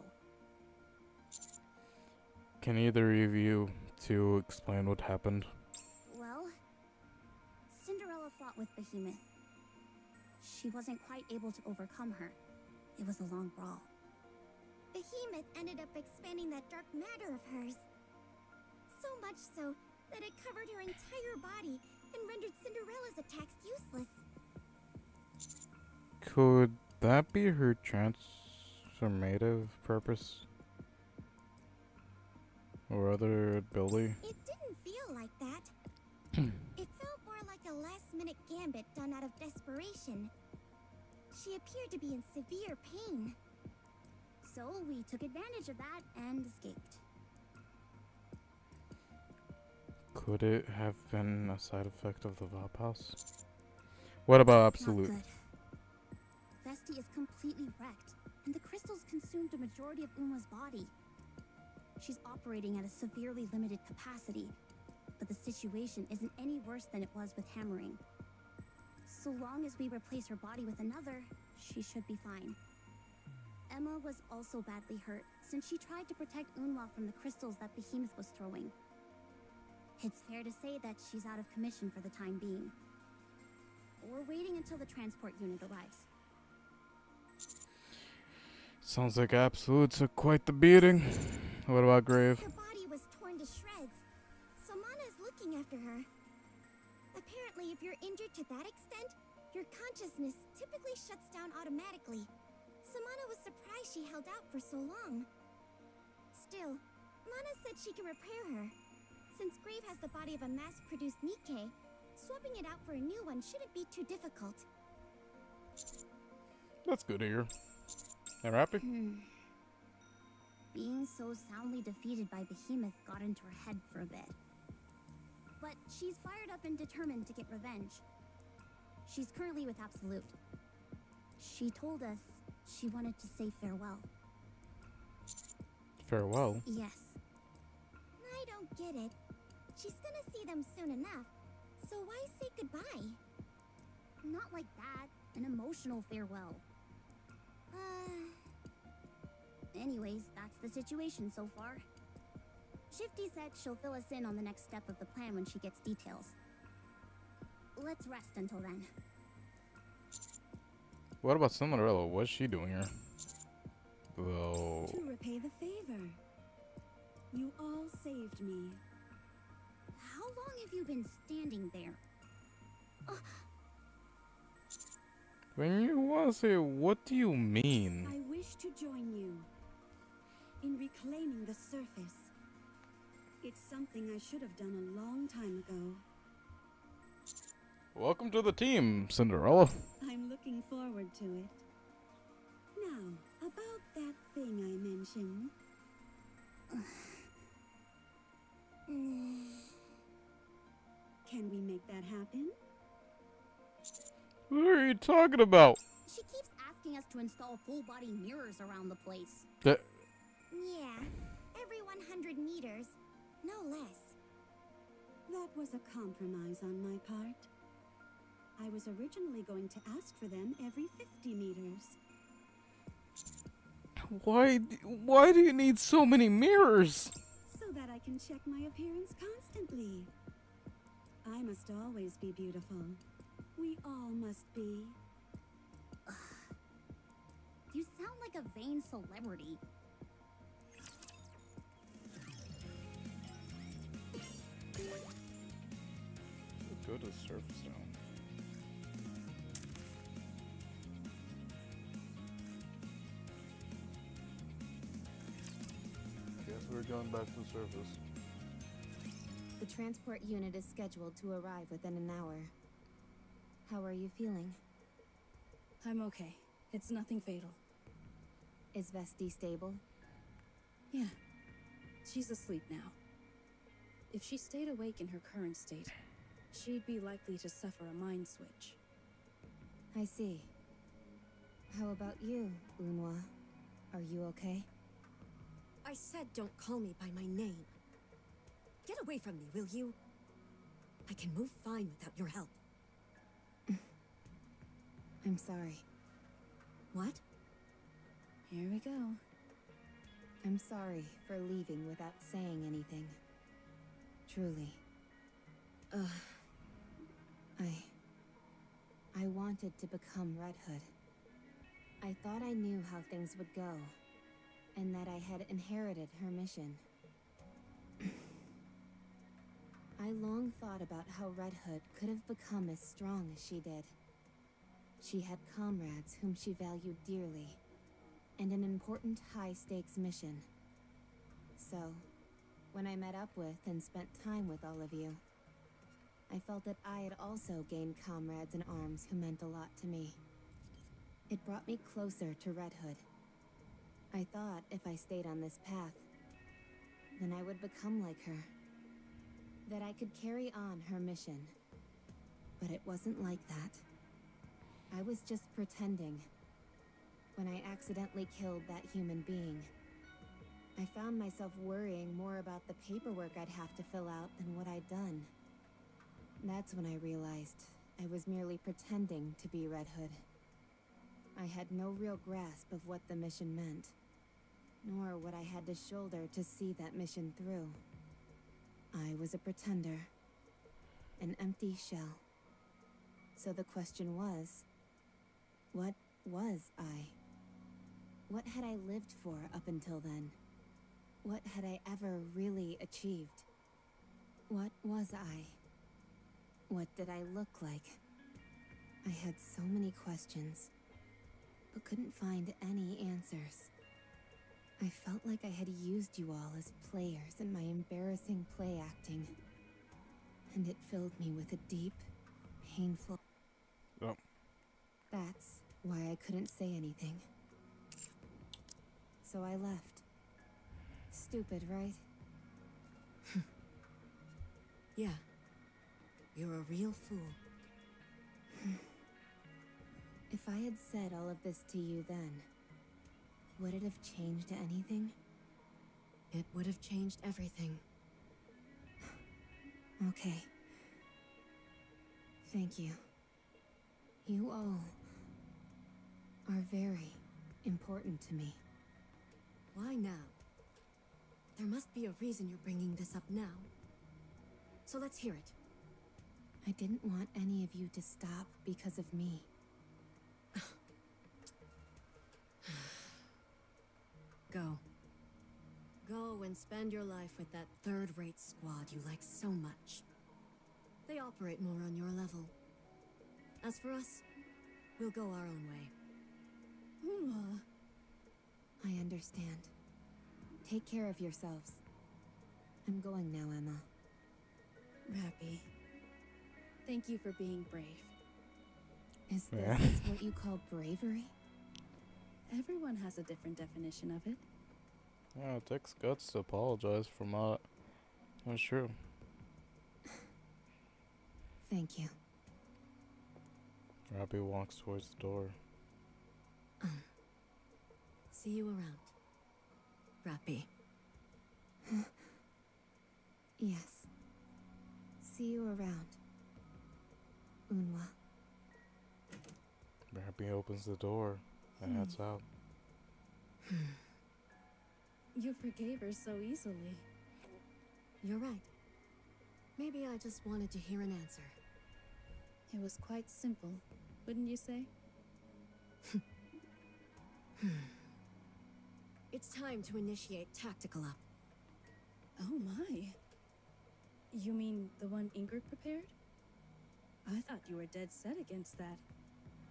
Can either of you two explain what happened? Well, Cinderella fought with Behemoth. She wasn't quite able to overcome her. It was a long brawl. Behemoth ended up expanding that dark matter of hers. So much so that it covered her entire body and rendered Cinderella's attacks useless. Could that be her transformative purpose? Or other ability? It didn't feel like that. It felt more like a last-minute gambit done out of desperation. She appeared to be in severe pain. So we took advantage of that and escaped. Could it have been a side effect of the Vapas? What about Absolute? Not good. Vesti is completely wrecked, and the crystals consumed a majority of Uma's body. She's operating at a severely limited capacity, but the situation isn't any worse than it was with hammering. So long as we replace her body with another, she should be fine. Emma was also badly hurt, since she tried to protect Unwa from the crystals that Behemoth was throwing. It's fair to say that she's out of commission for the time being. We're waiting until the transport unit arrives. Sounds like absolute took quite the beating. What about Grave? Her body was torn to shreds, so Mana is looking after her. Apparently, if you're injured to that extent, your consciousness typically shuts down automatically. Samana was surprised she held out for so long. Still, Mana said she can repair her. Since Grave has the body of a mass-produced Nikkei, swapping it out for a new one shouldn't be too difficult. That's good to hear. They're happy? Being so soundly defeated by Behemoth got into her head for a bit. But she's fired up and determined to get revenge. She's currently with Absolute. She told us she wanted to say farewell. Farewell? Yes. I don't get it. She's gonna see them soon enough, so why say goodbye? Not like that. An emotional farewell. Anyways, that's the situation so far. Shifty said she'll fill us in on the next step of the plan when she gets details. Let's rest until then. What about Cinderella? What's she doing here? Though. To repay the favor. You all saved me. How long have you been standing there? When you want to say, what do you mean? I wish to join you in reclaiming the surface. It's something I should have done a long time ago. Welcome to the team, Cinderella. I'm looking forward to it. Now, about that thing I mentioned. Can we make that happen? What are you talking about? She keeps asking us to install full-body mirrors around the place. The Yeah, every 100 meters, no less. That was a compromise on my part. I was originally going to ask for them every 50 meters. why do you need so many mirrors? So that I can check my appearance constantly. I must always be beautiful. We all must be. You sound like a vain celebrity. Go to the surface now. I guess we're going back to the surface. The transport unit is scheduled to arrive within an hour. How are you feeling? I'm okay. It's nothing fatal. Is Vesti stable? Yeah. She's asleep now. If she stayed awake in her current state, she'd be likely to suffer a mind switch. I see. How about you, Unwa? Are you okay? I said don't call me by my name. Get away from me, will you? I can move fine without your help. I'm sorry. What? Here we go. I'm sorry for leaving without saying anything. Truly. I wanted to become Red Hood. I thought I knew how things would go, and that I had inherited her mission. I long thought about how Red Hood could have become as strong as she did. She had comrades whom she valued dearly, and an important high-stakes mission. So, when I met up with and spent time with all of you, I felt that I had also gained comrades in arms who meant a lot to me. It brought me closer to Red Hood. I thought if I stayed on this path, then I would become like her. That I could carry on her mission. But it wasn't like that. I was just pretending. When I accidentally killed that human being, I found myself worrying more about the paperwork I'd have to fill out than what I'd done. That's when I realized I was merely pretending to be Red Hood. I had no real grasp of what the mission meant, nor what I had to shoulder to see that mission through. I was a pretender, an empty shell. So the question was, what was I? What had I lived for up until then? What had I ever really achieved? What was I? What did I look like? I had so many questions, but couldn't find any answers. I felt like I had used you all as players in my embarrassing play acting. And it filled me with a deep, painful... Yep. That's why I couldn't say anything. So I left. Stupid, right? Yeah. You're a real fool. If I had said all of this to you then, would it have changed anything? It would have changed everything. Okay. Thank you. You all are very important to me. Why now? There must be a reason you're bringing this up now. So let's hear it. I didn't want any of you to stop because of me. Go. Go and spend your life with that third-rate squad you like so much. They operate more on your level. As for us, we'll go our own way. I understand. Take care of yourselves. I'm going now, Emma. Rappy, thank you for being brave. Is Yeah. this what you call bravery? Everyone has a different definition of it. Yeah, it takes guts to apologize for not. That's true. Thank you. Robbie walks towards the door. See you around. Rappy. Yes. See you around. Unwa. Robbie opens the door and heads out. You forgave her so easily. You're right. Maybe I just wanted to hear an answer. It was quite simple, wouldn't you say? It's time to initiate tactical up. Oh my. You mean the one Ingrid prepared? I thought you were dead set against that.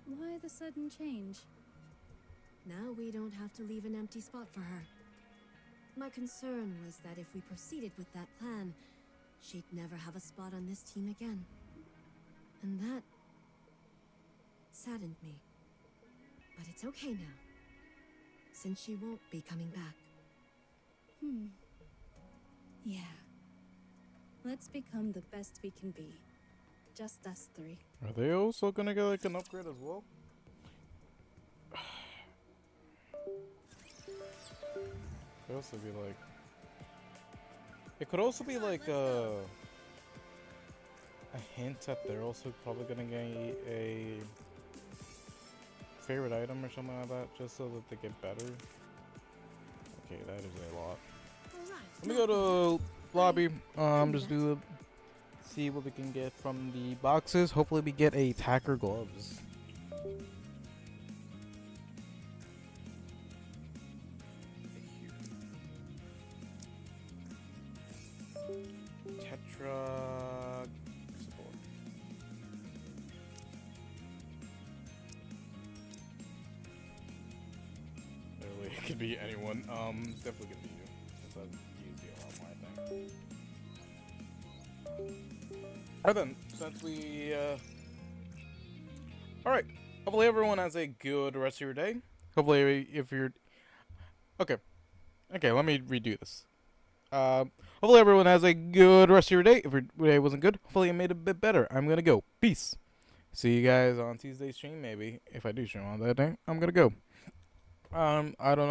Why the sudden change? Now we don't have to leave an empty spot for her. My concern was that if we proceeded with that plan, she'd never have a spot on this team again. And that saddened me. But it's okay now, since she won't be coming back. Yeah. Let's become the best we can be. Just us three. Are they also gonna get like an upgrade as well? Could also be like. It could also be like a hint that they're also probably gonna get a favorite item or something like that, just so that they get better. Okay, that is a lot. Let me go to lobby. Just do see what we can get from the boxes. Hopefully, we get a tacker gloves. Tetra support. Literally, it could be anyone. Definitely could be you. That's easy a lot more, I think. Alright then, since we, alright. Hopefully everyone has a good rest of your day. Hopefully if you're... Okay, let me redo this. Hopefully everyone has a good rest of your day. If your day wasn't good, hopefully it made it a bit better. I'm gonna go. Peace. See you guys on Tuesday's stream, maybe. If I do stream on that day, I'm gonna go. I don't know.